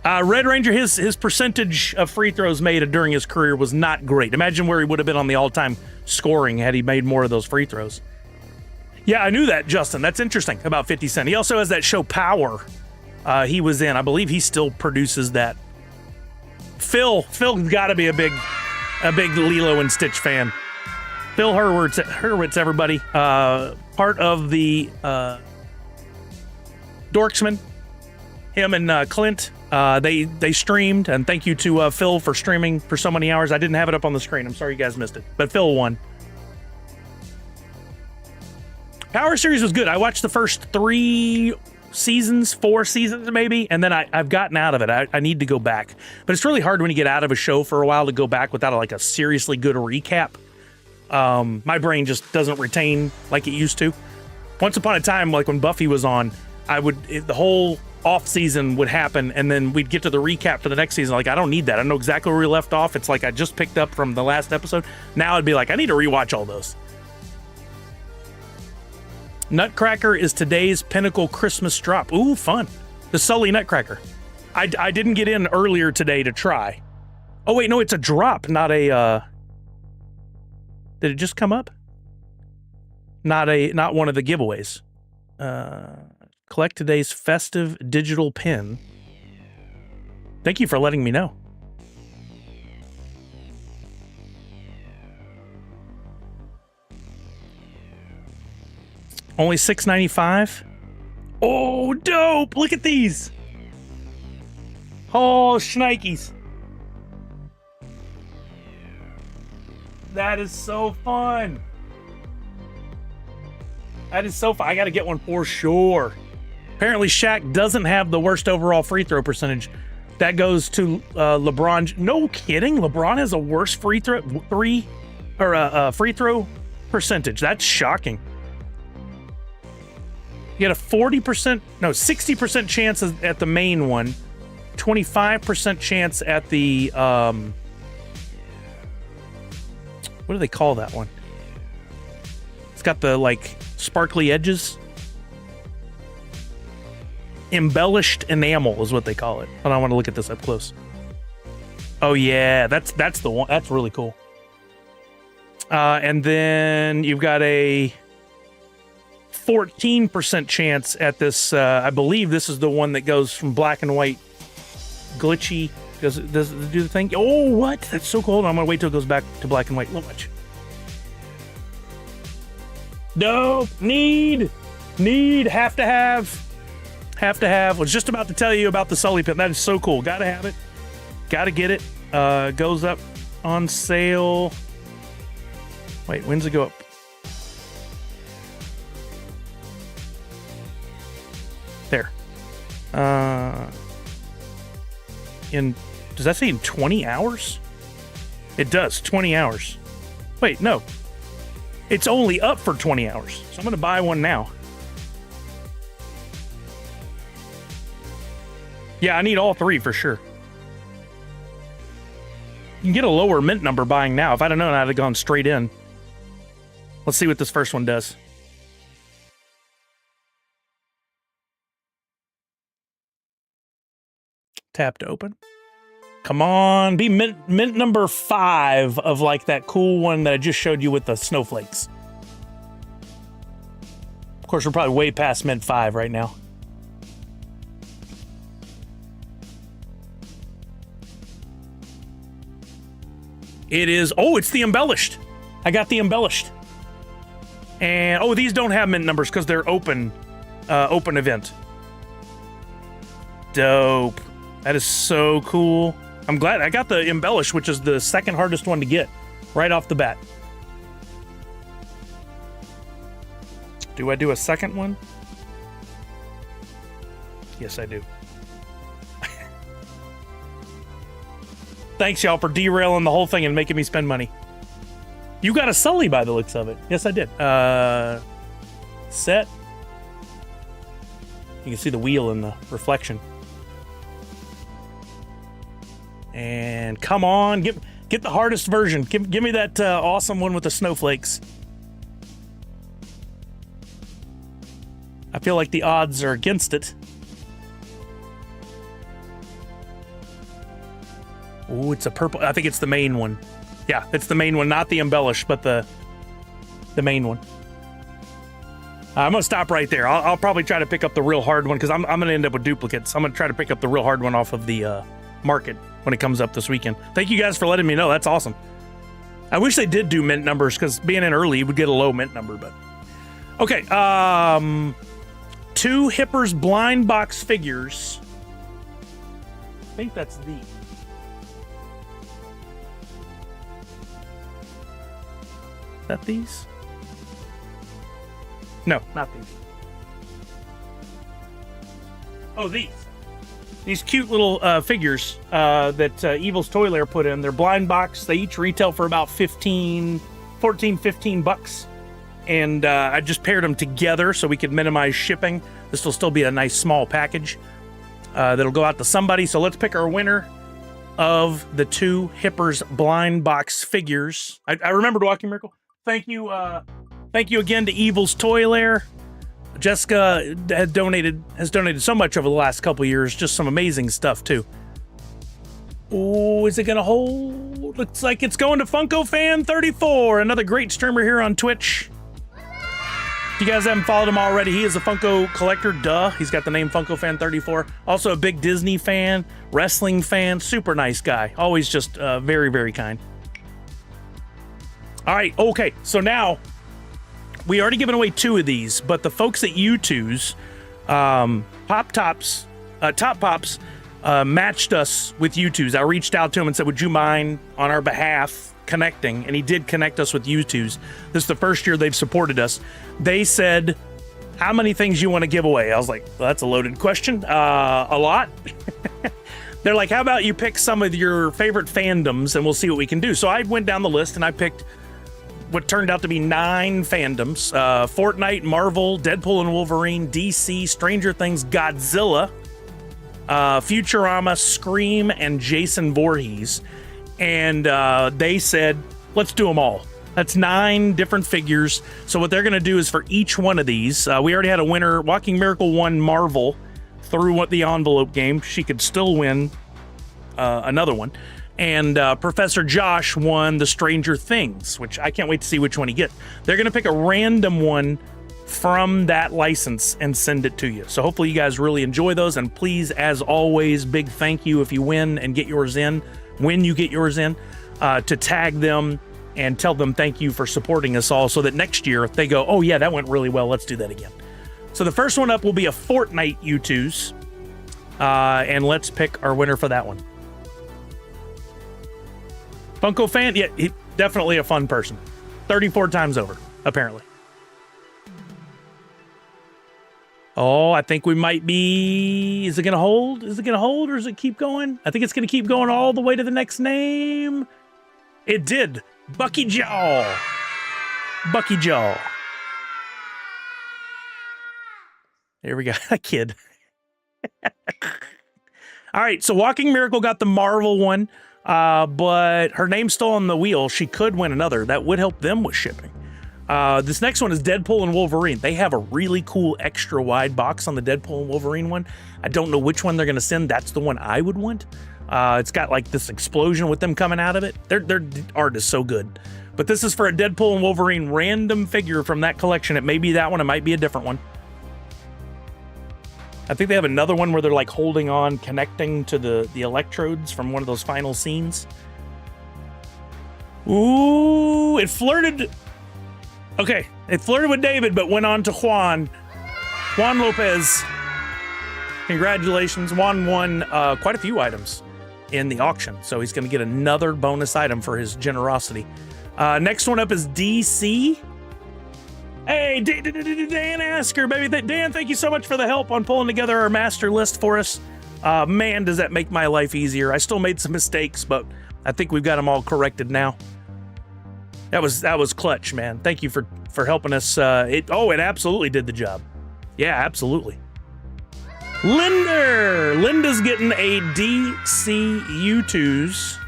Red Ranger, his percentage of free throws made during his career was not great. Imagine where he would have been on the all-time scoring had he made more of those free throws. Yeah, I knew that, Justin. That's interesting about 50 Cent. He also has that show Power he was in. I believe he still produces that. Phil's got to be a big Lilo and Stitch fan. Phil Hurwitz, everybody. Part of the Dorksman. Him and Clint, they streamed, and thank you to Phil for streaming for so many hours. I didn't have it up on the screen. I'm sorry you guys missed it, but Phil won. Power Series was good. I watched the first 4 seasons maybe, and then I've gotten out of it. I need to go back. But it's really hard when you get out of a show for a while to go back without like a seriously good recap. My brain just doesn't retain like it used to. Once upon a time, like when Buffy was on, the whole off season would happen, and then we'd get to the recap for the next season. Like, I don't need that. I know exactly where we left off. It's like I just picked up from the last episode. Now it'd be like, I need to rewatch all those. Nutcracker is today's pinnacle Christmas drop. Ooh, fun. The Sully Nutcracker. I didn't get in earlier today to try. Oh, wait, no, it's a drop, not a, did it just come up? Not one of the giveaways. Collect today's festive digital pin. Thank you for letting me know. Only $6.95. Oh, dope! Look at these. Oh, shnikes. That is so fun. That is so fun. I got to get one for sure. Apparently, Shaq doesn't have the worst overall free throw percentage. That goes to LeBron. No kidding. LeBron has a worse free throw percentage. That's shocking. You get a 60% chance at the main one, 25% chance at the what do they call that one? It's got the like sparkly edges. Embellished enamel is what they call it. I want to look at this up close. Oh yeah, that's the one. That's really cool. And then you've got a 14% chance at this. I believe this is the one that goes from black and white, glitchy. Does it do the thing? Oh, what? That's so cool. I'm gonna wait till it goes back to black and white. Watch. Dope. Need. Have to have. Was just about to tell you about the Sully pin. That is so cool. Gotta have it. Gotta get it. Goes up on sale. Wait, when's it go up? There. Does that say in 20 hours? It does, 20 hours. Wait, no. It's only up for 20 hours. So I'm going to buy one now. Yeah, I need all 3 for sure. You can get a lower mint number buying now. If I'd have known, I'd have gone straight in. Let's see what this first one does. Tap to open. Come on, be mint number 5 of like that cool one that I just showed you with the snowflakes. Of course, we're probably way past mint 5 right now. It is, oh, it's the embellished. I got the embellished. And, oh, these don't have mint numbers because they're open event. Dope. That is so cool. I'm glad I got the embellished, which is the second hardest one to get right off the bat. Do I do a second one? Yes, I do. Thanks, y'all, for derailing the whole thing and making me spend money. You got a Sully by the looks of it. Yes, I did. Set. You can see the wheel in the reflection. And come on, get the hardest version. Give me that awesome one with the snowflakes. I feel like the odds are against it. Ooh, it's a purple. I think it's the main one. Yeah, it's the main one, not the embellished, but the main one. I'm going to stop right there. I'll probably try to pick up the real hard one because I'm going to end up with duplicates. I'm going to try to pick up the real hard one off of the market when it comes up this weekend. Thank you guys for letting me know. That's awesome. I wish they did do mint numbers, because being in early, you would get a low mint number, but... Okay, 2 Hippers blind box figures. I think that's these. Is that these? No, not these. Oh, these. These cute little figures that Evil's Toy Lair put in. They're blind box. They each retail for about 15 bucks. And I just paired them together so we could minimize shipping. This will still be a nice small package that'll go out to somebody. So let's pick our winner of the 2 Hippers blind box figures. I remembered Walking Miracle. Thank you again to Evil's Toy Lair. Jessica has donated so much over the last couple years. Just some amazing stuff too. Oh, is it gonna hold? Looks like it's going to Funko Fan 34, another great streamer here on Twitch. If you guys haven't followed him already, he is a Funko collector. Duh, he's got the name Funko Fan 34. Also a big Disney fan, wrestling fan, super nice guy. Always just very, very kind. All right, okay, so now we already given away 2 of these, but the folks at U2's Top Pops matched us with U2's. I reached out to him and said, would you mind on our behalf connecting? And he did connect us with U2's. This is the first year they've supported us. They said, how many things you want to give away? I was like, well, that's a loaded question. A lot. They're like, how about you pick some of your favorite fandoms and we'll see what we can do. So I went down the list and I picked what turned out to be 9 fandoms. Fortnite, Marvel, Deadpool and Wolverine, DC, Stranger Things, Godzilla, Futurama, Scream, and Jason Voorhees. And they said, let's do them all. That's 9 different figures. So what they're going to do is for each one of these, we already had a winner. Walking Miracle won Marvel through the envelope game. She could still win another one. And Professor Josh won the Stranger Things, which I can't wait to see which one he gets. They're going to pick a random one from that license and send it to you. So hopefully you guys really enjoy those. And please, as always, big thank you if you win and get yours in, when you get yours in, to tag them and tell them thank you for supporting us all, so that next year if they go, oh yeah, that went really well, let's do that again. So the first one up will be a Fortnite U2's, and let's pick our winner for that one. Funko Fan, yeah, definitely a fun person. 34 times over, apparently. Oh, I think we might be... Is it going to hold? Is it going to hold, or does it keep going? I think it's going to keep going all the way to the next name. It did. Bucky Jaw. Bucky Jaw. There we go. A kid. All right, so Walking Miracle got the Marvel one. But her name's still on the wheel. She could win another. That would help them with shipping. This next one is Deadpool and Wolverine. They have a really cool extra wide box on the Deadpool and Wolverine one. I don't know which one they're going to send. That's the one I would want. It's got like this explosion with them coming out of it. Their art is so good. But this is for a Deadpool and Wolverine random figure from that collection. It may be that one. It might be a different one. I think they have another one where they're like holding on, connecting to the electrodes from one of those final scenes. Ooh, it flirted. Okay, it flirted with David, but went on to Juan. Juan Lopez. Congratulations. Juan won quite a few items in the auction, so he's going to get another bonus item for his generosity. Next one up is DC. Hey, Dan Asker, baby. Dan, thank you so much for the help on pulling together our master list for us. Man, does that make my life easier. I still made some mistakes, but I think we've got them all corrected now. That was clutch, man. Thank you for helping us. It absolutely did the job. Yeah, absolutely. Linda's getting a DC U2's.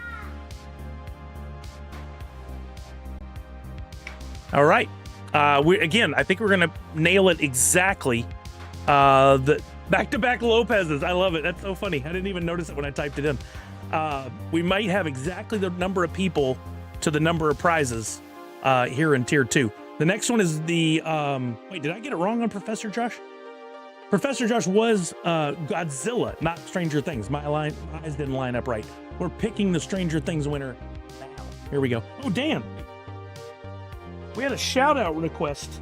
All right. I think we're gonna nail it exactly. The back-to-back Lopez's. I love it. That's so funny. I didn't even notice it when I typed it in. We might have exactly the number of people to the number of prizes here in Tier 2. The next one is the... wait, did I get it wrong on Professor Josh? Professor Josh was Godzilla, not Stranger Things. My eyes didn't line up right. We're picking the Stranger Things winner now. Here we go. Oh, Dan. We had a shout out request.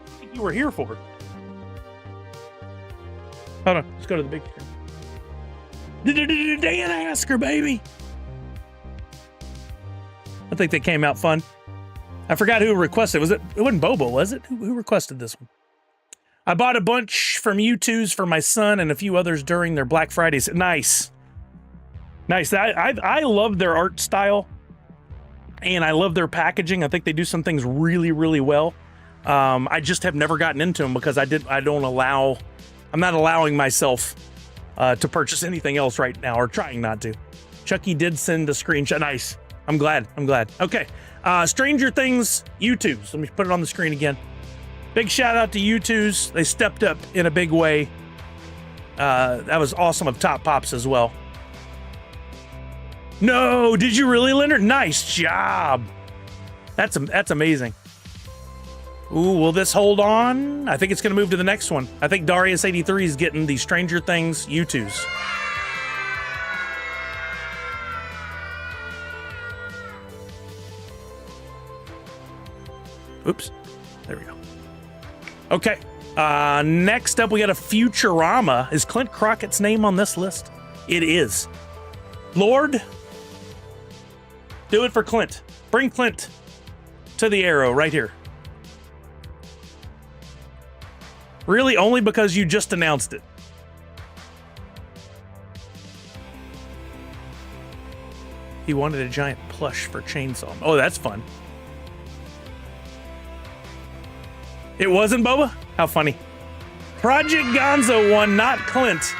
I think you were here for it. Hold on. Let's go to the big screen. Dan Asker, baby. I think they came out fun. I forgot who requested. It wasn't Bobo, was it? Who requested this one? I bought a bunch from U2s for my son and a few others during their Black Fridays. Nice. Nice. I love their art style, and I love their packaging. I think they do some things really, really well. I just have never gotten into them because I'm not allowing myself to purchase anything else right now, or trying not to. Chucky did send a screenshot. Nice. I'm glad. Okay. Stranger Things U2s. Let me put it on the screen again. Big shout out to U2s. They stepped up in a big way. That was awesome of Top Pops as well. No, did you really, Leonard? Nice job. That's amazing. Ooh, will this hold on? I think it's going to move to the next one. I think Darius83 is getting the Stranger Things U2s. Oops. There we go. Okay. Next up, we got a Futurama. Is Clint Crockett's name on this list? It is. Lord, do it for Clint. Bring Clint to the arrow right here. Really, only because you just announced it. He wanted a giant plush for Chainsaw. Oh, that's fun. It wasn't Boba? How funny. Project Gonzo won, not Clint.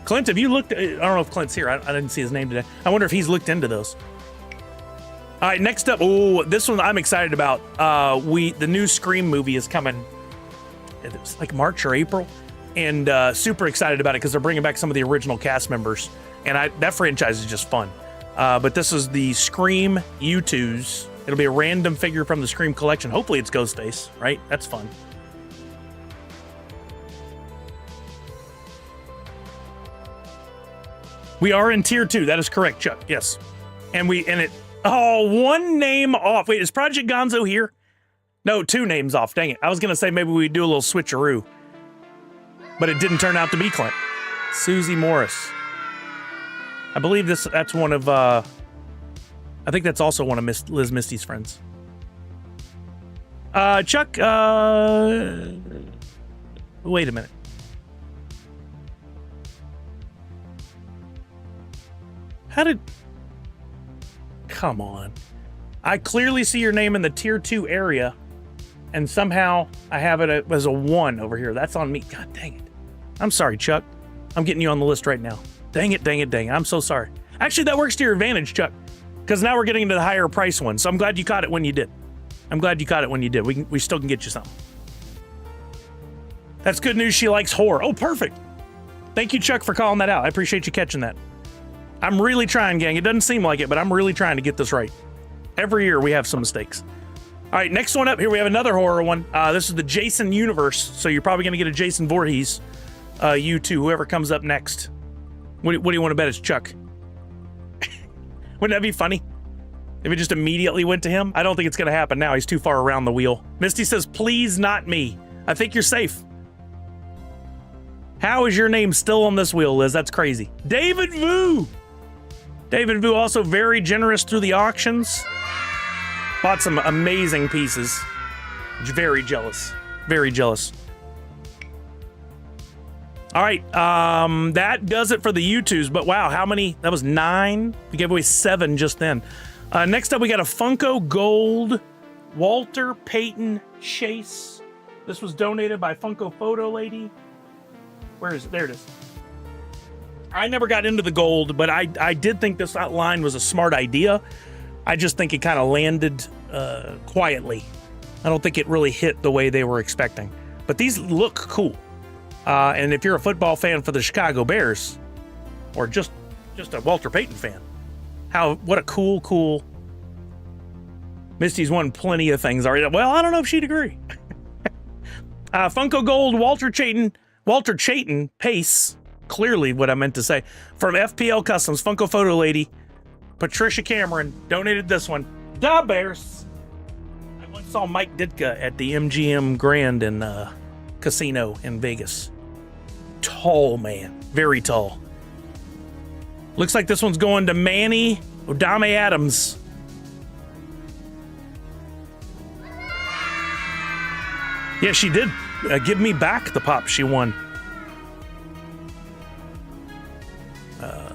Clint, have you looked? I don't know if Clint's here. I didn't see his name today. I wonder if he's looked into those. All right, next up. Oh, this one I'm excited about. The new Scream movie is coming. It's like March or April, and super excited about it because they're bringing back some of the original cast members, and that franchise is just fun. But this is the Scream U2s. It'll be a random figure from the Scream collection. Hopefully it's Ghostface, right? That's fun. We are in tier 2. That is correct, Chuck. Yes. One name off. Wait, is Project Gonzo here? No, 2 names off. Dang it. I was going to say maybe we'd do a little switcheroo. But it didn't turn out to be Clint. Susie Morris. I believe that's one of, I think that's also one of Liz Misty's friends. Chuck, wait a minute. Come on. I clearly see your name in the tier 2 area, and somehow I have it as a 1 over here. That's on me. God dang it. I'm sorry, Chuck. I'm getting you on the list right now. Dang it. I'm so sorry. Actually, that works to your advantage, Chuck, because now we're getting into the higher price one. So I'm glad you caught it when you did. We still can get you something. That's good news. She likes horror. Oh, perfect. Thank you, Chuck, for calling that out. I appreciate you catching that. I'm really trying, gang. It doesn't seem like it, but I'm really trying to get this right. Every year we have some mistakes. All right, next one up here, we have another horror one. This is the Jason universe, so you're probably going to get a Jason Voorhees, U2, whoever comes up next. What do you want to bet it's Chuck? Wouldn't that be funny? If it just immediately went to him? I don't think it's going to happen now. He's too far around the wheel. Misty says, please not me. I think you're safe. How is your name still on this wheel, Liz? That's crazy. David Vu. David Vu also very generous through the auctions. Bought some amazing pieces. Very jealous. Very jealous. All right, that does it for the U2s, but wow, how many? That was 9. We gave away 7 just then. Next up, we got a Funko Gold Walter Payton Chase. This was donated by Funko Photo Lady. Where is it? There it is. I never got into the gold, but I did think this line was a smart idea. I just think it kind of landed quietly. I don't think it really hit the way they were expecting. But these look cool. And if you're a football fan for the Chicago Bears, or just a Walter Payton fan, what a cool. Misty's won plenty of things already. Well, I don't know if she'd agree. Funko Gold Walter Payton Walter Chayton, Pace, clearly what I meant to say, from FPL Customs, Funko Photo Lady, Patricia Cameron, donated this one. Da Bears. I once saw Mike Ditka at the MGM Grand in Casino in Vegas. Tall man, very tall. Looks like this one's going to Manny Odame Adams. Yeah, she did give me back the pop she won.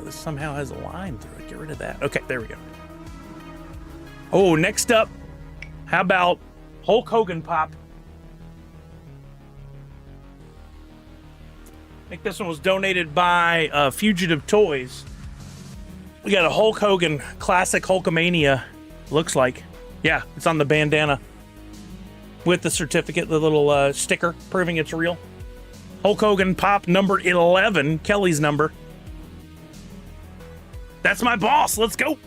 This somehow has a line through it. Get rid of that. Okay, there we go. Oh, next up, how about Hulk Hogan pop? I think this one was donated by Fugitive Toys. We got a Hulk Hogan classic Hulkamania, looks like. Yeah, it's on the bandana with the certificate, the little sticker proving it's real. Hulk Hogan pop number 11, Kelly's number. That's my boss. Let's go.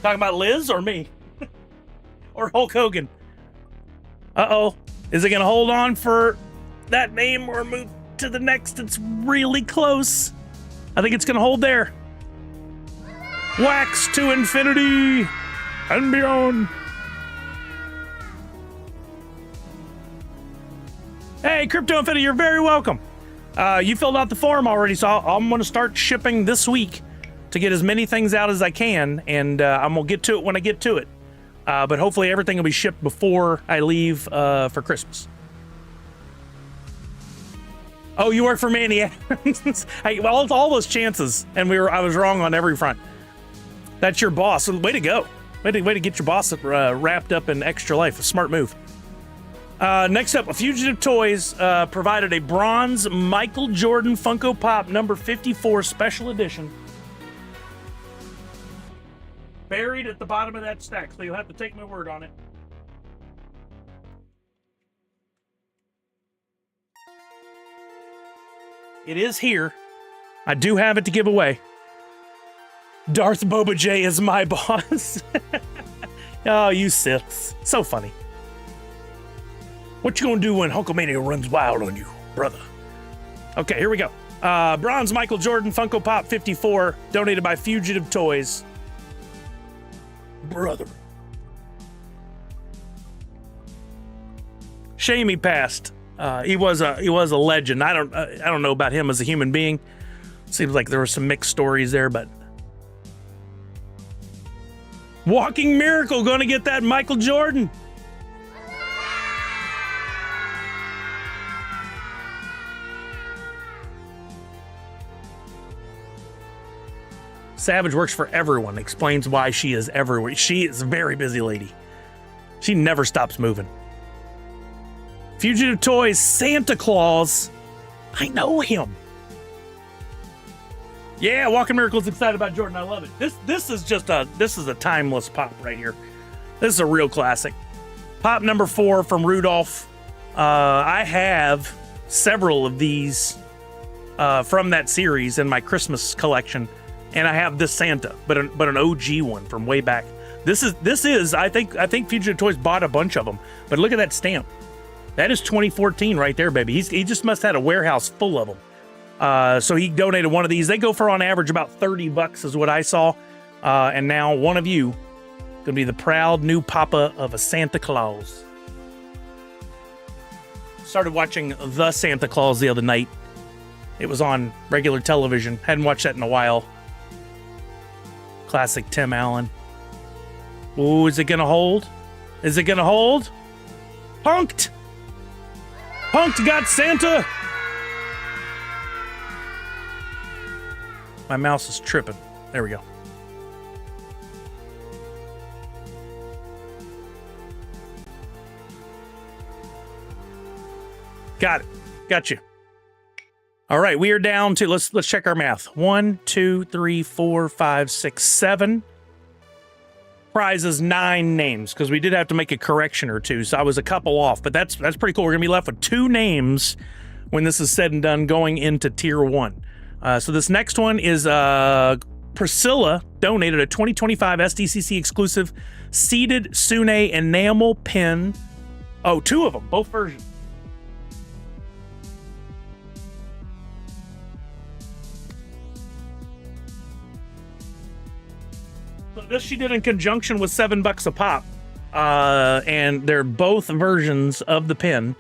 Talking about Liz or me? Or Hulk Hogan? Uh-oh. Is it going to hold on for that name or move to the next? It's really close. I think it's going to hold there. Wax to infinity and beyond. Hey, Crypto Infinity, you're very welcome. You filled out the form already, so I'm going to start shipping this week to get as many things out as I can, and I'm going to get to it when I get to it. But hopefully everything will be shipped before I leave for Christmas. Oh, you work for Manny Adams. Hey, well, it's all those chances, and I was wrong on every front. That's your boss. Way to go. Way to get your boss wrapped up in extra life. A smart move. Next up, Fugitive Toys provided a bronze Michael Jordan Funko Pop number 54 special edition. Buried at the bottom of that stack, so you'll have to take my word on it. It is here. I do have it to give away. Darth Boba J is my boss. Oh, you Siths. So funny. What you gonna do when Hulkamania runs wild on you, brother? Okay, here we go. Bronze Michael Jordan Funko Pop 54, donated by Fugitive Toys. Brother. Shame he passed. He was a legend. I don't know about him as a human being. Seems like there were some mixed stories there, but Walking Miracle gonna get that Michael Jordan. Savage works for everyone, explains why she is everywhere. She is a very busy lady. She never stops moving. Fugitive Toys Santa Claus. I know him. Yeah, Walking Miracle's excited about Jordan. I love it. This is a timeless pop right here. This is a real classic. Pop number 4 from Rudolph. I have several of these from that series in my Christmas collection. And I have this Santa, but an OG one from way back. This is I think Fugitive Toys bought a bunch of them. But look at that stamp. That is 2014 right there, baby. He just must have had a warehouse full of them. So he donated one of these. They go for on average about $30 is what I saw. And now one of you gonna be the proud new papa of a Santa Claus. Started watching The Santa Claus the other night. It was on regular television. Hadn't watched that in a while. Classic Tim Allen. Ooh, is it gonna hold? Is it gonna hold? Punked! Punked got Santa! My mouse is tripping. There we go. Got it. Got you. All right, we are down to, let's check our math. 1, 2, 3, 4, 5, 6, 7. Prizes, 9 names, because we did have to make a correction or two, so I was a couple off, but that's pretty cool. We're gonna be left with 2 names when this is said and done going into tier 1. So this next one is Priscilla donated a 2025 SDCC exclusive seated Sune enamel pin Oh, two of them, both versions. So this she did in conjunction with $7 a pop. And they're both versions of the pin.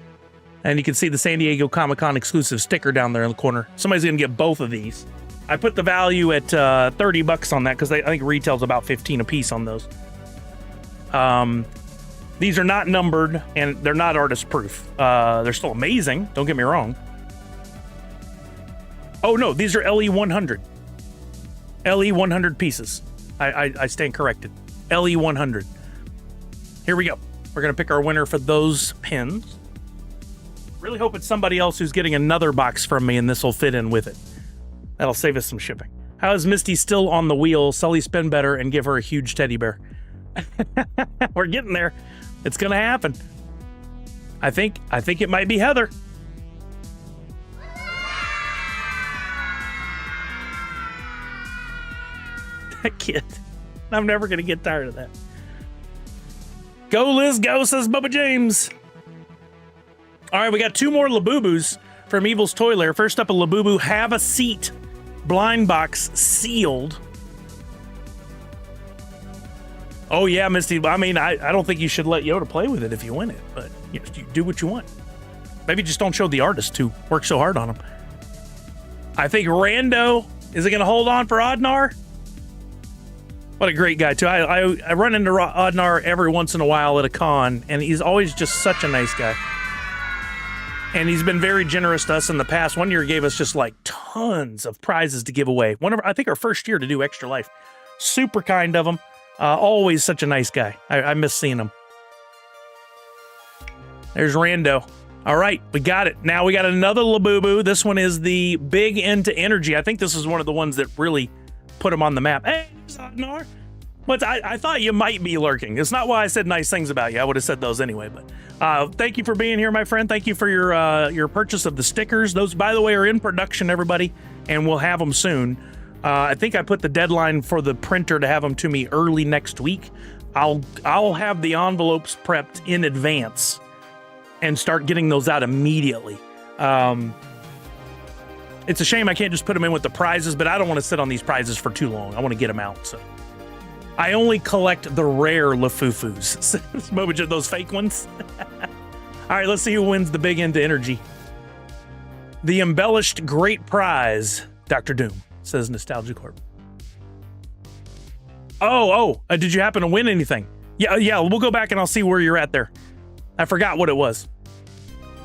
And you can see the San Diego Comic-Con exclusive sticker down there in the corner. Somebody's going to get both of these. I put the value at $30 on that because I think retail's about 15 a piece on those. These are not numbered and they're not artist proof. They're still amazing. Don't get me wrong. Oh no, these are LE 100. LE 100 pieces. I stand corrected. LE 100. Here we go. We're going to pick our winner for those pins. Really hope it's somebody else who's getting another box from me and this will fit in with it. That'll save us some shipping. How is Misty still on the wheel? Sully spin better and give her a huge teddy bear. We're getting there. It's going to happen. I think it might be Heather. That kid. I'm never going to get tired of that. Go, Liz, go, says Bubba James. All right, we got two more Labubus from Evil's Toy Lair. First up, a Labubu Have a Seat blind box sealed. Oh, yeah, Misty. I mean, I don't think you should let Yoda play with it if you win it, but you do what you want. Maybe just don't show the artist who worked so hard on them. I think Rando, is it going to hold on for Odnar? What a great guy, too. I run into Odnar every once in a while at a con, and he's always just such a nice guy. And he's been very generous to us in the past. One year he gave us just like tons of prizes to give away. I think our first year to do Extra Life. Super kind of him. Always such a nice guy. I miss seeing him. There's Rando. All right, we got it. Now we got another Labubu. This one is the Big Into Energy. I think this is one of the ones that really put him on the map. Hey, Odnar. But I thought you might be lurking. It's not why I said nice things about you. I would have said those anyway. But thank you for being here, my friend. Thank you for your purchase of the stickers. Those, by the way, are in production, everybody, and we'll have them soon. I think I put the deadline for the printer to have them to me early next week. I'll have the envelopes prepped in advance and start getting those out immediately. It's a shame I can't just put them in with the prizes, but I don't want to sit on these prizes for too long. I want to get them out, so. I only collect the rare Lafufus. Those fake ones. All right, let's see who wins the Big Into Energy. The embellished great prize, Dr. Doom, says Nostalgia Corp. Did you happen to win anything? Yeah, we'll go back and I'll see where you're at there. I forgot what it was.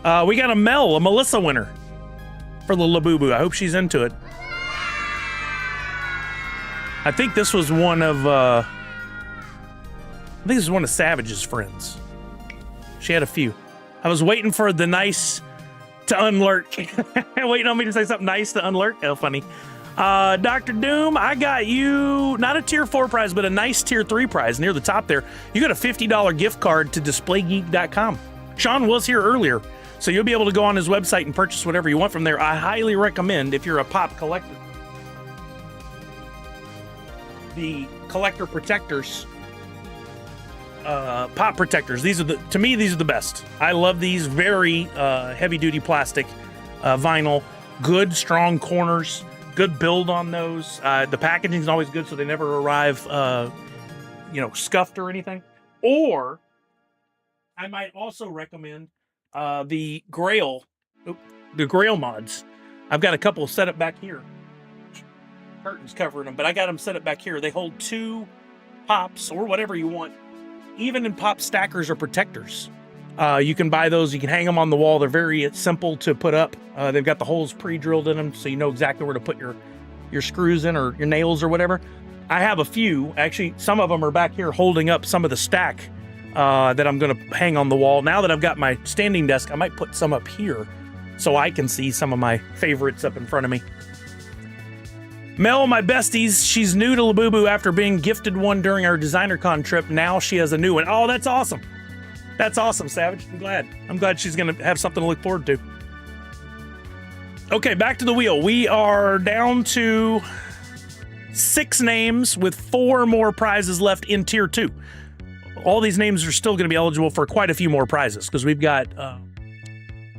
We got a Melissa winner for the Labubu. I hope she's into it. I think this was one of Savage's friends. She had a few. I was waiting for the nice to unlurk. Waiting on me to say something nice to unlurk. Oh, funny. Dr. Doom, I got you not a tier 4 prize, but a nice tier 3 prize near the top there. You got a $50 gift card to displaygeek.com. Sean was here earlier, so you'll be able to go on his website and purchase whatever you want from there. I highly recommend if you're a pop collector. The collector protectors, pop protectors. To me, these are the best. I love these. Very heavy duty plastic, vinyl, good strong corners, good build on those. The packaging is always good, so they never arrive, scuffed or anything. Or I might also recommend the Grail mods. I've got a couple set up back here. Curtains covering them, but I got them set up back here. They hold 2 pops or whatever you want, even in pop stackers or protectors. You can buy those. You can hang them on the wall. They're very simple to put up. They've got the holes pre-drilled in them, so you know exactly where to put your screws in or your nails or whatever. I have a few. Actually, some of them are back here holding up some of the stack that I'm going to hang on the wall. Now that I've got my standing desk, I might put some up here so I can see some of my favorites up in front of me. Mel, my besties, she's new to Labubu after being gifted one during our DesignerCon trip. Now she has a new one. Oh, that's awesome. That's awesome, Savage. I'm glad she's going to have something to look forward to. Okay, back to the wheel. We are down to 6 names with 4 more prizes left in Tier 2. all these names are still going to be eligible for quite a few more prizes because we've got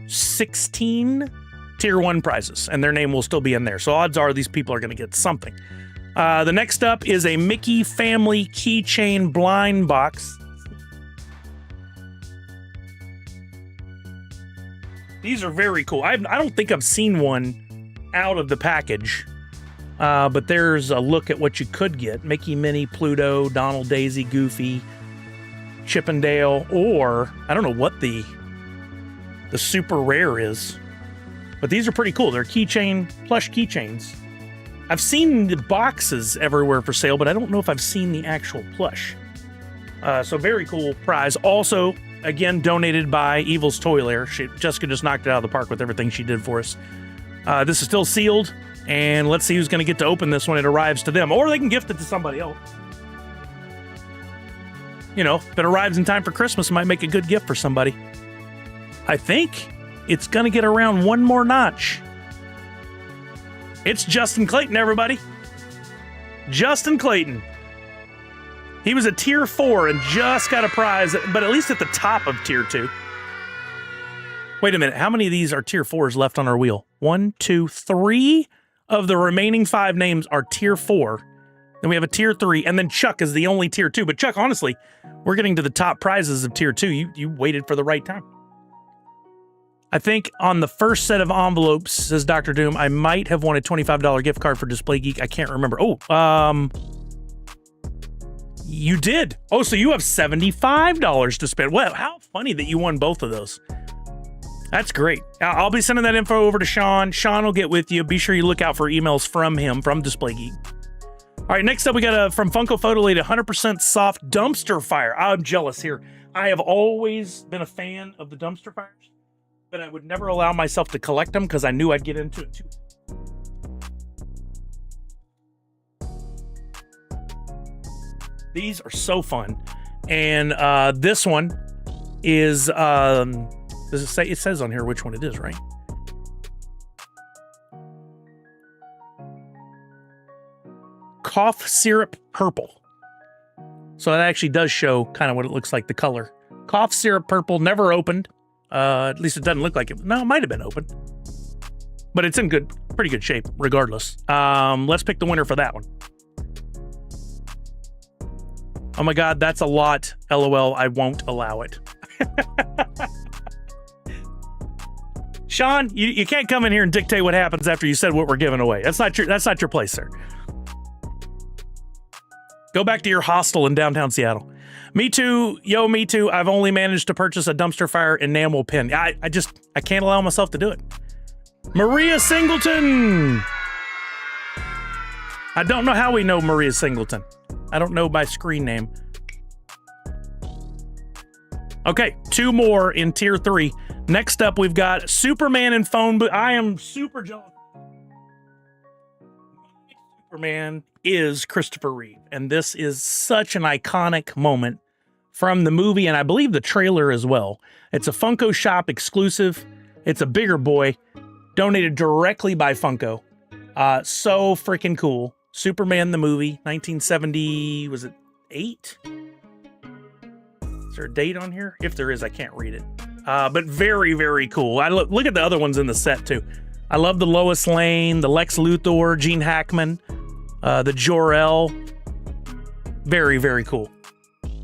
16 tier 1 prizes, and their name will still be in there. So odds are these people are going to get something. The next up is a Mickey Family Keychain Blind Box. These are very cool. I don't think I've seen one out of the package, but there's a look at what you could get. Mickey, Minnie, Pluto, Donald, Daisy, Goofy, Chip and Dale, or I don't know what the super rare is, but these are pretty cool. They're plush keychains. I've seen the boxes everywhere for sale, but I don't know if I've seen the actual plush. So very cool prize. Also, again, donated by Evil's Toy Lair. Jessica just knocked it out of the park with everything she did for us. This is still sealed, and let's see who's going to get to open this when it arrives to them, or they can gift it to somebody else. You know, if it arrives in time for Christmas, it might make a good gift for somebody. I think it's going to get around one more notch. It's Justin Clayton, everybody. Justin Clayton. He was a tier 4 and just got a prize, but at least at the top of tier 2. Wait a minute. How many of these are tier 4s left on our wheel? 1, 2, 3 of the remaining 5 names are tier 4. Then we have a tier 3, and then Chuck is the only tier 2. But Chuck, honestly, we're getting to the top prizes of tier 2. You waited for the right time. I think on the first set of envelopes, says Dr. Doom, I might have won a $25 gift card for Display Geek. I can't remember. Oh, you did. Oh, so you have $75 to spend. Well, how funny that you won both of those. That's great. I'll be sending that info over to Sean. Sean will get with you. Be sure you look out for emails from him, from Display Geek. All right, next up, we got from Funko Photo Lady, 100% soft dumpster fire. I'm jealous here. I have always been a fan of the dumpster fires, but I would never allow myself to collect them because I knew I'd get into it too. These are so fun. And this one is, does it say? It says on here which one it is, right? Cough syrup purple. So that actually does show kind of what it looks like, the color. Cough syrup purple, never opened. At least it doesn't look like it. No, it might have been open. But it's in pretty good shape, regardless. Let's pick the winner for that one. Oh my God, that's a lot. LOL, I won't allow it. Sean, you can't come in here and dictate what happens after you said what we're giving away. That's not your place, sir. Go back to your hostel in downtown Seattle. Me too. Yo, me too. I've only managed to purchase a dumpster fire enamel pin. I can't allow myself to do it. Maria Singleton. I don't know how we know Maria Singleton. I don't know my screen name. Okay, 2 more in tier 3. Next up, we've got Superman and phone booth. I am super jealous. Superman is Christopher Reeve, and this is such an iconic moment from the movie, and I believe the trailer as well. It's a Funko Shop exclusive. It's a bigger boy, donated directly by Funko. So freaking cool. Superman the movie, 1970, was it 8? Is there a date on here? If there is, I can't read it. But very, very cool. I look at the other ones in the set too. I love the Lois Lane, the Lex Luthor, Gene Hackman, the Jor-El. Very, very cool.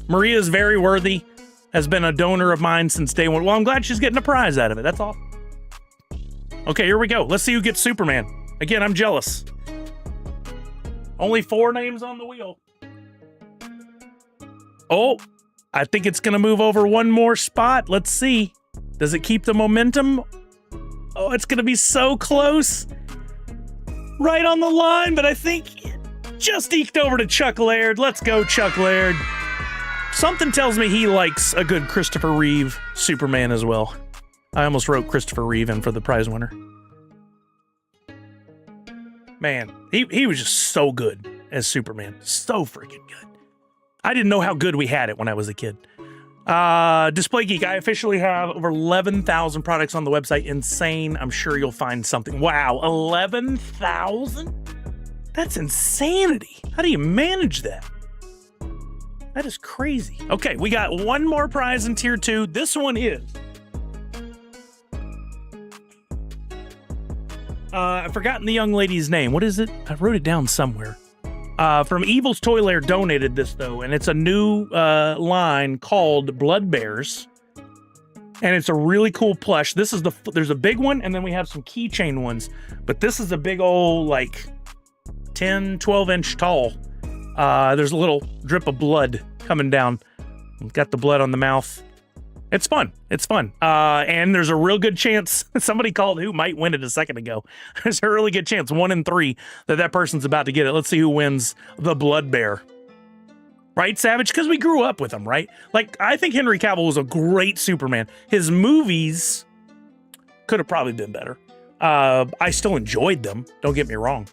Maria is very worthy, has been a donor of mine since day one. Well, I'm glad she's getting a prize out of it. That's all. Okay, here we go. Let's see who gets Superman. Again, I'm jealous. Only 4 names on the wheel. Oh, I think it's going to move over one more spot. Let's see. Does it keep the momentum? Oh, it's going to be so close. Right on the line, but I think it just eked over to Chuck Laird. Let's go, Chuck Laird. Something tells me he likes a good Christopher Reeve Superman as well. I almost wrote Christopher Reeve in for the prize winner. Man, he was just so good as Superman. So freaking good. I didn't know how good we had it when I was a kid. Display Geek, I officially have over 11,000 products on the website. Insane. I'm sure you'll find something. Wow, 11,000? That's insanity. How do you manage that? That is crazy. Okay, we got one more prize in tier 2. This one is... I've forgotten the young lady's name. What is it? I wrote it down somewhere. From Evil's Toy Lair donated this, though, and it's a new line called Blood Bears. And it's a really cool plush. This is there's a big one, and then we have some keychain ones. But this is a big old, like, 10, 12-inch tall. There's a little drip of blood coming down. Got the blood on the mouth. It's fun. It's fun. And there's a real good chance somebody called who might win it a second ago. There's a really good chance, 1 in 3, that person's about to get it. Let's see who wins the Blood Bear. Right, Savage? Because we grew up with him, right? Like, I think Henry Cavill was a great Superman. His movies could have probably been better. I still enjoyed them. Don't get me wrong.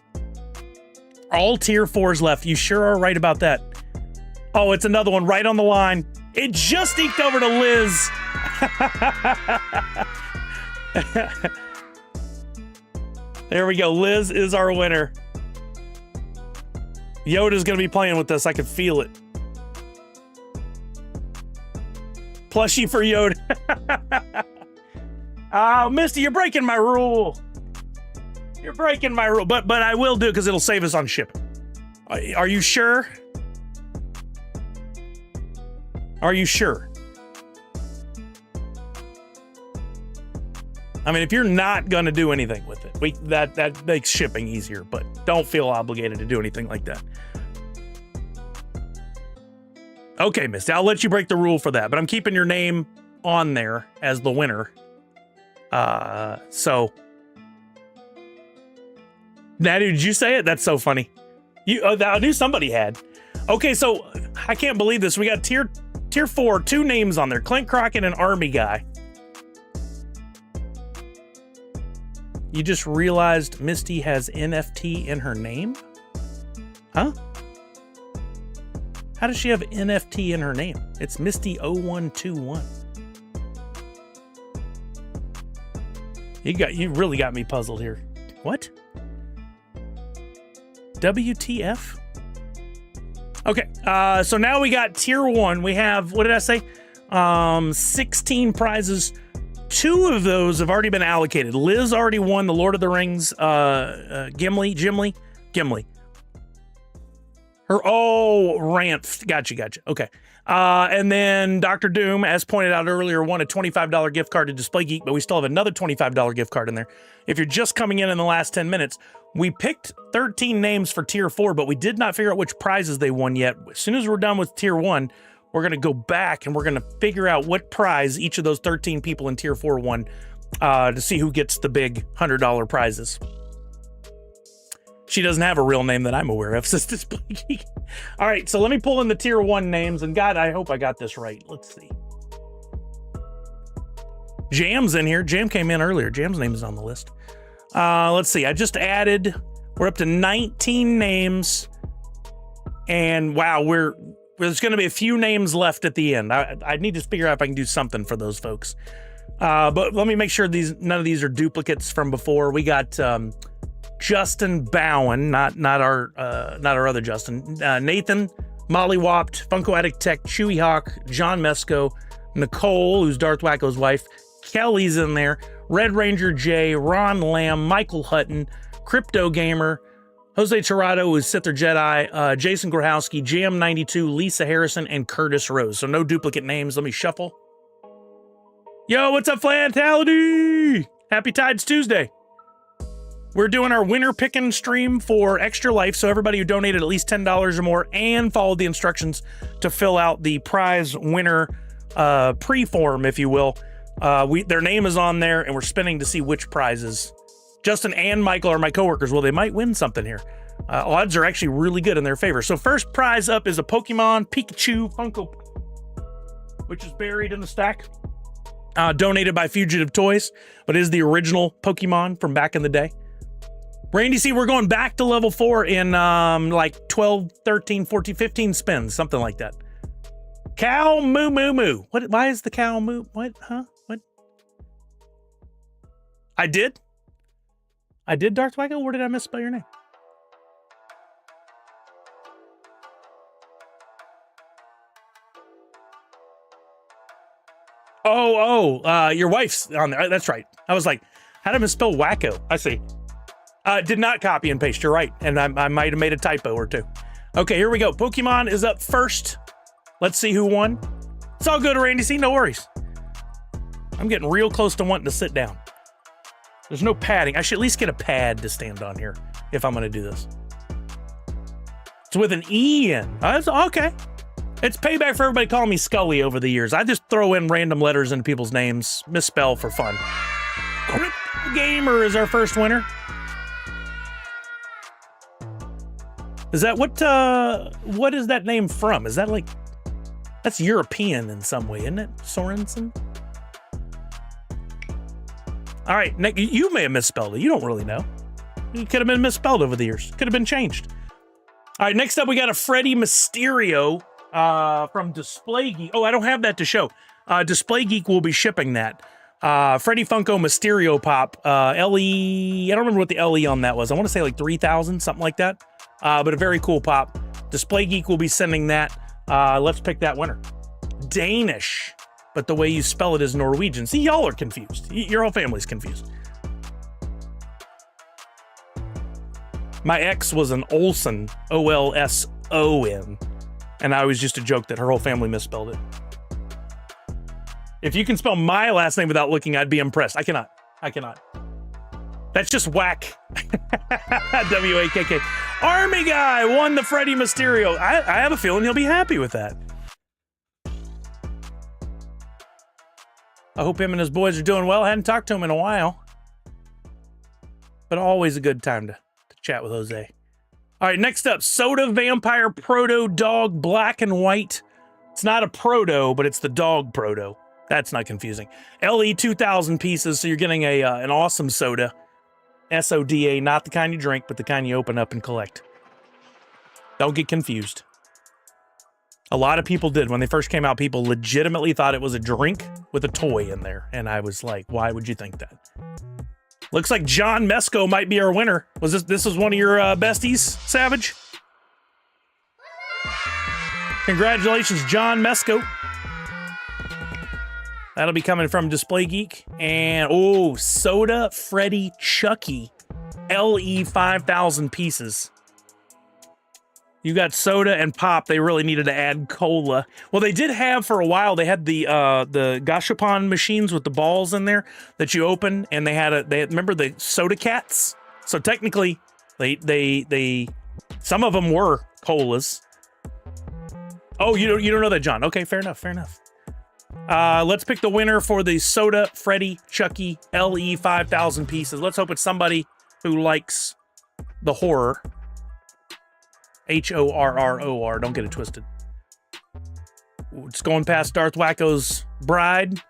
All tier 4s left. You sure are right about that. Oh, it's another one right on the line. It just eked over to Liz. There we go. Liz is our winner. Yoda's going to be playing with this. I can feel it. Plushie for Yoda. Oh, Misty, you're breaking my rule. You're breaking my rule. But I will do it because it'll save us on shipping. Are you sure? Are you sure? I mean, if you're not going to do anything with it, that makes shipping easier, but don't feel obligated to do anything like that. Okay, Misty, I'll let you break the rule for that, but I'm keeping your name on there as the winner. So. Natty, did you say it? That's so funny. I knew somebody had. Okay, so I can't believe this. We got tier 4, 2 names on there. Clint Crockett and Army Guy. You just realized Misty has NFT in her name? Huh? How does she have NFT in her name? It's Misty0121. You really got me puzzled here. What? WTF? Okay, so now we got tier 1. We have, what did I say? 16 prizes. 2 of those have already been allocated. Liz already won the Lord of the Rings, Gimli. Ranth. Gotcha. Okay. And then Dr. Doom, as pointed out earlier, won a $25 gift card to Display Geek, but we still have another $25 gift card in there. If you're just coming in the last 10 minutes, we picked 13 names for tier 4, but we did not figure out which prizes they won yet. As soon as we're done with tier 1, we're going to go back and we're going to figure out what prize each of those 13 people in tier 4 won to see who gets the big $100 prizes. She doesn't have a real name that I'm aware of, says Display Geek. All right, so let me pull in the tier 1 names, and God, I hope I got this right. Let's see. Jam's in here. Jam came in earlier. Jam's name is on the list. Let's see. I just added. We're up to 19 names, and wow, there's going to be a few names left at the end. I need to figure out if I can do something for those folks. But let me make sure none of these are duplicates from before. We got Justin Bowen, not our other Justin. Nathan, Molly Wopt, Funko Addict Tech, Chewy Hawk, John Mesco, Nicole, who's Darth Wacko's wife. Kelly's in there. Red Ranger J, Ron Lamb, Michael Hutton, Crypto Gamer, Jose Tirado, who's Sith or Jedi, Jason Grohowski, Jam92, Lisa Harrison, and Curtis Rose. So no duplicate names. Let me shuffle. Yo, what's up, Flantality? Happy Tides Tuesday. We're doing our winner picking stream for Extra Life, so everybody who donated at least $10 or more and followed the instructions to fill out the prize winner pre-form, if you will, their name is on there, and we're spinning to see which prizes. Justin and Michael are my coworkers. Well, they might win something here. Odds are actually really good in their favor. So first prize up is a Pokemon Pikachu Funko, which is buried in the stack. Donated by Fugitive Toys, but is the original Pokemon from back in the day. Randy C, we're going back to level 4 in like 12, 13, 14, 15 spins, something like that. Cow moo moo moo. What? Why is the cow moo? What? Huh? What? I did, Darth Wacko? Where did I misspell your name? Your wife's on there. That's right. I was like, how did I misspell wacko? I see. Did not copy and paste. You're right. And I might have made a typo or two. Okay, here we go. Pokemon is up first. Let's see who won. It's all good, Randy C. No worries. I'm getting real close to wanting to sit down. There's no padding. I should at least get a pad to stand on here if I'm going to do this. It's with an E in. That's okay. It's payback for everybody calling me Scully over the years. I just throw in random letters into people's names, misspell for fun. Crypto Gamer is our first winner. Is that what is that name from? Is that like, that's European in some way, isn't it? Sorensen? All right, Nick, you may have misspelled it. You don't really know. It could have been misspelled over the years. Could have been changed. All right, next up we got a Freddy Mysterio from Display Geek. Oh, I don't have that to show. Display Geek will be shipping that. Freddy Funko Mysterio Pop. LE, I don't remember what the LE on that was. I want to say like 3,000, something like that. But a very cool pop. Display Geek will be sending that. Let's pick that winner. Danish, but the way you spell it is Norwegian. See, y'all are confused. Your whole family's confused. My ex was an Olson, O-L-S-O-N, and I was just a joke that her whole family misspelled it. If you can spell my last name without looking, I'd be impressed. I cannot. That's just whack. W-A-K-K. Army Guy won the Freddy Mysterio. I have a feeling he'll be happy with that. I hope him and his boys are doing well. I hadn't talked to him in a while. But always a good time to chat with Jose. All right, next up, Soda Vampire Proto Dog Black and White. It's not a proto, but it's the dog proto. That's not confusing. LE 2,000 pieces, so you're getting an awesome soda. S-O-D-A, not the kind you drink, but the kind you open up and collect. Don't get confused. A lot of people did. When they first came out, people legitimately thought it was a drink with a toy in there. And I was like, why would you think that? Looks like John Mesco might be our winner. Was this is one of your besties, Savage? Congratulations, John Mesco. That'll be coming from Display Geek. And, Soda Freddy Chucky. LE 5,000 pieces. You got soda and pop. They really needed to add cola. Well, they did have for a while. They had the gashapon machines with the balls in there that you open, and they had remember the soda cats. So technically, they some of them were colas. Oh, you don't know that, John? Okay, fair enough. Let's pick the winner for the Soda Freddy Chucky LE 5,000 pieces. Let's hope it's somebody who likes the horror. Horror. Don't get it twisted. It's going past Darth Wacko's Bride.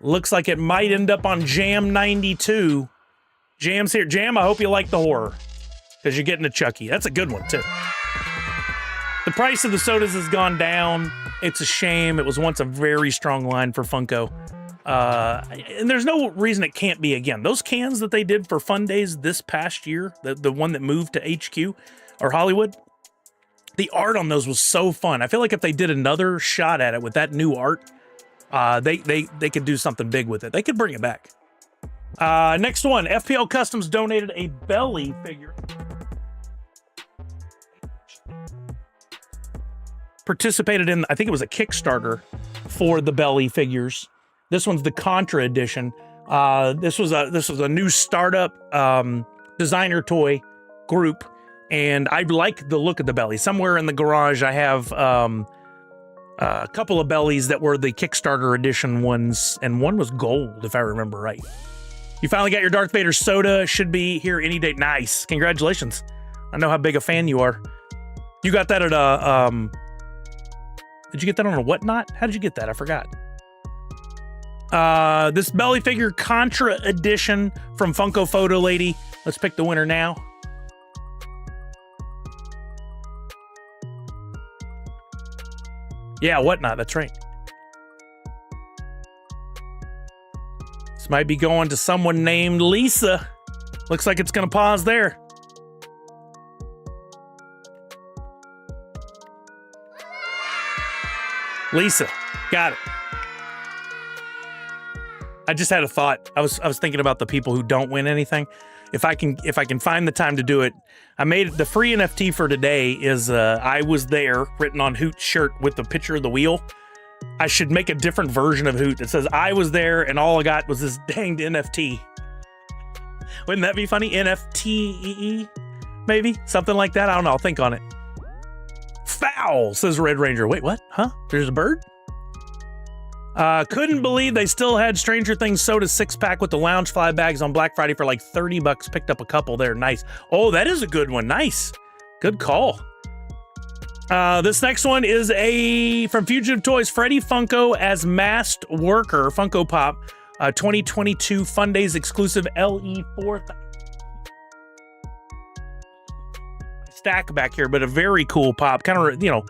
Looks like it might end up on Jam 92. Jam's here. Jam, I hope you like the horror. Because you're getting a Chucky. That's a good one, too. The price of the sodas has gone down. It's a shame. It was once a very strong line for Funko. And there's no reason it can't be again. Those cans that they did for Fun Days this past year, the one that moved to HQ or Hollywood, the art on those was so fun. I feel like if they did another shot at it with that new art, they could do something big with it. They could bring it back. Next one, FPL Customs donated a Belly figure. Participated in, I think it was a Kickstarter for the Belly figures. This one's the Contra edition. This was a new startup designer toy group. And I like the look of the belly. Somewhere in the garage, I have a couple of bellies that were the Kickstarter edition ones, and one was gold, if I remember right. You finally got your Darth Vader soda. Should be here any day. Nice. Congratulations. I know how big a fan you are. You got that at a... Did you get that on a whatnot? How did you get that? I forgot. This belly figure Contra edition from Funko Photo Lady. Let's pick the winner now. Yeah, whatnot. That's right. This might be going to someone named Lisa. Looks like it's going to pause there. Lisa, got it. I just had a thought. I was thinking about the people who don't win anything. If I can find the time to do it, I made it. The free NFT for today is I was there written on Hoot's shirt with the picture of the wheel. I should make a different version of Hoot that says I was there and all I got was this danged NFT. Wouldn't that be funny? NFTEE, maybe something like that. I don't know. I'll think on it. Foul, says Red Ranger. Wait, what? Huh? There's a bird? Couldn't believe they still had Stranger Things soda 6-pack with the Loungefly bags on Black Friday for like $30. Picked up a couple there. Nice. Oh, that is a good one. Nice. Good call. This next one is from Fugitive Toys, Freddy Funko as Masked Worker, Funko Pop, 2022 Fun Days exclusive LE4. Stack back here, but a very cool pop. Kind of, you know,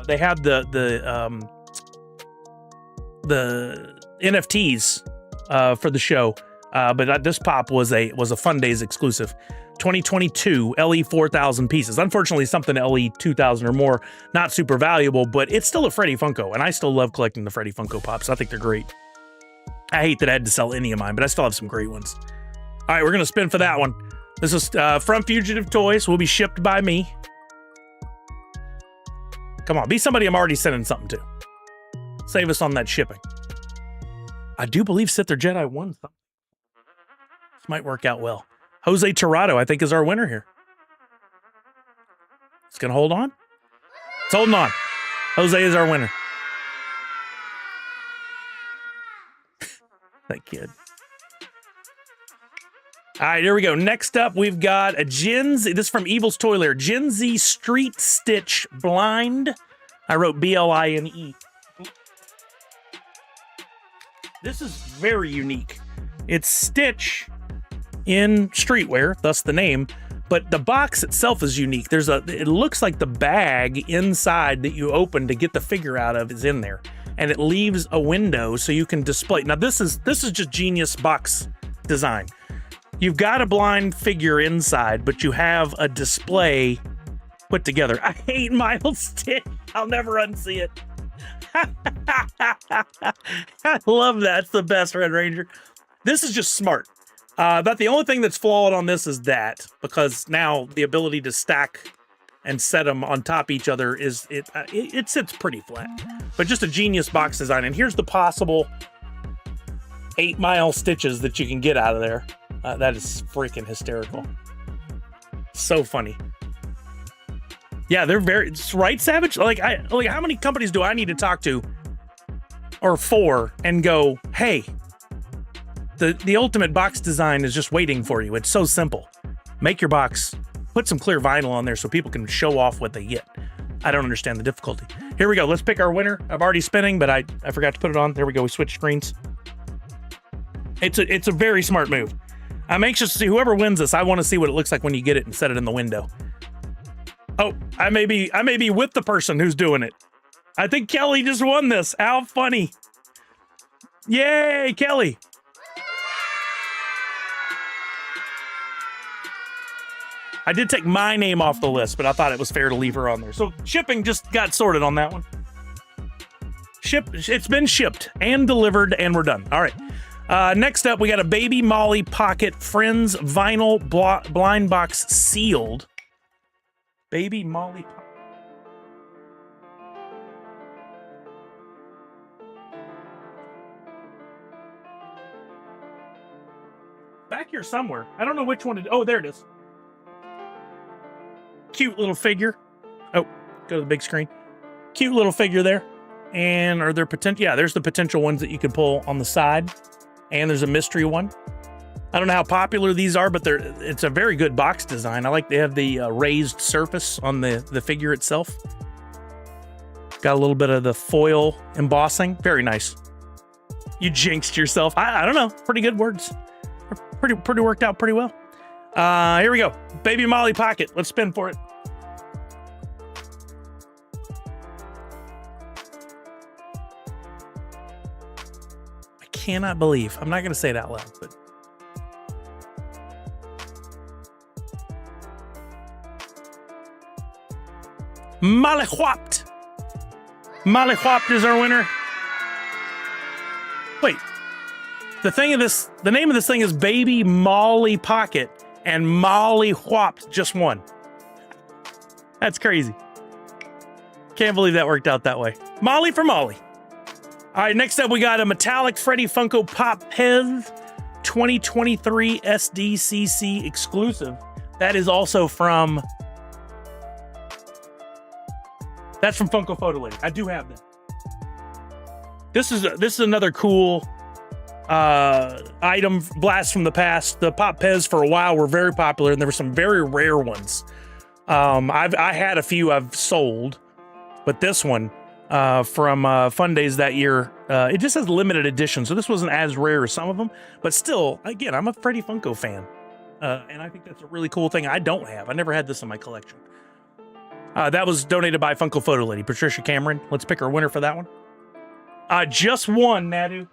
they had the NFTs for the show, but this pop was a Fun Days exclusive. 2022 LE 4,000 pieces. Unfortunately, something LE 2,000 or more, not super valuable, but it's still a Freddy Funko, and I still love collecting the Freddy Funko Pops. I think they're great. I hate that I had to sell any of mine, but I still have some great ones. All right, we're going to spin for that one. This is from Fugitive Toys. Will be shipped by me. Come on, be somebody I'm already sending something to. Save us on that shipping. I do believe Sith or Jedi won something. This might work out well. Jose Tirado, I think, is our winner here. It's going to hold on. It's holding on. Jose is our winner. That kid. All right, here we go. Next up, we've got a Gen Z. This is from Evil's Toy Lair. Gen Z Street Stitch Blind. I wrote BLINE. This is very unique. It's Stitch in streetwear, thus the name, but the box itself is unique. It looks like the bag inside that you open to get the figure out of is in there, and it leaves a window so you can display. Now this is just genius box design. You've got a blind figure inside, but you have a display put together. I hate Miles Stitch. I'll never unsee it. I love that. It's the best, Red Ranger. This is just smart. But the only thing that's flawed on this is that, because now the ability to stack and set them on top each other it sits pretty flat. But just a genius box design. And here's the possible 8-mile stitches that you can get out of there. That is freaking hysterical. So funny. Yeah, they're very right, Savage. Like how many companies do I need to talk to or for and go, hey, the ultimate box design is just waiting for you. It's so simple. Make your box, put some clear vinyl on there so people can show off what they get. I don't understand the difficulty. Here we go. Let's pick our winner. I'm already spinning, but I forgot to put it on. There we go. We switched screens. It's a very smart move. I'm anxious to see whoever wins this. I want to see what it looks like when you get it and set it in the window. Oh, I may be with the person who's doing it. I think Kelly just won this. How funny. Yay, Kelly. I did take my name off the list, but I thought it was fair to leave her on there. So shipping just got sorted on that one. It's been shipped and delivered, and we're done. All right. Next up, we got a Baby Molly Pocket Friends vinyl blind box sealed. Baby Molly Pocket. Back here somewhere. I don't know which one oh, there it is. Cute little figure. Oh, go to the big screen. Cute little figure there. And are there potential? Yeah, there's the potential ones that you can pull on the side. And there's a mystery one. I don't know how popular these are, but it's a very good box design. I like they have the raised surface on the figure itself. Got a little bit of the foil embossing. Very nice. You jinxed yourself. I don't know. Pretty good words. Pretty worked out pretty well. Here we go. Baby Molly Pocket. Let's spin for it. I cannot believe. I'm not going to say it out loud, but Mollywopped. Mollywopped is our winner. Wait. The name of this thing is Baby Molly Pocket, and Molly whopped just one. That's crazy. Can't believe that worked out that way. Molly for Molly. All right, next up we got a metallic Freddy Funko Pop Pez 2023 SDCC exclusive. That is also from... That's from Funko Photo Lady. I do have that. This is another cool item, blast from the past. The Pop Pez for a while were very popular, and there were some very rare ones. I had a few I've sold, but this one from Fun Days that year, it just has limited edition, so this wasn't as rare as some of them. But still, again, I'm a Freddy Funko fan, and I think that's a really cool thing. I don't have. I never had this in my collection. That was donated by Funko Photo Lady, Patricia Cameron. Let's pick our winner for that one. Just one, Nadu.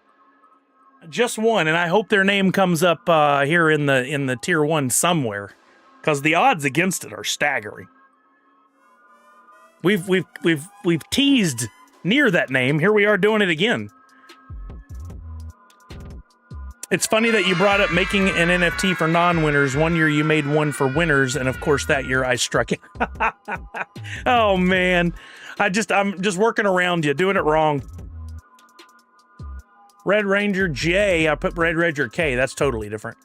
Just one, and I hope their name comes up here in the tier 1 somewhere, because the odds against it are staggering. We've teased near that name. Here we are doing it again. It's funny that you brought up making an NFT for non-winners. One year you made one for winners, and of course that year I struck it. Oh man, I'm just working around you, doing it wrong. Red Ranger J. I put Red Ranger K. That's totally different.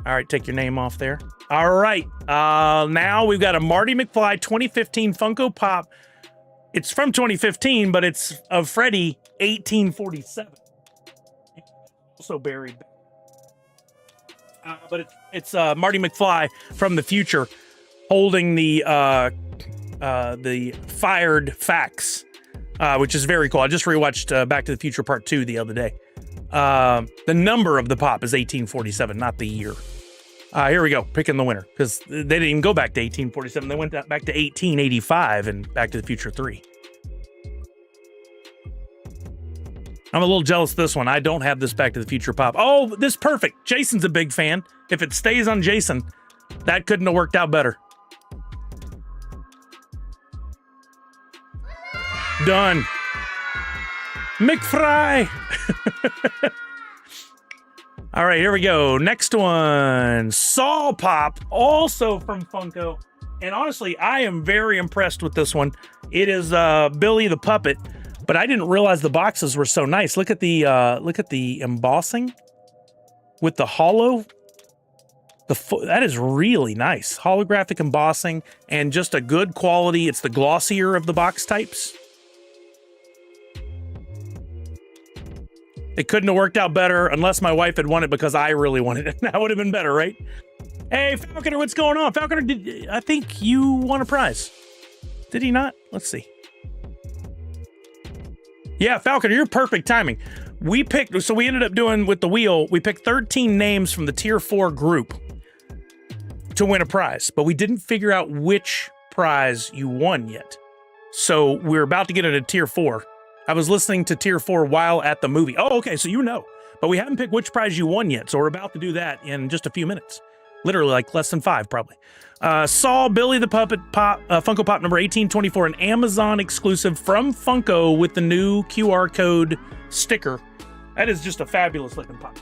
All right, take your name off there. All right, now we've got a Marty McFly 2015 Funko Pop. It's from 2015, but it's of Freddy 1847. Also buried. But it's Marty McFly from the future holding the fired fax, which is very cool. I just rewatched Back to the Future Part 2 the other day. The number of the pop is 1847, not the year. Here we go, picking the winner, because they didn't even go back to 1847. They went back to 1885 and Back to the Future 3. I'm a little jealous of this one. I don't have this Back to the Future pop. Oh, this is perfect. Jason's a big fan. If it stays on Jason, that couldn't have worked out better. Done. McFry. All right, here we go. Next one. Saw Pop, also from Funko. And honestly, I am very impressed with this one. It is Billy the Puppet. But I didn't realize the boxes were so nice. Look at the embossing with the hollow. That is really nice. Holographic embossing and just a good quality. It's the glossier of the box types. It couldn't have worked out better unless my wife had won it because I really wanted it. That would have been better, right? Hey, Falconer, what's going on? Falconer, I think you won a prize. Did he not? Let's see. Yeah, Falconer, you're perfect timing. We ended up doing with the wheel, we picked 13 names from the tier 4 group to win a prize, but we didn't figure out which prize you won yet. So we're about to get into tier 4. I was listening to tier 4 while at the movie. Oh, okay, so you know, but we haven't picked which prize you won yet. So we're about to do that in just a few minutes. Literally like less than 5, probably. Saw Billy the Puppet Pop, Funko Pop number 1824, an Amazon exclusive from Funko with the new QR code sticker. That is just a fabulous looking pop.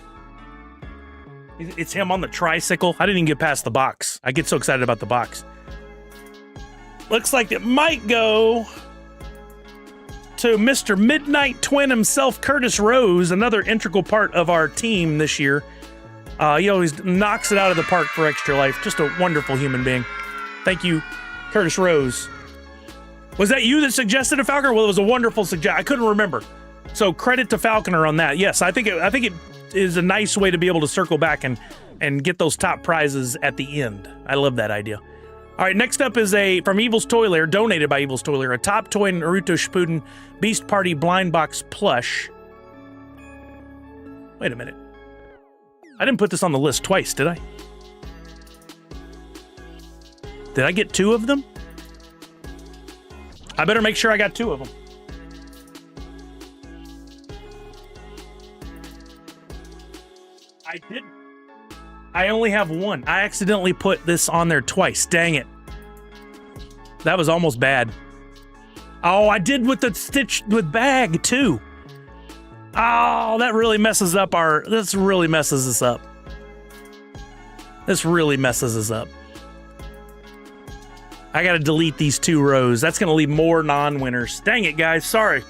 It's him on the tricycle. I didn't even get past the box. I get so excited about the box. Looks like it might go to Mr. Midnight Twin himself, Curtis Rose, another integral part of our team this year. He always knocks it out of the park for Extra Life. Just a wonderful human being. Thank you, Curtis Rose. Was that you that suggested a Falconer? Well, it was a wonderful suggestion. I couldn't remember. So credit to Falconer on that. Yes, I think it is a nice way to be able to circle back and get those top prizes at the end. I love that idea. All right, next up is from Evil's Toy Lair, donated by Evil's Toy Lair, a Top Toy Naruto Shippuden Beast Party Blind Box plush. Wait a minute. I didn't put this on the list twice, did I? Did I get 2 of them? I better make sure I got 2 of them. I didn't. I only have 1. I accidentally put this on there twice. Dang it. That was almost bad. Oh, I did with the Stitch with bag, too. Oh, that really messes up this really messes us up. This really messes us up. I got to delete these 2 rows. That's going to leave more non-winners. Dang it, guys. Sorry.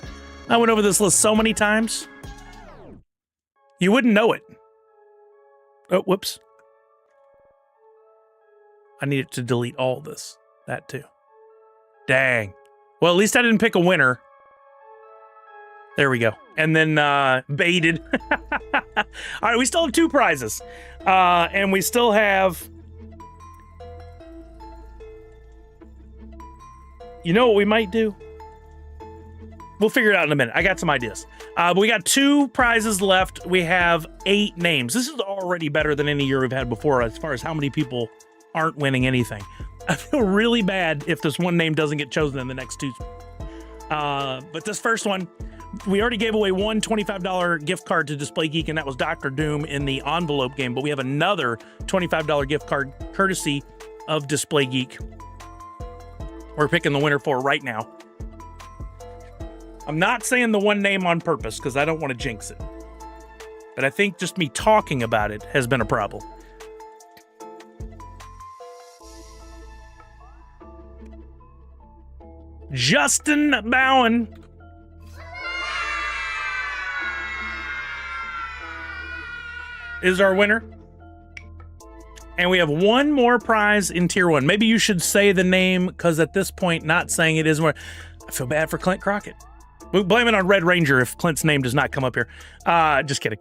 I went over this list so many times. You wouldn't know it. Oh, whoops. I needed to delete all this. That too. Dang. Well, at least I didn't pick a winner. There we go. And then baited. All right, we still have 2 prizes. And we still have... You know what we might do? We'll figure it out in a minute. I got some ideas. But we got 2 prizes left. We have 8 names. This is already better than any year we've had before as far as how many people aren't winning anything. I feel really bad if this one name doesn't get chosen in the next 2. But this first one, we already gave away one $25 gift card to Display Geek, and that was Dr. Doom in the envelope game. But we have another $25 gift card courtesy of Display Geek. We're picking the winner for right now. I'm not saying the one name on purpose because I don't want to jinx it. But I think just me talking about it has been a problem. Justin Bowen. Is our winner. And we have one more prize in Tier 1. Maybe you should say the name, because at this point, not saying it is more. I feel bad for Clint Crockett. We'll blame it on Red Ranger if Clint's name does not come up here. Just kidding.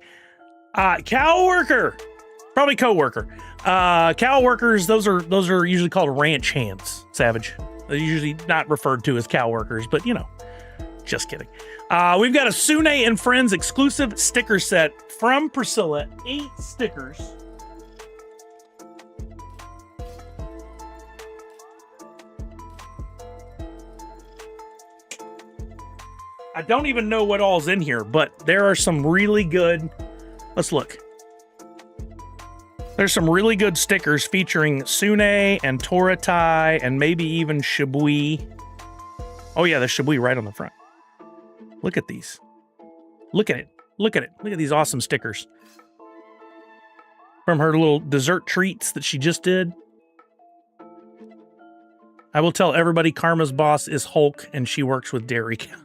Cow worker. Probably co-worker. Cow workers, those are usually called ranch hands, Savage. They're usually not referred to as cow workers, but you know, just kidding. We've got a Sune and Friends exclusive sticker set from Priscilla. 8 stickers. I don't even know what all's in here, but there are some really good... Let's look. There's some really good stickers featuring Sune and Toratai and maybe even Shibui. Oh yeah, there's Shibui right on the front. Look at these. Look at it. Look at it. Look at these awesome stickers. From her little dessert treats that she just did. I will tell everybody Karma's boss is Hulk and she works with Dairy Cow.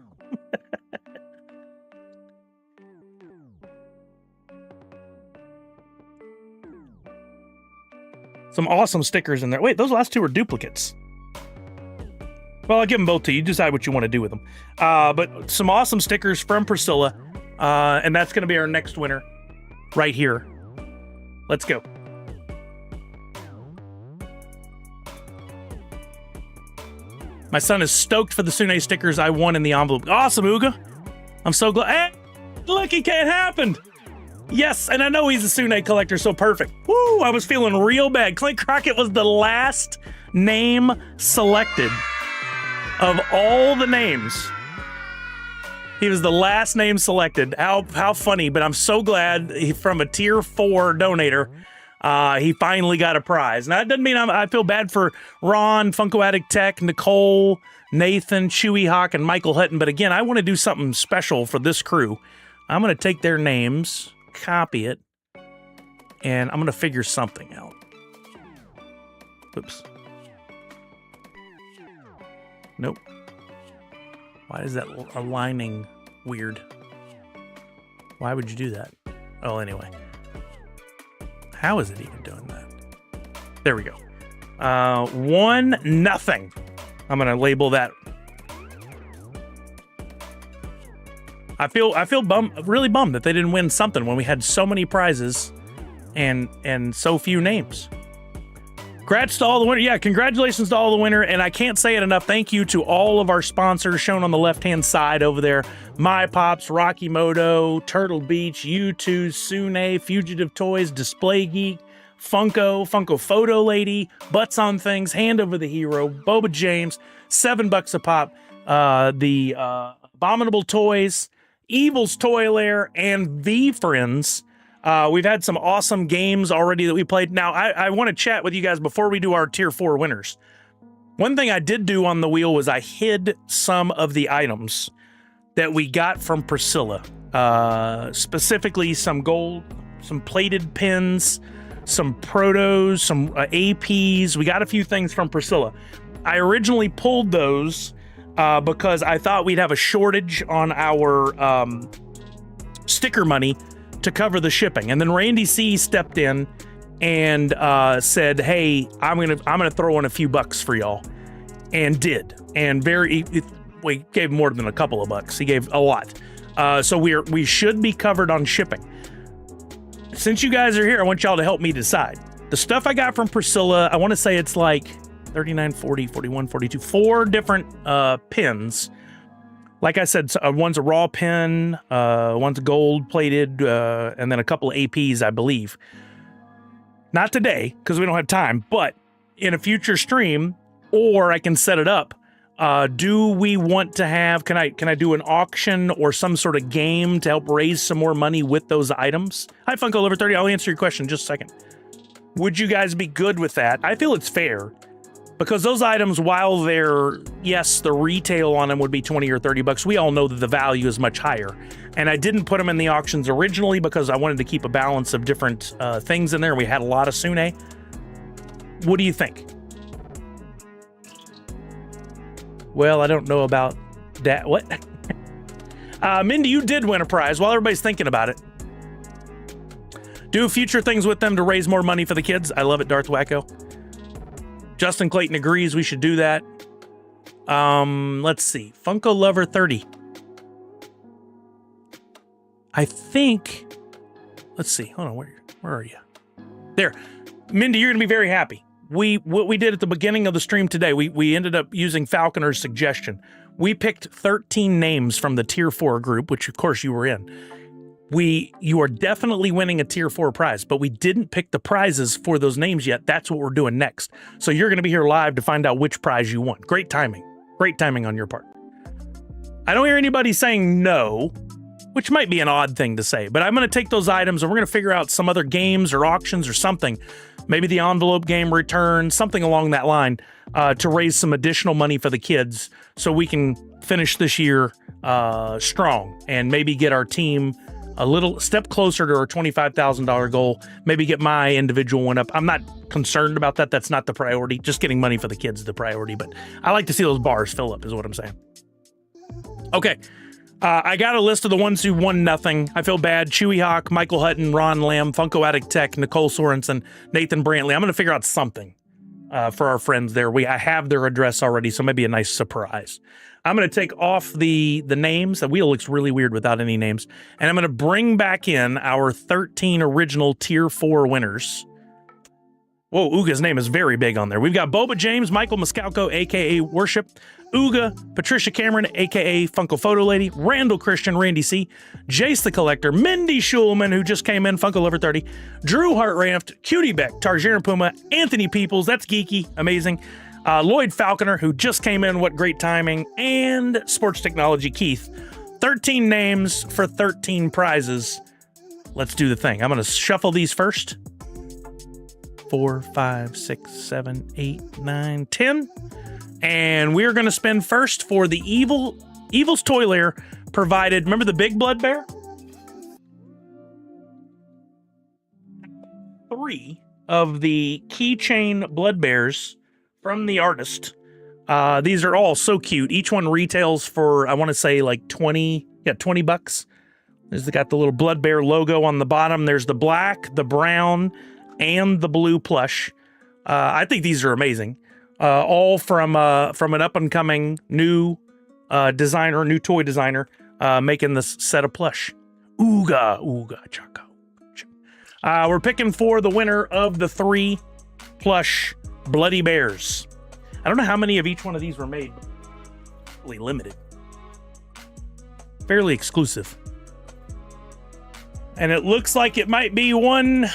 Some awesome stickers in there. Wait, those last 2 are duplicates. Well, I'll give them both to you. You decide what you want to do with them. But some awesome stickers from Priscilla. And that's going to be our next winner right here. Let's go. My son is stoked for the Sune stickers I won in the envelope. Awesome, Uga. I'm so glad. Hey, look, it can't happen. Yes, and I know he's a Sune collector, so perfect. Woo, I was feeling real bad. Clint Crockett was the last name selected of all the names. He was the last name selected. How funny, but I'm so glad from a Tier 4 donator, he finally got a prize. Now, that doesn't mean I feel bad for Ron, Funko Addict Tech, Nicole, Nathan, Chewy Hawk, and Michael Hutton, but again, I want to do something special for this crew. I'm going to take their names, copy it, and I'm going to figure something out. Oops. Nope. Why is that aligning weird? Why would you do that? Oh, anyway. How is it even doing that? There we go. 1-0. I'm going to label that. I feel really bummed that they didn't win something when we had so many prizes and so few names. Congrats to all the winners. Yeah, congratulations to all the winner. And I can't say it enough. Thank you to all of our sponsors shown on the left-hand side over there. My Pops, Rocky Moto, Turtle Beach, U2, Sune, Fugitive Toys, Display Geek, Funko Photo Lady, Butts on Things, Hand Over the Hero, Boba James, $7 a pop, the Abominable Toys, Evil's Toy Lair, and V Friends. We've had some awesome games already that we played. Now, I want to chat with you guys before we do our Tier 4 winners. One thing I did do on the wheel was I hid some of the items that we got from Priscilla. specifically some gold, some plated pins, some protos, some APs. We got a few things from Priscilla. I originally pulled those because I thought we'd have a shortage on our sticker money to cover the shipping. And then Randy C stepped in and said, "Hey, I'm gonna throw in a few bucks for y'all," and did. And we gave more than a couple of bucks. He gave a lot. So we should be covered on shipping. Since you guys are here, I want y'all to help me decide. The stuff I got from Priscilla, I want to say it's like 39, 40, 41, 42, 4 different pins. Like I said, one's a raw pin, one's gold plated, and then a couple of APs, I believe. Not today, because we don't have time, but in a future stream, or I can set it up. Do we want to have, can I do an auction or some sort of game to help raise some more money with those items? Hi, Funko Lover 30. I'll answer your question in just a second. Would you guys be good with that? I feel it's fair because those items, while they're, yes, the retail on them would be 20 or 30 bucks. We all know that the value is much higher. And I didn't put them in the auctions originally because I wanted to keep a balance of different things in there. We had a lot of Sune. What do you think? Well, I don't know about that. What? Mindy, you did win a prize while everybody's thinking about it. Do future things with them to raise more money for the kids. I love it, Darth Wacko. Justin Clayton agrees we should do that. Let's see. Funko Lover 30. I think, let's see. Hold on, where are you? There. Mindy, you're going to be very happy. What we did at the beginning of the stream today, we ended up using Falconer's suggestion. We picked 13 names from the Tier 4 group, which of course you were in. You are definitely winning a Tier 4 prize, but we didn't pick the prizes for those names yet. That's what we're doing next. So you're going to be here live to find out which prize you won. Great timing. Great timing on your part. I don't hear anybody saying no, which might be an odd thing to say, but I'm going to take those items and we're going to figure out some other games or auctions or something. Maybe the envelope game return, something along that line, to raise some additional money for the kids so we can finish this year strong and maybe get our team a little step closer to our $25,000 goal, maybe get my individual one up. I'm not concerned about that. That's not the priority. Just getting money for the kids is the priority, but I like to see those bars fill up is what I'm saying. Okay. I got a list of the ones who won nothing. I feel bad. Chewy Hawk, Michael Hutton, Ron Lamb, Funko Addict Tech, Nicole Sorensen, Nathan Brantley. I'm going to figure out something for our friends there. I have their address already, so maybe a nice surprise. I'm going to take off the names. The wheel looks really weird without any names. And I'm going to bring back in our 13 original Tier 4 winners. Whoa, Uga's name is very big on there. We've got Boba James, Michael Mascalco, a.k.a. Worship, Uga, Patricia Cameron, a.k.a. Funko Photo Lady, Randall Christian, Randy C., Jace the Collector, Mindy Schulman, who just came in, Funko Lover 30, Drew Hartranft, Cutie Beck, Tarjaran Puma, Anthony Peoples, that's geeky, amazing, Lloyd Falconer, who just came in, what great timing, and Sports Technology Keith. 13 names for 13 prizes. Let's do the thing. I'm going to shuffle these first. 4, 5, 6, 7, 8, 9, 10. And we're going to spend first for the Evil's Toy Lair provided. Remember the big blood bear? 3 of the keychain blood bears from the artist. These are all so cute. Each one retails for, I want to say like 20 bucks. There's got the little blood bear logo on the bottom. There's the black, the brown, and the blue plush. I think these are amazing. All from an up-and-coming new designer, new toy designer, making this set of plush. Ooga, choco. We're picking for the winner of the 3 plush bloody bears. I don't know how many of each one of these were made, but really limited. Fairly exclusive. And it looks like it might be one...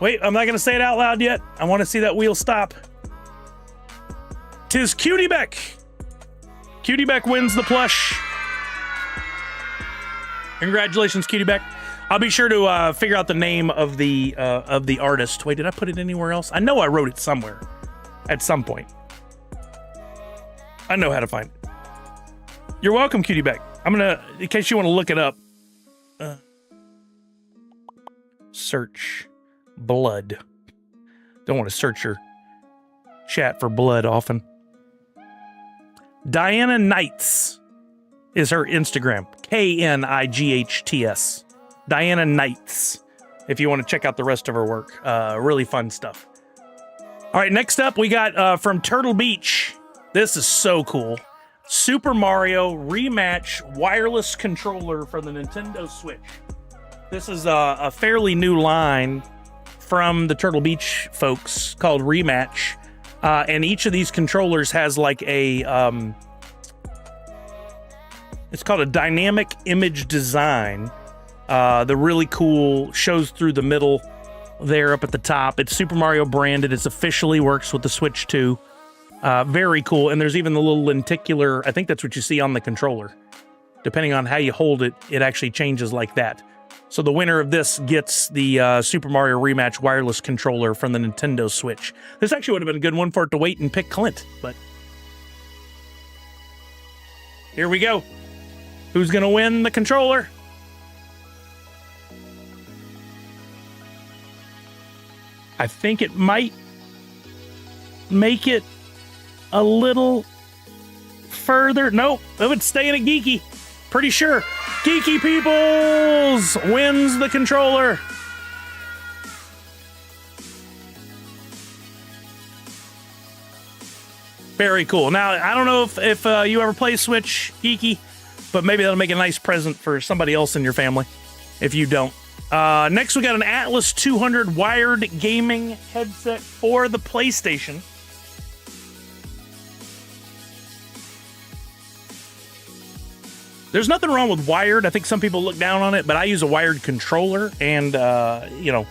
Wait, I'm not going to say it out loud yet. I want to see that wheel stop. 'Tis Cutie Beck. Cutie Beck wins the plush. Congratulations, Cutie Beck. I'll be sure to figure out the name of the artist. Wait, did I put it anywhere else? I know I wrote it somewhere at some point. I know how to find it. You're welcome, Cutie Beck. I'm going to, in case you want to look it up, Search blood. Don't want to search your chat for blood often. Diana Knights is her Instagram. Knights. Diana Knights. If you want to check out the rest of her work. Really fun stuff. All right, next up we got from Turtle Beach. This is so cool. Super Mario Rematch wireless controller for the Nintendo Switch. This is a fairly new line from the Turtle Beach folks called Rematch. And each of these controllers has like a, it's called a dynamic image design. The really cool shows through the middle there up at the top. It's Super Mario branded. It's officially works with the Switch 2. Very cool. And there's even the little lenticular, I think that's what you see on the controller. Depending on how you hold it, it actually changes like that. So the winner of this gets the Super Mario Rematch wireless controller from the Nintendo Switch. This actually would have been a good one for it to wait and pick Clint, but here we go. Who's going to win the controller? I think it might make it a little further. Nope, it would stay in a Geeky. Pretty sure. Geeky Peoples wins the controller. Very cool. Now, I don't know if you ever play Switch, Geeky, but maybe that'll make a nice present for somebody else in your family if you don't. Next, we got an Atlas 200 wired gaming headset for the PlayStation. There's nothing wrong with wired. I think some people look down on it, but I use a wired controller, and, you don't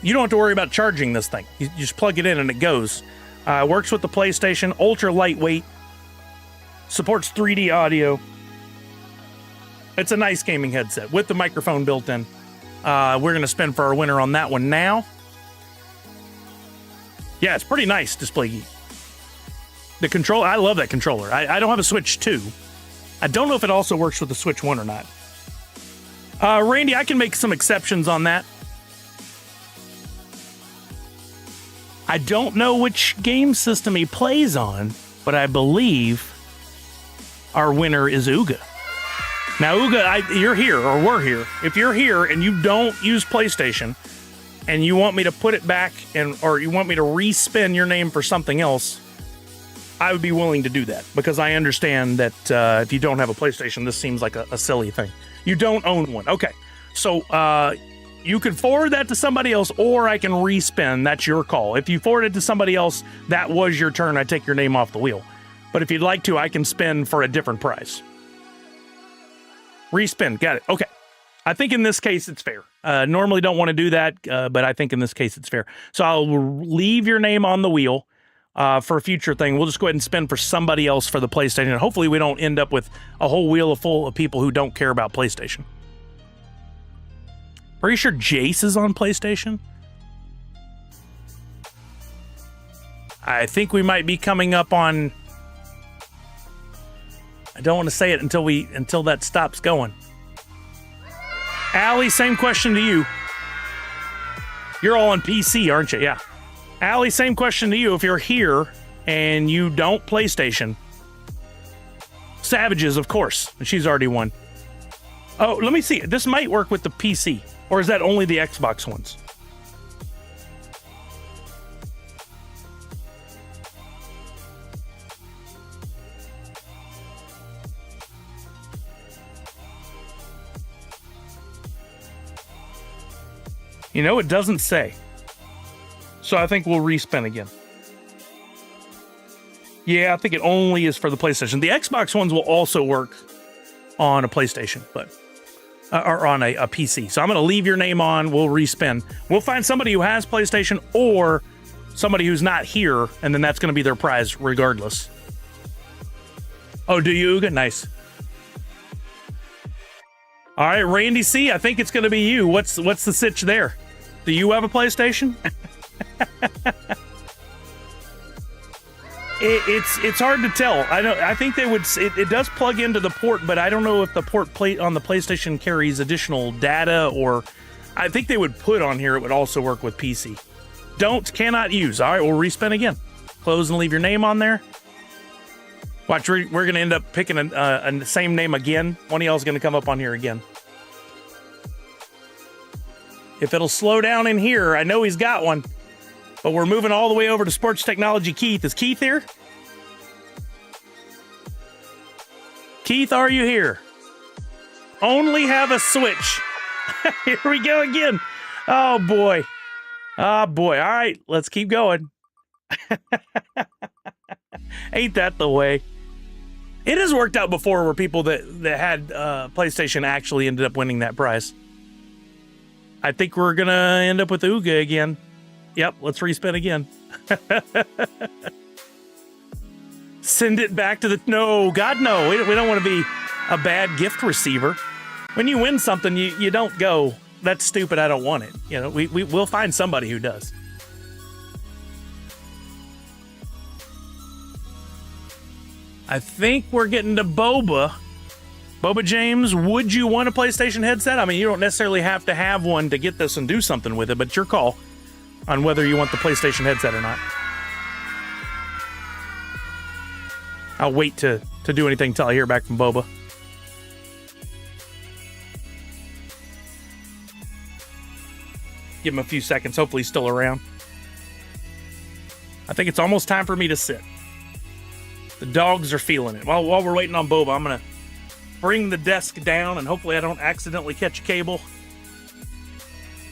have to worry about charging this thing. You just plug it in and it goes. Works with the PlayStation, ultra lightweight, supports 3D audio. It's a nice gaming headset with the microphone built in. We're going to spin for our winner on that one now. Yeah, it's pretty nice, Display Geek. The controller, I love that controller. I don't have a Switch 2. I don't know if it also works with the Switch 1 or not. Randy, I can make some exceptions on that. I don't know which game system he plays on, but I believe our winner is Uga. Now, Uga, you're here, or we're here. If you're here and you don't use PlayStation, and you want me to put it back, or you want me to respin your name for something else, I would be willing to do that, because I understand that if you don't have a PlayStation, this seems like a silly thing. You don't own one. Okay. So you can forward that to somebody else, or I can respin. That's your call. If you forward it to somebody else, that was your turn. I take your name off the wheel. But if you'd like to, I can spin for a different price. Respin. Got it. Okay. I think in this case, it's fair. Normally don't want to do that, but I think in this case, it's fair. So I'll leave your name on the wheel. For a future thing, we'll just go ahead and spin for somebody else for the PlayStation. And hopefully we don't end up with a whole wheel full of people who don't care about PlayStation. Pretty sure Jace is on PlayStation. I think we might be coming up on... I don't want to say it until that stops going. Allie, same question to you. You're all on PC, aren't you? Yeah. Allie, same question to you. If you're here and you don't PlayStation, Savages, of course. She's already won. Oh, let me see. This might work with the PC. Or is that only the Xbox ones? You know, it doesn't say. So I think we'll respin again. Yeah, I think it only is for the PlayStation. The Xbox ones will also work on a PlayStation, but or on a PC. So I'm going to leave your name on. We'll respin. We'll find somebody who has PlayStation or somebody who's not here, and then that's going to be their prize regardless. Oh, do you, Uga? Nice. All right, Randy C., I think it's going to be you. What's the sitch there? Do you have a PlayStation? It's hard to tell. I think they would. It does plug into the port, but I don't know if the port plate on the PlayStation carries additional data, or I think they would put on here it would also work with PC. Cannot use. All right, we'll respin again. Close and leave your name on there. Watch, we're going to end up picking a same name again. One of y'all is going to come up on here again. If it'll slow down in here, I know he's got one. But we're moving all the way over to Sports Technology Keith. Is Keith here? Keith, are you here? Only have a Switch. Here we go again. Oh, boy. Oh, boy. All right, let's keep going. Ain't that the way? It has worked out before where people that had PlayStation actually ended up winning that prize. I think we're going to end up with Ooga again. Yep, let's respin again. Send it back to the... No, God, no. We don't want to be a bad gift receiver. When you win something, you don't go, that's stupid, I don't want it. You know, we'll find somebody who does. I think we're getting to Boba. Boba James, would you want a PlayStation headset? I mean, you don't necessarily have to have one to get this and do something with it, but it's your call on whether you want the PlayStation headset or not. I'll wait to do anything until I hear back from Boba. Give him a few seconds. Hopefully he's still around. I think it's almost time for me to sit. The dogs are feeling it. While we're waiting on Boba, I'm going to bring the desk down and hopefully I don't accidentally catch a cable.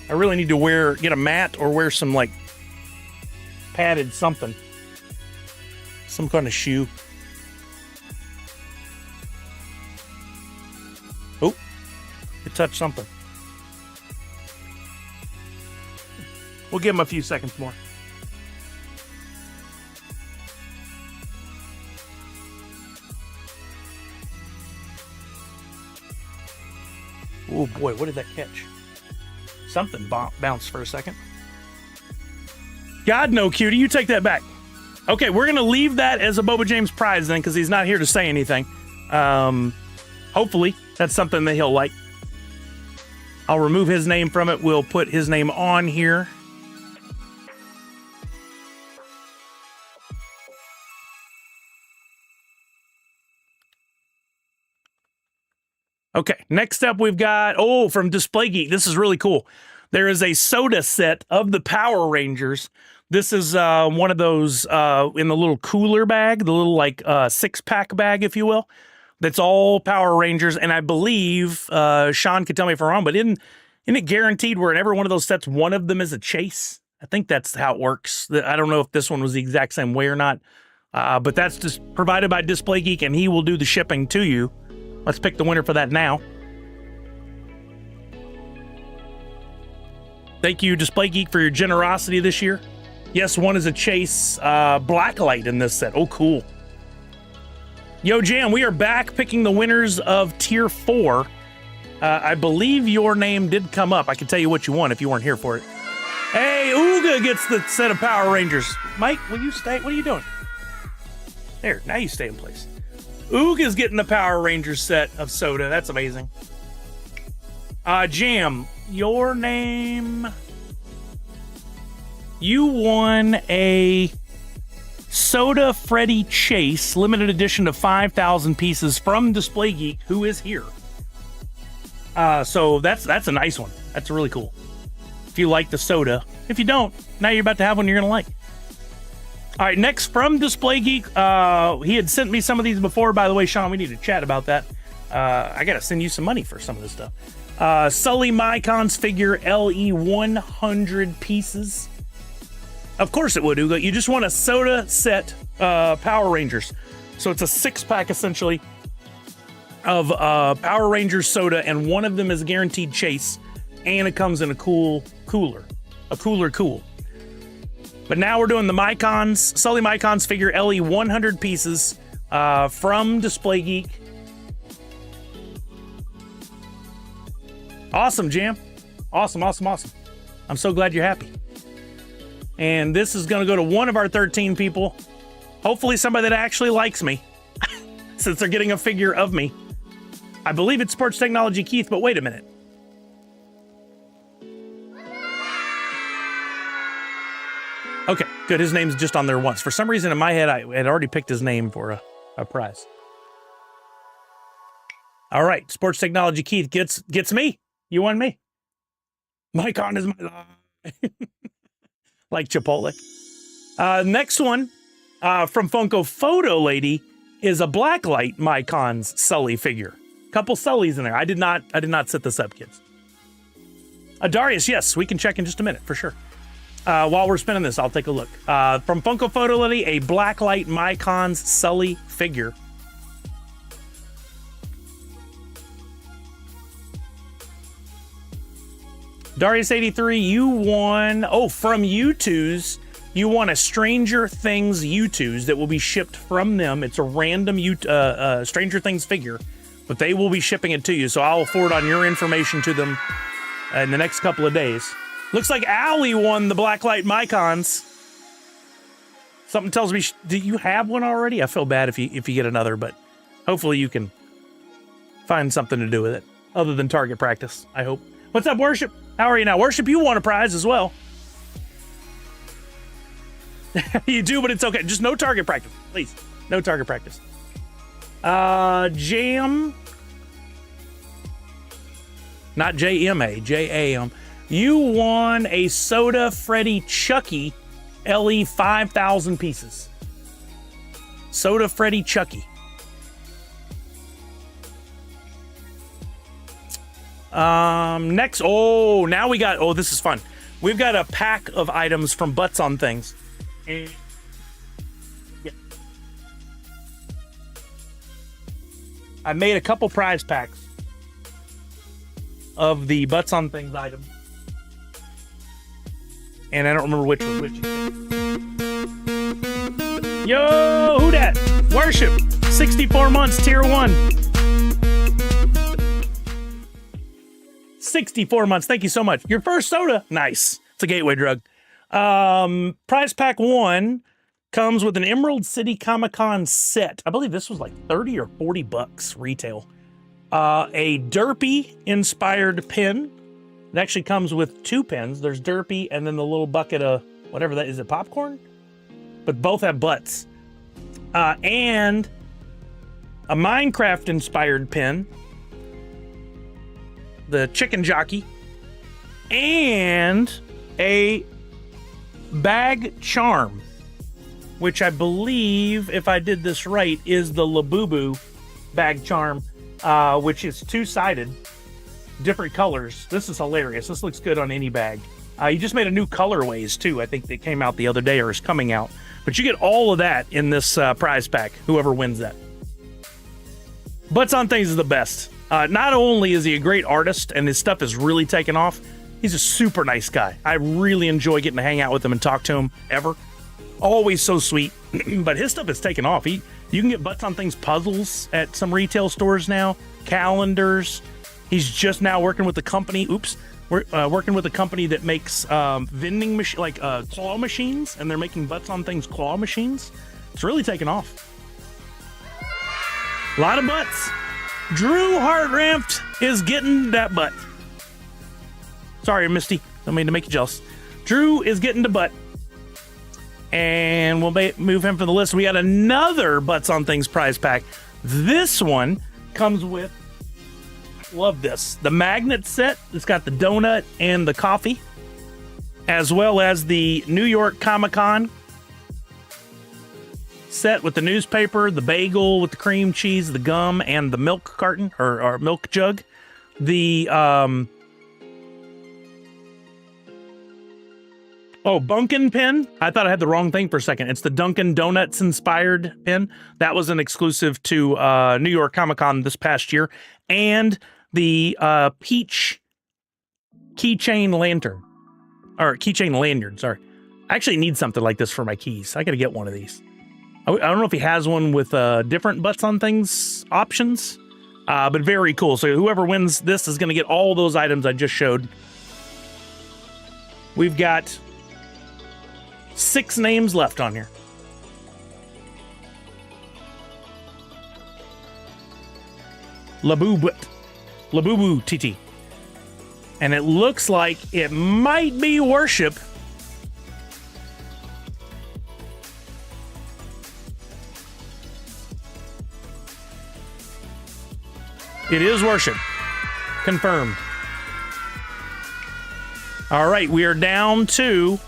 I really need to get a mat or wear some like padded something. Some kind of shoe. Oh, you touched something. We'll give him a few seconds more. Oh boy, what did that catch? Something bounced for a second. God, no, cutie, you take that back. Okay, we're going to leave that as a Boba James prize then, because he's not here to say anything. Hopefully, that's something that he'll like. I'll remove his name from it. We'll put his name on here. Okay, next up we've got, from Display Geek. This is really cool. There is a soda set of the Power Rangers. This is one of those in the little cooler bag, the little like six-pack bag, if you will. That's all Power Rangers, and I believe, Sean could tell me if I'm wrong, but isn't it guaranteed where in every one of those sets, one of them is a chase? I think that's how it works. I don't know if this one was the exact same way or not, but that's just provided by Display Geek, and he will do the shipping to you. Let's pick the winner for that now. Thank you, Display Geek, for your generosity this year. Yes, one is a Chase Blacklight in this set. Oh, cool. Yo, Jam, we are back picking the winners of Tier 4. I believe your name did come up. I can tell you what you won if you weren't here for it. Hey, Ooga gets the set of Power Rangers. Mike, will you stay? What are you doing? There, now you stay in place. Ooga's getting the Power Rangers set of soda. That's amazing. Jam, your name... You won a Soda Freddy Chase limited edition of 5,000 pieces from Display Geek, who is here. So that's a nice one. That's really cool. If you like the soda. If you don't, now you're about to have one you're going to like. All right, next from Display Geek. He had sent me some of these before. By the way, Sean, we need to chat about that. I got to send you some money for some of this stuff. Sully Mycon's figure LE 100 pieces. Of course it would, Uga. You just want a soda set Power Rangers. So it's a 6-pack, essentially, of Power Rangers soda, and one of them is a guaranteed chase, and it comes in a cooler. But now we're doing the Mycons, Sully Mycons figure LE 100 pieces from Display Geek. Awesome, Jam. Awesome. I'm so glad you're happy. And this is going to go to one of our 13 people. Hopefully somebody that actually likes me, since they're getting a figure of me. I believe it's Sports Technology Keith, but wait a minute. Okay, good. His name's just on there once. For some reason in my head, I had already picked his name for a prize. All right, Sports Technology Keith gets me. You won me. My con is my life. Like Chipotle. Next one from Funko Photo Lady is a Blacklight Mycons Sully figure. Couple Sullys in there. I did not set this up, kids. Darius, yes, we can check in just a minute for sure. While we're spinning this, I'll take a look. From Funko Photo Lady, a Blacklight Mycons Sully figure. Darius83, you won, from U2s, you won a Stranger Things U2s that will be shipped from them. It's a random Stranger Things figure, but they will be shipping it to you, so I'll forward on your information to them in the next couple of days. Looks like Allie won the Blacklight Mycons. Something tells me, do you have one already? I feel bad if you get another, but hopefully you can find something to do with it, other than target practice, I hope. What's up, Worship? How are you now? Worship, you won a prize as well. You do, but it's okay. Just no target practice, please. No target practice. Jam. Not J-M-A, J-A-M. You won a Soda Freddy Chucky LE 5,000 pieces. Soda Freddy Chucky. Next, now we got, this is fun. We've got a pack of items from Butts on Things. And, yeah. I made a couple prize packs of the Butts on Things items. And I don't remember which was which. Yo, who dat? Worship. 64 months, tier 1. 64 months. Thank you so much. Your first soda. Nice. It's a gateway drug. Prize pack 1 comes with an Emerald City Comic-Con set. I believe this was like 30 or 40 bucks retail. A Derpy inspired pin. It actually comes with 2 pins. There's Derpy and then the little bucket of whatever that is. It popcorn? But both have butts. And a Minecraft inspired pin. The Chicken Jockey, and a bag charm, which I believe, if I did this right, is the Labubu bag charm, which is 2-sided, different colors. This is hilarious. This looks good on any bag. You just made a new colorways too. I think that came out the other day or is coming out, but you get all of that in this prize pack, whoever wins that. Butts on Things is the best. Not only is he a great artist and his stuff is really taken off, he's a super nice guy. I really enjoy getting to hang out with him and talk to him ever. Always so sweet, but his stuff is taken off. You can get Butts on Things puzzles at some retail stores now, calendars. He's just now working with the company. Working with a company that makes vending machine, like claw machines, and they're making Butts on Things claw machines. It's really taken off. A lot of butts. Drew Hartrampt is getting that butt. Sorry, Misty. Don't mean to make you jealous. Drew is getting the butt. And we'll move him from the list. We got another Butts on Things prize pack. This one comes with, love this, the magnet set. It's got the donut and the coffee, as well as the New York Comic-Con set with the newspaper, the bagel with the cream cheese, the gum, and the milk carton or milk jug. The Bunkin pin. I thought I had the wrong thing for a second. It's the Dunkin' Donuts inspired pin. That was an exclusive to New York Comic-Con this past year. And the peach keychain lantern. Or keychain lanyard, sorry. I actually need something like this for my keys. I gotta get one of these. I don't know if he has one with different Butts on Things options, but very cool. So whoever wins this is going to get all those items I just showed. We've got 6 names left on here. Labubu TT. And it looks like it might be Worship. It is Worship. Confirmed. All right, we are down to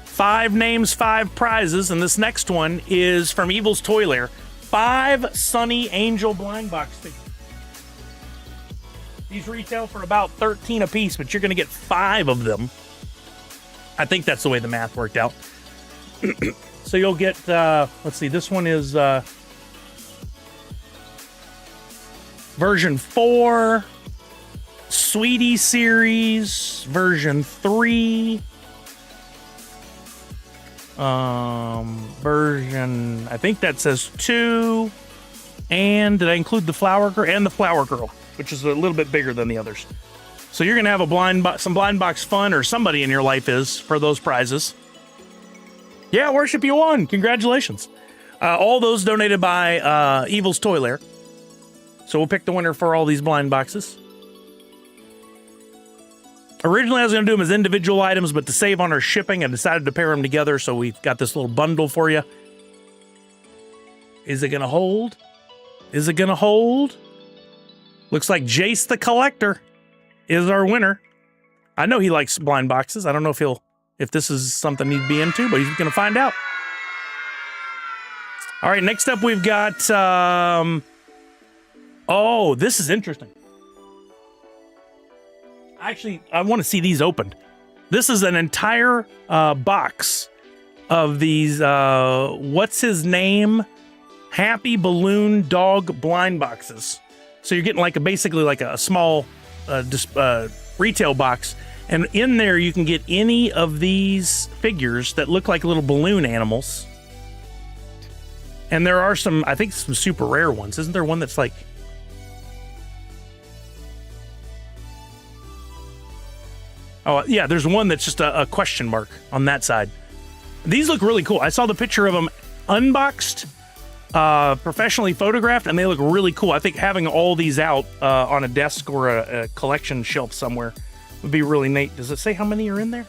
5 names, 5 prizes, and this next one is from Evil's Toy Lair. 5 Sunny Angel blind box figures. These retail for about $13 a piece, but you're going to get 5 of them. I think that's the way the math worked out. So you'll get, let's see, this one is version 4, Sweetie series, version 3, version, I think that says 2, and did I include the Flower Girl? And the Flower Girl, which is a little bit bigger than the others. So you're going to have a some blind box fun, or somebody in your life is, for those prizes. Yeah, Worship, you won. Congratulations. All those donated by Evil's Toy Lair. So we'll pick the winner for all these blind boxes. Originally, I was going to do them as individual items, but to save on our shipping, I decided to pair them together, so we've got this little bundle for you. Is it going to hold? Is it going to hold? Looks like Jace the Collector is our winner. I know he likes blind boxes. I don't know if this is something he'd be into, but he's going to find out. All right, next up we've got... oh, this is interesting. Actually, I want to see these opened. This is an entire box of these, what's his name? Happy Balloon Dog blind boxes. So you're getting like basically like a small retail box. And in there you can get any of these figures that look like little balloon animals. And there are some, I think, some super rare ones. Isn't there one that's like... Oh, yeah, there's one that's just a question mark on that side. These look really cool. I saw the picture of them unboxed, professionally photographed, and they look really cool. I think having all these out on a desk or a collection shelf somewhere would be really neat. Does it say how many are in there?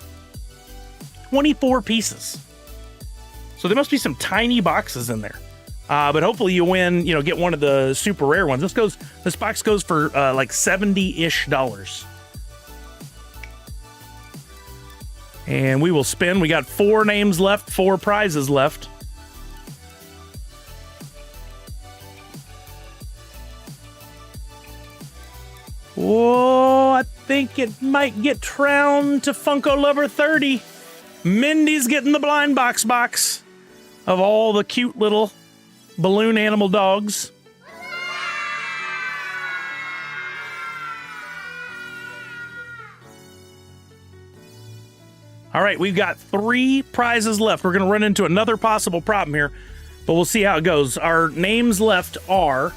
24 pieces. So there must be some tiny boxes in there. But hopefully you win, get one of the super rare ones. This box goes for like $70-ish. And we will spin. We got 4 names left, 4 prizes left. Oh, I think it might get round to Funko Lover 30. Mindy's getting the blind box of all the cute little balloon animal dogs. All right, we've got 3 prizes left. We're going to run into another possible problem here, but we'll see how it goes. Our names left are...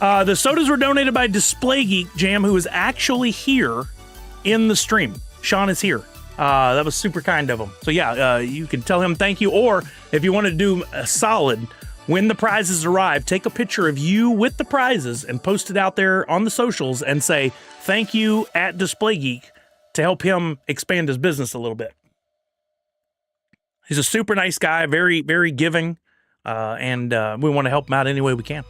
the sodas were donated by Display Geek Jam, who is actually here in the stream. Sean is here. That was super kind of him. So yeah, you can tell him thank you, or if you want to do a solid, when the prizes arrive, take a picture of you with the prizes and post it out there on the socials and say, thank you at Display Geek, to help him expand his business a little bit. He's a super nice guy, very, very giving, and we want to help him out any way we can.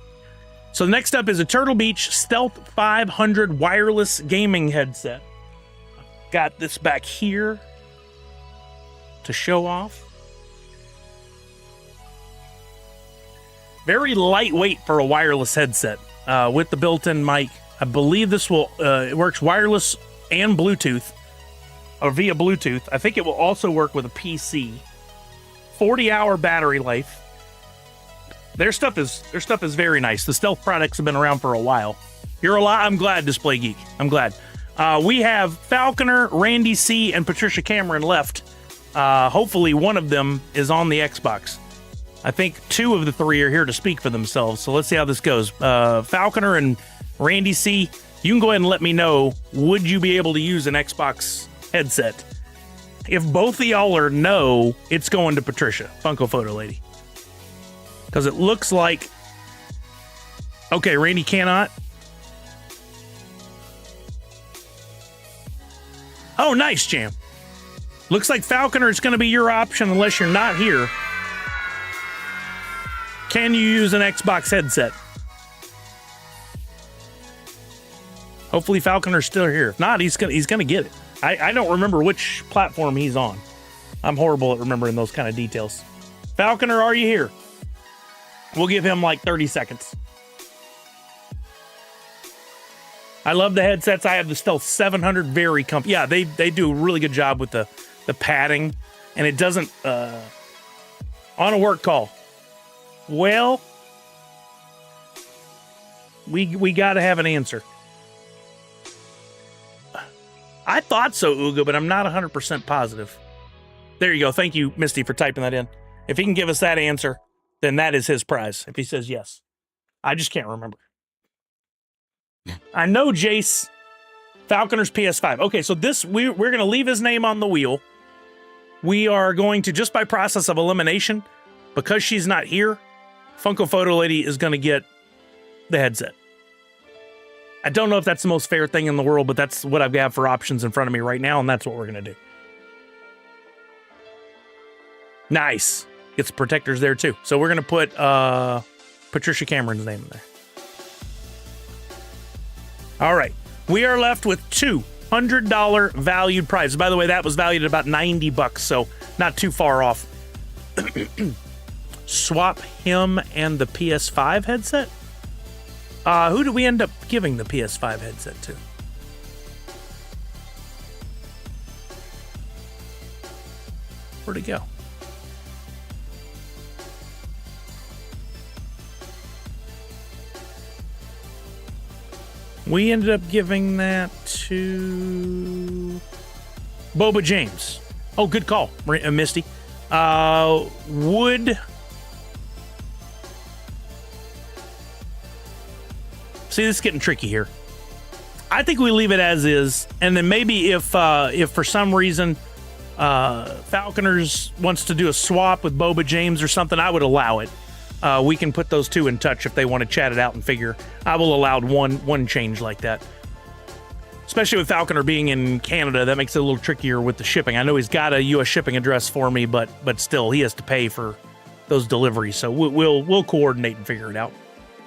So next up is a Turtle Beach Stealth 500 wireless gaming headset. Got this back here to show off. Very lightweight for a wireless headset with the built-in mic. I believe this will, it works wireless and Bluetooth, or via Bluetooth. I think it will also work with a PC. 40-hour battery life. Their stuff is very nice. The Stealth products have been around for a while. You're a lot. I'm glad, Display Geek. I'm glad. We have Falconer, Randy C, and Patricia Cameron left. Hopefully one of them is on the Xbox. I think 2 of the 3 are here to speak for themselves. So let's see how this goes. Falconer and Randy C, you can go ahead and let me know, would you be able to use an Xbox headset? If both of y'all are no, it's going to Patricia, Funko Photo Lady. Because it looks like Okay, Randy cannot. Oh, nice, Jam. Looks like Falconer is going to be your option unless you're not here. Can you use an Xbox headset? Hopefully Falconer's still here. If not, he's gonna get it. I don't remember which platform he's on. I'm horrible at remembering those kind of details. Falconer, are you here? We'll give him like 30 seconds. I love the headsets. I have the Stealth 700, very comfy. Yeah, they do a really good job with the padding, and it doesn't on a work call. Well, we got to have an answer. I thought so, Uga, but I'm not 100% positive. There you go. Thank you, Misty, for typing that in. If he can give us that answer, then that is his prize. If he says yes. I just can't remember. I know Jace, Falconer's PS5. Okay, so this we're going to leave his name on the wheel. We are going to, just by process of elimination, because she's not here, Funko Photo Lady is going to get the headset. I don't know if that's the most fair thing in the world, but that's what I've got for options in front of me right now, and that's what we're going to do. Nice. Gets protectors there, too. So we're going to put Patricia Cameron's name in there. All right. We are left with $200 valued prizes. By the way, that was valued at about $90, so not too far off. Swap him and the PS5 headset? Who do we end up giving the PS5 headset to? Where'd it go? We ended up giving that to Boba James. Oh, good call, Misty. Would... See, this is getting tricky here. I think we leave it as is, and then maybe if for some reason Falconers wants to do a swap with Boba James or something, I would allow it. We can put those two in touch if they want to chat it out and figure. I will allow one change like that. Especially with Falconer being in Canada, that makes it a little trickier with the shipping. I know he's got a U.S. shipping address for me, but still, he has to pay for those deliveries. So we'll coordinate and figure it out.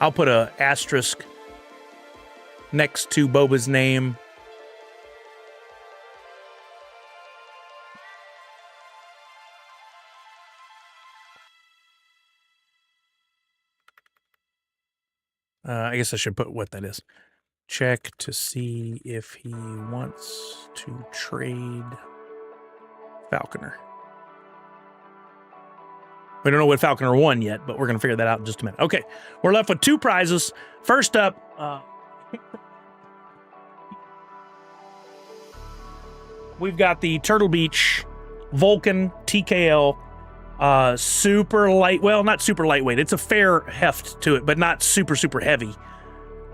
I'll put a asterisk next to Boba's name. I guess I should put what that is. Check to see if he wants to trade Falconer. We don't know what Falconer won yet, but we're going to figure that out in just a minute. Okay, we're left with two prizes. First up, we've got the Turtle Beach Vulcan TKL. Super light, well, not super lightweight. It's a fair heft to it, but not super heavy.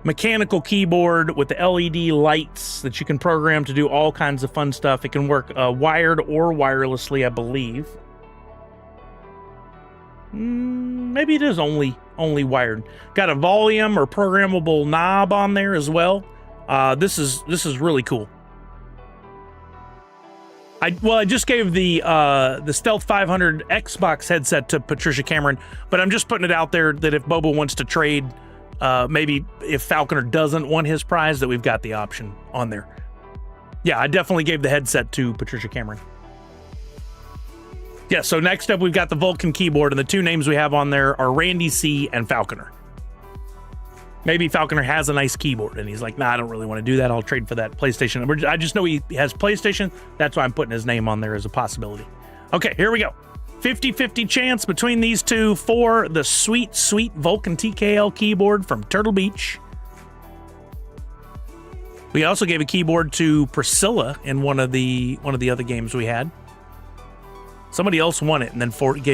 Mechanical keyboard with the LED lights that you can program to do all kinds of fun stuff. It can work wired or wirelessly, I believe. Maybe it is only wired. Got a volume or programmable knob on there as well. This is really cool. I just gave the Stealth 500 Xbox headset to Patricia Cameron, but I'm just putting it out there that if Boba wants to trade, maybe if Falconer doesn't want his prize, that we've got the option on there. Yeah, I definitely gave the headset to Patricia Cameron. Yeah, so next up we've got the Vulcan keyboard, and the two names we have on there are Randy C. and Falconer. Maybe Falconer has a nice keyboard, and he's like, nah, I don't really want to do that. I'll trade for that PlayStation. I just know he has PlayStation. That's why I'm putting his name on there as a possibility. Okay, here we go. 50-50 chance between these two for the sweet Vulcan TKL keyboard from Turtle Beach. We also gave a keyboard to Priscilla in one of the other games we had. Somebody else won it, and then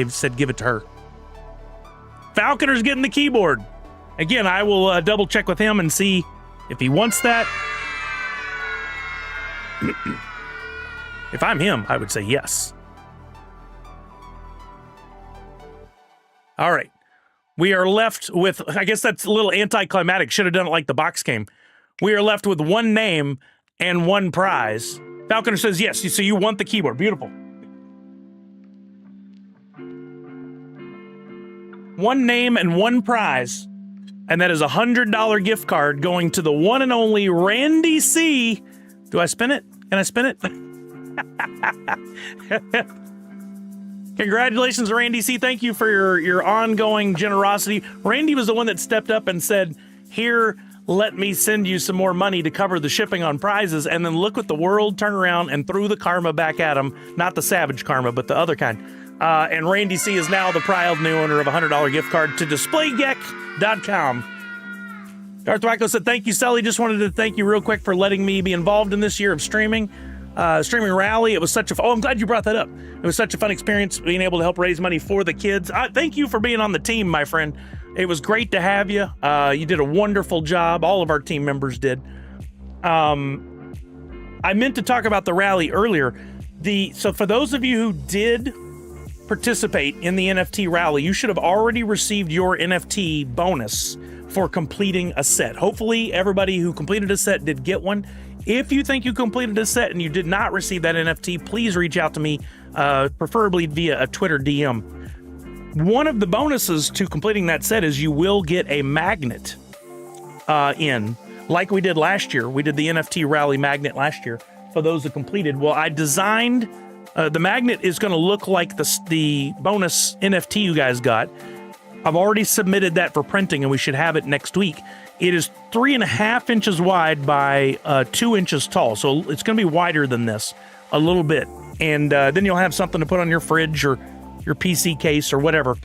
said give it to her. Falconer's getting the keyboard. Again, I will double check with him and see if he wants that. If I'm him, I would say yes. All right. We are left with, I guess that's a little anticlimactic. Should have done it like the box game. We are left with one name and one prize. Falconer says yes. So you want the keyboard. Beautiful. One name and one prize. And that is a $100 gift card going to the one and only Randy C. Do I spin it? Can I spin it? Congratulations, Randy C. Thank you for your ongoing generosity. Randy was the one that stepped up and said, here, let me send you some more money to cover the shipping on prizes. And then look what the world turned around and threw the karma back at him. Not the savage karma, but the other kind. And Randy C. is now the proud new owner of a $100 gift card to DisplayGeek.com. Darth Wacko said, thank you, Sully. Just wanted to thank you real quick for letting me be involved in this year of streaming. Streaming rally. It was such a... Oh, I'm glad you brought that up. It was such a fun experience being able to help raise money for the kids. Thank you for being on the team, my friend. It was great to have you. You did a wonderful job. All of our team members did. I meant to talk about the rally earlier. So for those of you who did participate in the NFT rally, you should have already received your NFT bonus for completing a set. Hopefully, everybody who completed a set did get one. If you think you completed a set and you did not receive that NFT, please reach out to me, preferably via a Twitter DM. One of the bonuses to completing that set is you will get a magnet like we did last year. We did the NFT rally magnet last year for those who completed. Well, I designed, the magnet is going to look like the bonus NFT you guys got. I've already submitted that for printing and we should have it next week. It is 3.5 inches wide by 2 inches tall. So it's going to be wider than this a little bit. And then you'll have something to put on your fridge or your PC case or whatever.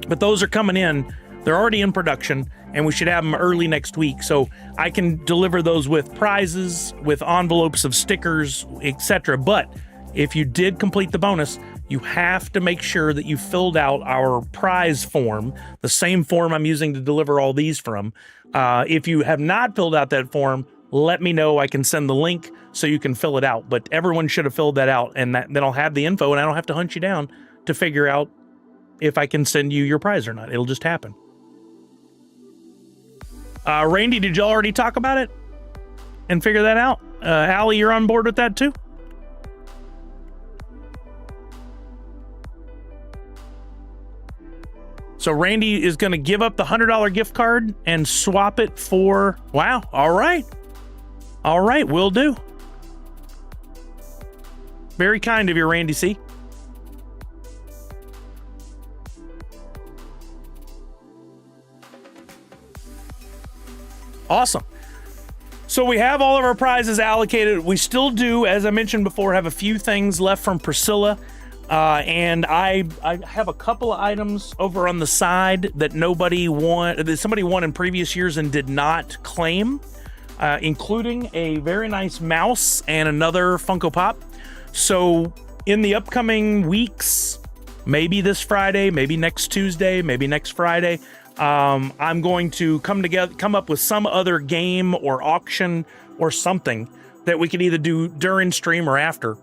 But those are coming in. They're already in production and we should have them early next week. So I can deliver those with prizes, with envelopes of stickers, etc. But if you did complete the bonus, you have to make sure that you filled out our prize form, the same form I'm using to deliver all these from. If you have not filled out that form, let me know. I can send the link so you can fill it out. But everyone should have filled that out, and then I'll have the info, and I don't have to hunt you down to figure out if I can send you your prize or not. It'll just happen. Randy, did you already talk about it and figure that out? Allie, you're on board with that too? So Randy is going to give up the $100 gift card and swap it for... Wow. All right. All right. Will do. Very kind of you, Randy C. Awesome. So we have all of our prizes allocated. We still do, as I mentioned before, have a few things left from Priscilla. And I have a couple of items over on the side that somebody won in previous years and did not claim, including a very nice mouse and another Funko Pop. So in the upcoming weeks, maybe this Friday, maybe next Tuesday, maybe next Friday, I'm going to come up with some other game or auction or something that we could either do during stream or after.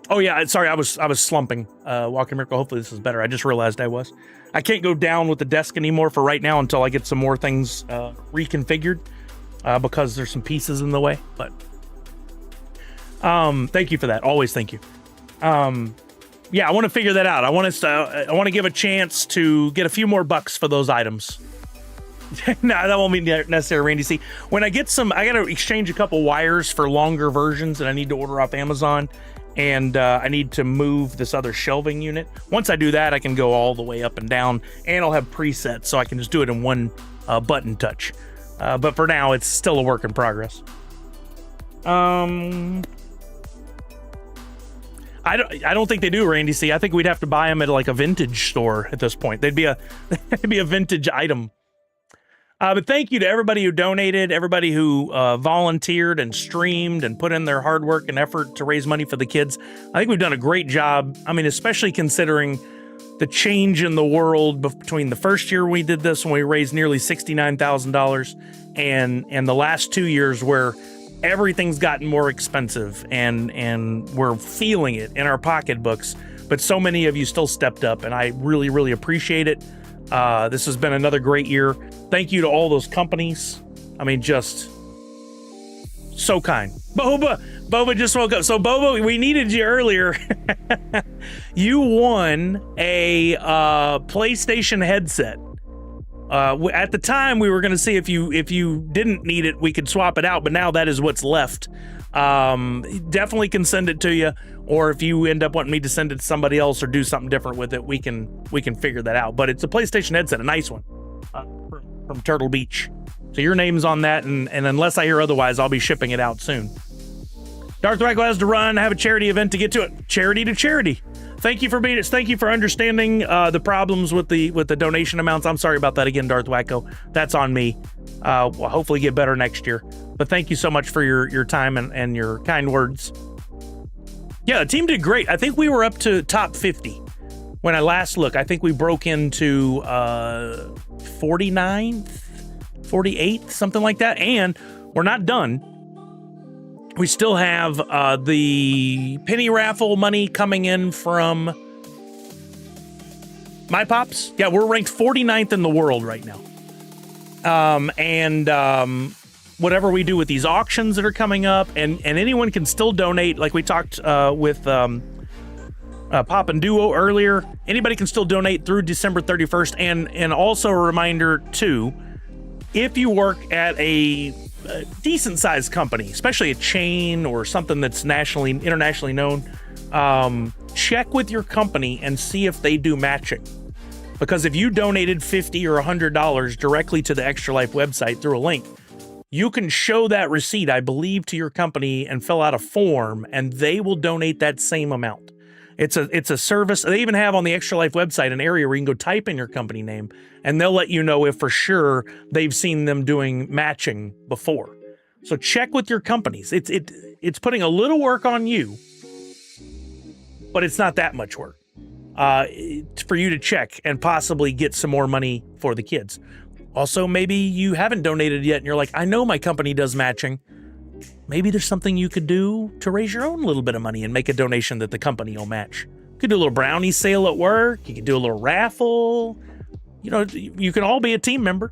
Oh yeah, sorry, I was slumping. Walking Miracle, hopefully this is better. I just realized I was. I can't go down with the desk anymore for right now until I get some more things reconfigured because there's some pieces in the way. But thank you for that. Always thank you. Yeah, I want to figure that out. I want to give a chance to get a few more bucks for those items. No, that won't be necessary, Randy. See, when I get I got to exchange a couple wires for longer versions that I need to order off Amazon. And I need to move this other shelving unit. Once I do that, I can go all the way up and down, and I'll have presets, so I can just do it in one button touch. But for now, it's still a work in progress. I don't think they do, Randy C. I think we'd have to buy them at like a vintage store at this point. They'd be a vintage item. But thank you to everybody who donated, everybody who volunteered and streamed and put in their hard work and effort to raise money for the kids. I think we've done a great job. I mean, especially considering the change in the world between the first year we did this when we raised nearly $69,000 and the last 2 years where everything's gotten more expensive and we're feeling it in our pocketbooks. But so many of you still stepped up, and I really, really appreciate it. This has been another great year. Thank you to all those companies. I mean, just so kind. Boba just woke up. So Boba, we needed you earlier. You won a PlayStation headset. At the time, we were going to see if you didn't need it, we could swap it out. But now that is what's left. Definitely can send it to you, or if you end up wanting me to send it to somebody else or do something different with it, we can figure that out. But it's a PlayStation headset, a nice one, from Turtle Beach. So your name's on that, and unless I hear otherwise, I'll be shipping it out soon. Darth Wacko has to run. I have a charity event to get to it. Charity to charity. Thank you for understanding the problems with the donation amounts. I'm sorry about that again, Darth Wacko. That's on me. We'll hopefully get better next year. But thank you so much for your time and your kind words. Yeah, the team did great. I think we were up to top 50 when I last looked. I think we broke into 49th, 48th, something like that. And we're not done. We still have the penny raffle money coming in from My Pops. Yeah, we're ranked 49th in the world right now. Whatever we do with these auctions that are coming up, and anyone can still donate. Like we talked with Pop and Duo earlier, anybody can still donate through December 31st. And also a reminder too, if you work at a decent sized company, especially a chain or something that's internationally known, check with your company and see if they do matching. Because if you donated $50 or $100 directly to the Extra Life website through a link, you can show that receipt, I believe, to your company and fill out a form, and they will donate that same amount. It's a service. They even have on the Extra Life website an area where you can go type in your company name, and they'll let you know if for sure they've seen them doing matching before. So check with your companies. It's putting a little work on you, but it's not that much work for you to check and possibly get some more money for the kids. Also, maybe you haven't donated yet and you're like, I know my company does matching. Maybe there's something you could do to raise your own little bit of money and make a donation that the company will match. You could do a little brownie sale at work. You could do a little raffle. You know, you can all be a team member.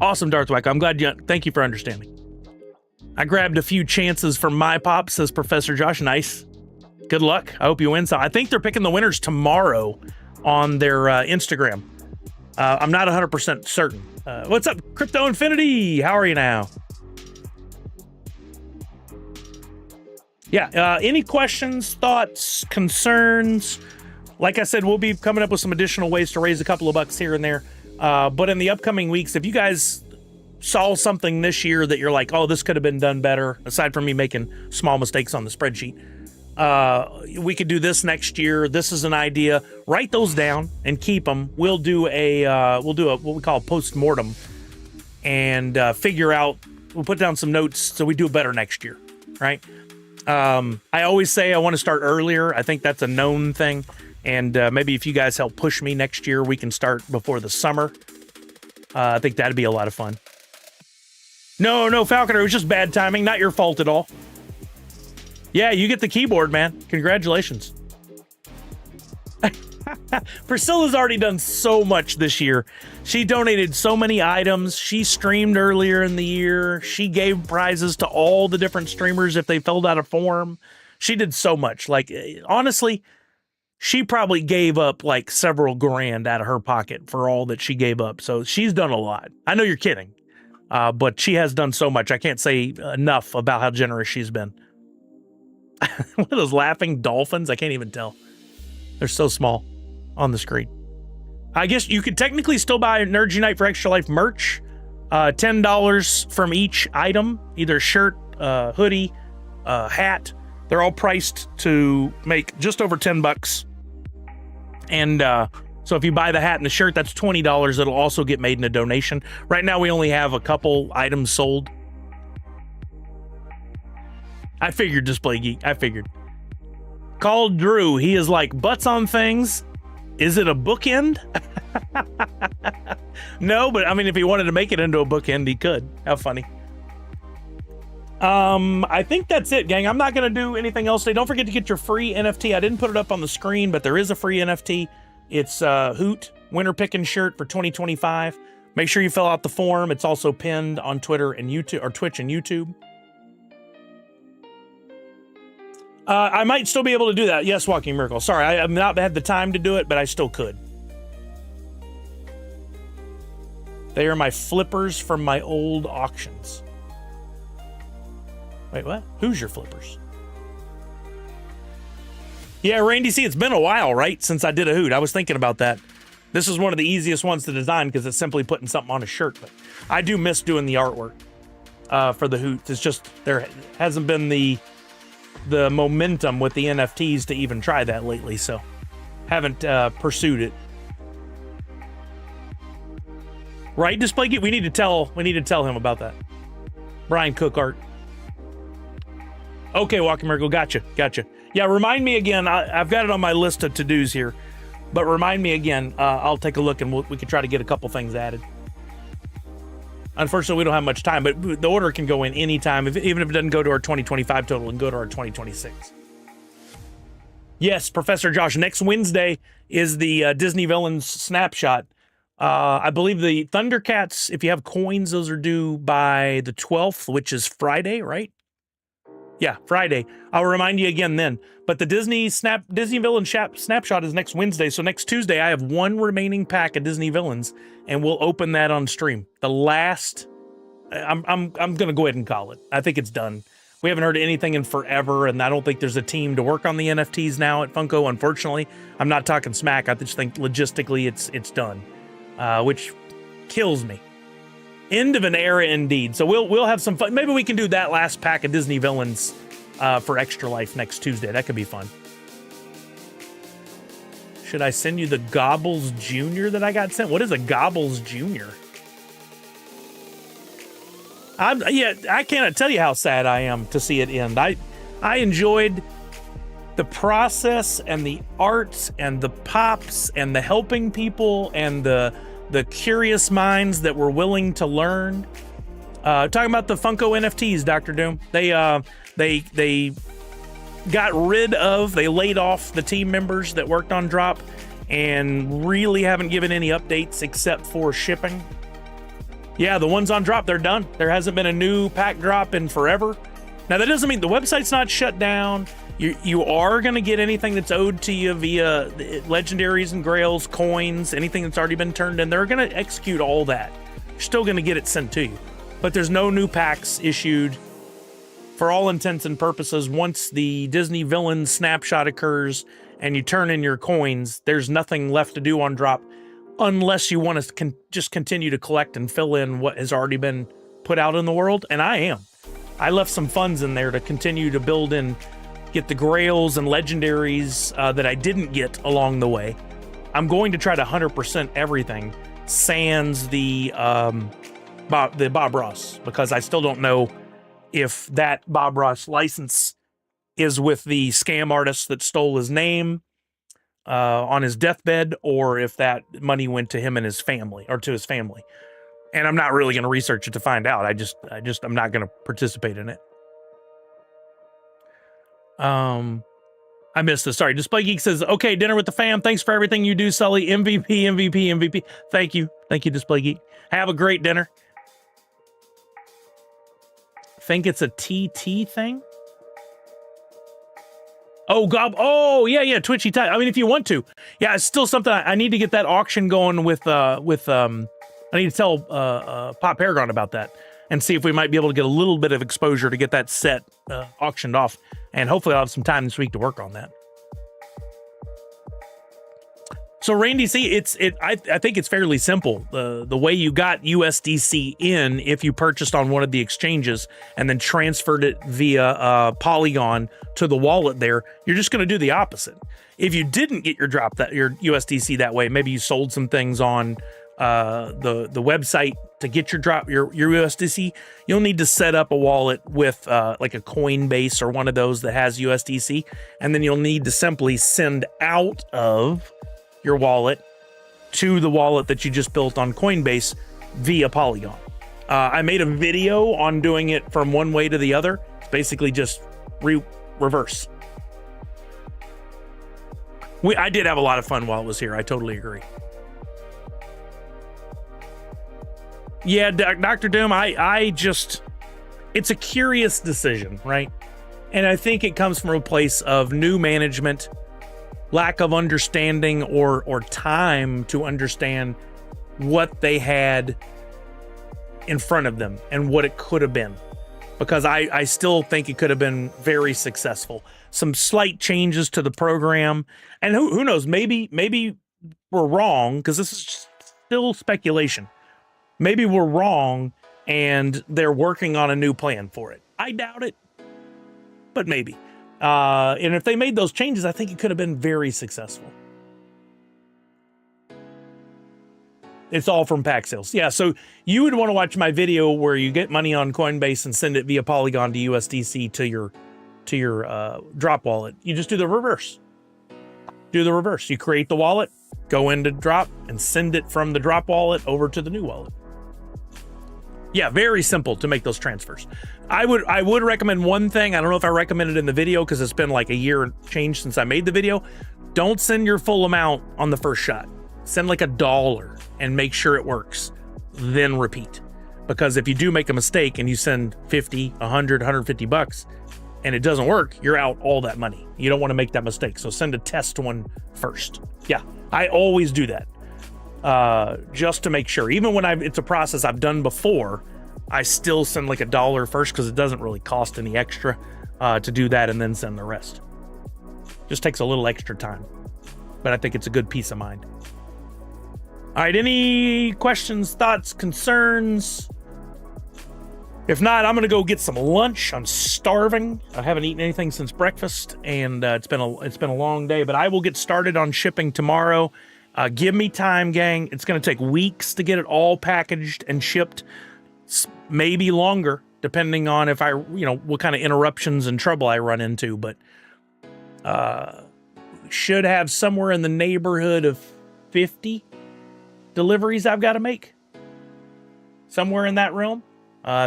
Awesome, Darth Wacko. I'm glad thank you for understanding. I grabbed a few chances from My Pop, says Professor Josh. Nice. Good luck. I hope you win some. I think they're picking the winners tomorrow on their Instagram. I'm not 100% certain. What's up, Crypto Infinity? How are you now? Yeah, any questions, thoughts, concerns? Like I said, we'll be coming up with some additional ways to raise a couple of bucks here and there. But in the upcoming weeks, if you guys saw something this year that you're like, oh, this could have been done better, aside from me making small mistakes on the spreadsheet, we could do this next year. This is an idea. Write those down and keep them. We'll do what we call a post-mortem and figure out, we'll put down some notes so we do better next year, right? I always say I want to start earlier. I think that's a known thing. And maybe if you guys help push me next year, we can start before the summer. I think that'd be a lot of fun. No, Falconer, it was just bad timing. Not your fault at all. Yeah, you get the keyboard, man. Congratulations. Priscilla's already done so much this year. She donated so many items. She streamed earlier in the year. She gave prizes to all the different streamers if they filled out a form. She did so much. Like, honestly, she probably gave up like several grand out of her pocket for all that she gave up. So she's done a lot. I know you're kidding, but she has done so much. I can't say enough about how generous she's been. One of those laughing dolphins. I can't even tell. They're so small on the screen. I guess you could technically still buy Nerd Unite for Extra Life merch. $10 from each item, either shirt, hoodie, hat. They're all priced to make just over $10. And so if you buy the hat and the shirt, that's $20. It'll also get made in a donation. Right now, we only have a couple items sold. I figured, Display Geek. I figured. Called Drew. He is like, butts on things. Is it a bookend? No, but I mean, if he wanted to make it into a bookend, he could. How funny. I think that's it, gang. I'm not going to do anything else today. Don't forget to get your free NFT. I didn't put it up on the screen, but there is a free NFT It's Hoot Winter Pickin shirt for 2025. Make sure you fill out the form. It's also pinned on Twitter and YouTube, or Twitch and YouTube. I might still be able to do that. Yes, Walking Miracle. Sorry, I have not had the time to do it, but I still could. They are my flippers from my old auctions. Wait, what? Who's your flippers? Yeah, Randy, see, it's been a while, right, since I did a Hoot. I was thinking about that. This is one of the easiest ones to design because it's simply putting something on a shirt. But I do miss doing the artwork for the Hoots. It's just there hasn't been the momentum with the NFTs to even try that lately, so haven't pursued it. Right, Display Geek? We need to tell him about that. Brian Cook art. Okay, Walking Miracle, gotcha. Yeah, remind me again. I've got it on my list of to-dos here, but remind me again. I'll take a look and we can try to get a couple things added. Unfortunately, we don't have much time, but the order can go in anytime, even if it doesn't go to our 2025 total and go to our 2026. Yes, Professor Josh, next Wednesday is the Disney Villains Snapshot. I believe the Thundercats, if you have coins, those are due by the 12th, which is Friday, right? Yeah, Friday. I'll remind you again then. But the Disney Villain Snapshot is next Wednesday. So next Tuesday, I have one remaining pack of Disney Villains, and we'll open that on stream. The last, I'm gonna go ahead and call it. I think it's done. We haven't heard anything in forever, and I don't think there's a team to work on the NFTs now at Funko. Unfortunately, I'm not talking smack. I just think logistically it's done, which kills me. End of an era indeed. So we'll have some fun. Maybe we can do that last pack of Disney Villains for Extra Life next Tuesday. That could be fun. Should I send you the Gobbles Jr. that I got sent? What is a Gobbles Jr.? I cannot tell you how sad I am to see it end. I enjoyed the process and the arts and the pops and the helping people and the curious minds that were willing to learn. Talking about the Funko NFTs, Dr. Doom. They got rid of, they laid off the team members that worked on Drop and really haven't given any updates except for shipping. Yeah, the ones on Drop, they're done. There hasn't been a new pack drop in forever. Now, that doesn't mean the website's not shut down. You are going to get anything that's owed to you via legendaries and grails, coins, anything that's already been turned in. They're going to execute all that. You're still going to get it sent to you. But there's no new packs issued. For all intents and purposes, once the Disney Villain Snapshot occurs and you turn in your coins, there's nothing left to do on Drop unless you want to just continue to collect and fill in what has already been put out in the world. And I am. I left some funds in there to continue to build in, get the grails and legendaries that I didn't get along the way. I'm going to try to 100% everything, sans the Bob Ross, because I still don't know if that Bob Ross license is with the scam artist that stole his name on his deathbed, or if that money went to him and his family, or to his family. And I'm not really going to research it to find out. I'm not going to participate in it. I missed this. Sorry. Display Geek says, okay, dinner with the fam. Thanks for everything you do, Sully. MVP. Thank you. Thank you, Display Geek. Have a great dinner. Think it's a TT thing? Oh, yeah, Twitchy time. I mean, if you want to. Yeah, it's still something. I need to get that auction going with I need to tell Pop Paragon about that and see if we might be able to get a little bit of exposure to get that set auctioned off. And hopefully I'll have some time this week to work on that. So Randy, see, I think it's fairly simple. The way you got USDC in, if you purchased on one of the exchanges and then transferred it via Polygon to the wallet there, you're just going to do the opposite. If you didn't get your USDC that way, maybe you sold some things on the website to get your USDC, you'll need to set up a wallet with like a Coinbase or one of those that has USDC, and then you'll need to simply send out of your wallet to the wallet that you just built on Coinbase via Polygon. I made a video on doing it from one way to the other. It's basically just reverse. I did have a lot of fun while it was here. I totally agree. Yeah, Dr. Doom, I just, it's a curious decision, right? And I think it comes from a place of new management, lack of understanding or time to understand what they had in front of them and what it could have been. Because I still think it could have been very successful. Some slight changes to the program, and who knows, maybe we're wrong, because this is still speculation. Maybe we're wrong and they're working on a new plan for it. I doubt it, but maybe. And if they made those changes, I think it could have been very successful. It's all from pack sales. Yeah, so you would want to watch my video where you get money on Coinbase and send it via Polygon to USDC to your drop wallet. You just do the reverse. Do the reverse. You create the wallet, go into drop, and send it from the drop wallet over to the new wallet. Yeah, very simple to make those transfers. I would recommend one thing. I don't know if I recommended it in the video because it's been like a year and change since I made the video. Don't send your full amount on the first shot. Send like $1 and make sure it works. Then repeat. Because if you do make a mistake and you send 50, 100, 150 bucks and it doesn't work, you're out all that money. You don't want to make that mistake. So send a test one first. Yeah, I always do that. Just to make sure. Even when it's a process I've done before, I still send like $1 first because it doesn't really cost any extra to do that and then send the rest. Just takes a little extra time. But I think it's a good peace of mind. All right, any questions, thoughts, concerns? If not, I'm gonna go get some lunch. I'm starving. I haven't eaten anything since breakfast, and it's been a long day. But I will get started on shipping tomorrow. Give me time, gang. It's gonna take weeks to get it all packaged and shipped. Maybe longer, depending on if what kind of interruptions and trouble I run into. But should have somewhere in the neighborhood of 50 deliveries I've got to make. Somewhere in that realm.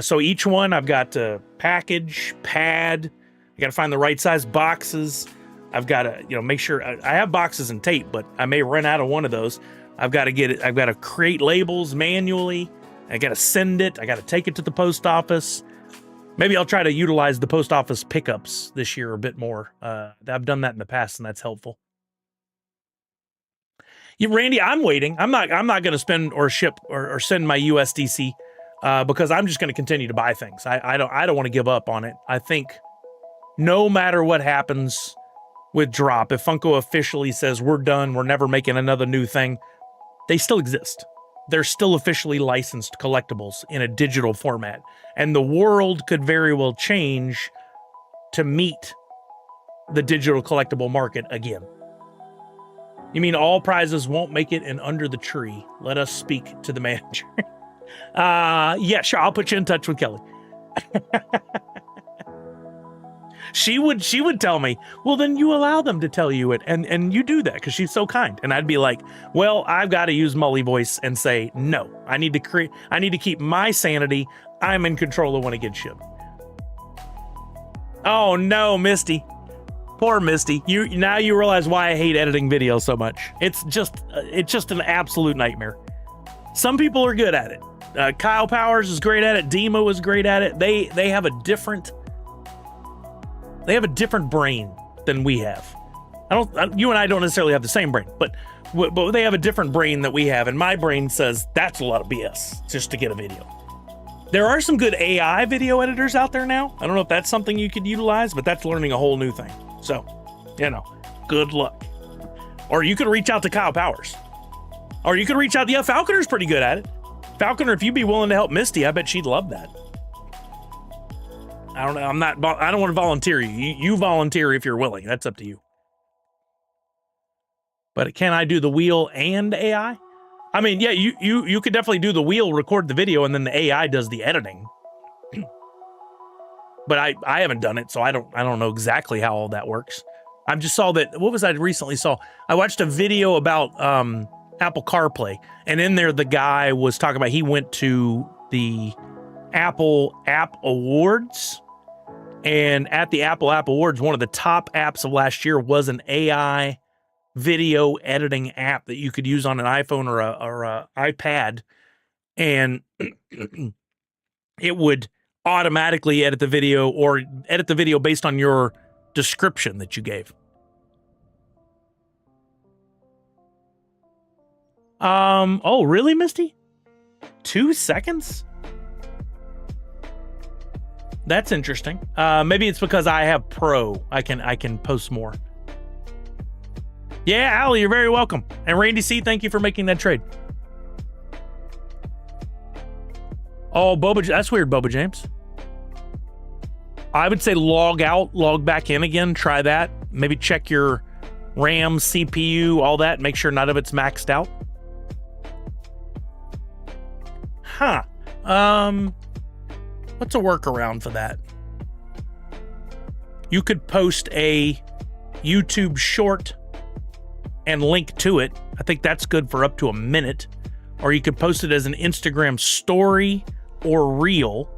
So each one I've got to package, pad. I got to find the right size boxes. I've got to, make sure I have boxes and tape, but I may run out of one of those. I've got to get it. I've got to create labels manually. I got to send it. I got to take it to the post office. Maybe I'll try to utilize the post office pickups this year a bit more. I've done that in the past, and that's helpful. Yeah, Randy, I'm waiting. I'm not going to spend or ship or send my USDC because I'm just going to continue to buy things. I don't want to give up on it. I think no matter what happens with Drop, if Funko officially says we're done, we're never making another new thing, they still exist. They're still officially licensed collectibles in a digital format. And the world could very well change to meet the digital collectible market again. You mean all prizes won't make it in Under the Tree? Let us speak to the manager. Yeah, sure. I'll put you in touch with Kelly. She would tell me, well, then you allow them to tell you it. And you do that because she's so kind. And I'd be like, well, I've got to use Mully voice and say, no, I need to keep my sanity. I'm in control of when it gets shipped. Oh no, Misty. Poor Misty. Now you realize why I hate editing videos so much. It's just an absolute nightmare. Some people are good at it. Kyle Powers is great at it. Demo is great at it. They have a different brain than we have. You and I don't necessarily have the same brain, but they have a different brain that we have. And my brain says that's a lot of BS just to get a video. There are some good AI video editors out there now. I don't know if that's something you could utilize, but that's learning a whole new thing. So, good luck. Or you could reach out to Kyle Powers. Or you could reach out. Yeah, Falconer's pretty good at it. Falconer, if you'd be willing to help Misty, I bet she'd love that. I don't know. I don't want to volunteer you. You volunteer if you're willing. That's up to you. But can I do the wheel and AI? I mean, yeah, you could definitely do the wheel, record the video, and then the AI does the editing. But I haven't done it, so I don't know exactly how all that works. I just saw that. What was I recently saw? I watched a video about Apple CarPlay, and in there the guy was talking about he went to the Apple App Awards, and at the Apple App Awards, one of the top apps of last year was an AI video editing app that you could use on an iPhone or a iPad, and it would automatically edit the video or edit the video based on your description that you gave. Oh, really, Misty? 2 seconds? That's interesting. Maybe it's because I have Pro. I can post more. Yeah, Allie, you're very welcome. And Randy C, thank you for making that trade. Oh, Boba, that's weird, Boba James. I would say log out, log back in again. Try that. Maybe check your RAM, CPU, all that. Make sure none of it's maxed out. Huh. What's a workaround for that? You could post a YouTube short and link to it. I think that's good for up to a minute. Or you could post it as an Instagram story or reel.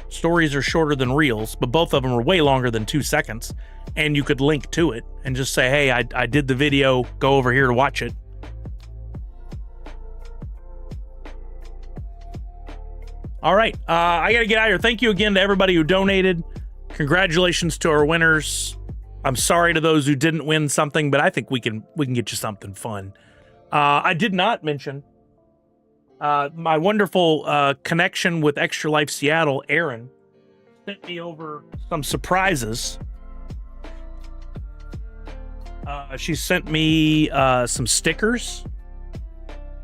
Stories are shorter than reels, but both of them are way longer than 2 seconds. And you could link to it and just say, hey, I did the video, go over here to watch it. All right, I got to get out of here. Thank you again to everybody who donated. Congratulations to our winners. I'm sorry to those who didn't win something, but I think we can get you something fun. I did not mention my wonderful connection with Extra Life Seattle. Aaron sent me over some surprises. She sent me some stickers.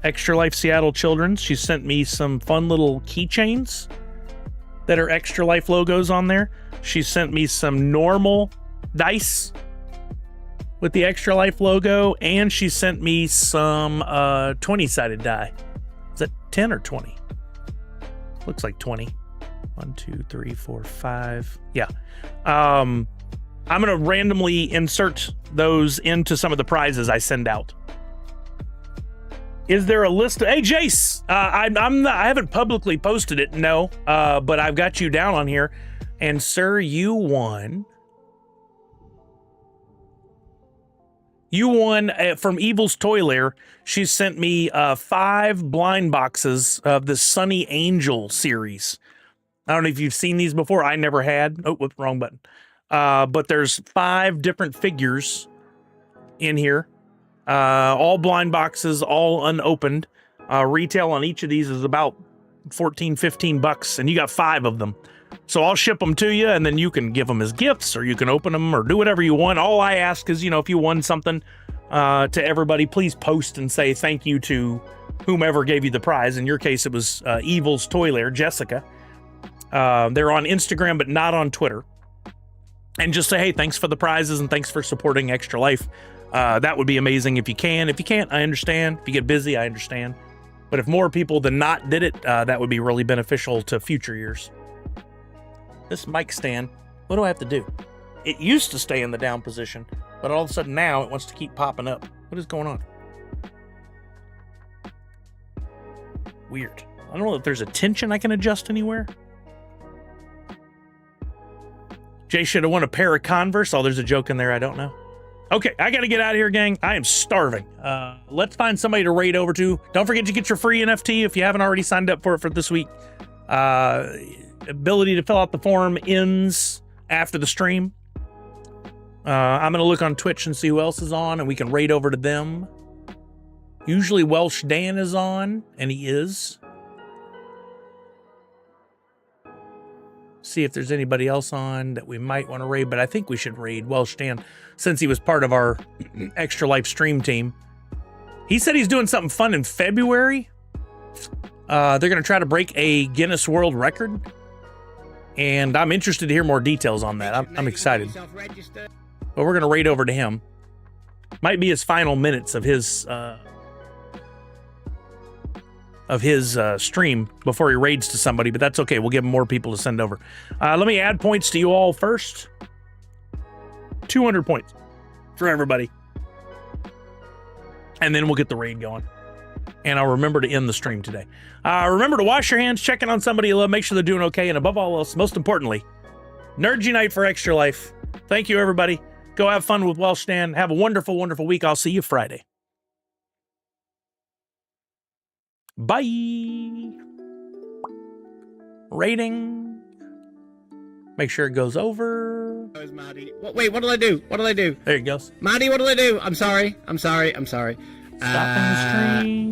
Extra Life Seattle Children's. She sent me some fun little keychains that are Extra Life logos on there. She sent me some normal dice with the Extra Life logo, and she sent me some 20-sided die. Is that 10 or 20? Looks like 20. 1, 2, 3, 4, 5. Yeah. I'm going to randomly insert those into some of the prizes I send out. Is there a list of... Hey, Jace! I haven't publicly posted it, no. But I've got you down on here. And, sir, you won... You won from Evil's Toy Lair. She sent me 5 blind boxes of the Sunny Angel series. I don't know if you've seen these before. I never had. Oh, whoops, wrong button. But there's 5 different figures in here. All blind boxes, all unopened. Retail on each of these is about $14-15, and you got 5 of them. So I'll ship them to you, and then you can give them as gifts, or you can open them, or do whatever you want. All I ask is, if you won something to everybody, please post and say thank you to whomever gave you the prize. In your case, it was Evil's Toy Lair, Jessica. They're on Instagram, but not on Twitter. And just say, hey, thanks for the prizes, and thanks for supporting Extra Life. That would be amazing if you can. If you can't, I understand. If you get busy, I understand. But if more people than not did it, that would be really beneficial to future years. This mic stand, what do I have to do? It used to stay in the down position, but all of a sudden now it wants to keep popping up. What is going on? Weird. I don't know if there's a tension I can adjust anywhere. Jay should have won a pair of Converse. Oh, there's a joke in there. I don't know. Okay, I got to get out of here, gang. I am starving. Let's find somebody to raid over to. Don't forget to get your free NFT if you haven't already signed up for it for this week. Ability to fill out the form ends after the stream. I'm going to look on Twitch and see who else is on, and we can raid over to them. Usually Welsh Dan is on, and he is. See if there's anybody else on that we might want to raid, but I think we should raid Welsh Dan since he was part of our Extra Life stream team. He said he's doing something fun in February. They're going to try to break a Guinness World Record. And I'm interested to hear more details on that. I'm excited. But we're going to raid over to him. Might be his final minutes of his stream before he raids to somebody, but that's okay. We'll give him more people to send over. Let me add points to you all first. 200 points for everybody. And then we'll get the raid going. And I'll remember to end the stream today. Remember to wash your hands, check in on somebody you love, make sure they're doing okay, and above all else, most importantly, Nerd Unite for Extra Life. Thank you, everybody. Go have fun with Welsh Dan. Have a wonderful, wonderful week. I'll see you Friday. Bye. Rating. Make sure it goes over. Maddie. Wait, what did I do? What did I do? There it goes. Maddie, what did I do? I'm sorry. I'm sorry. I'm sorry. Stopping the stream.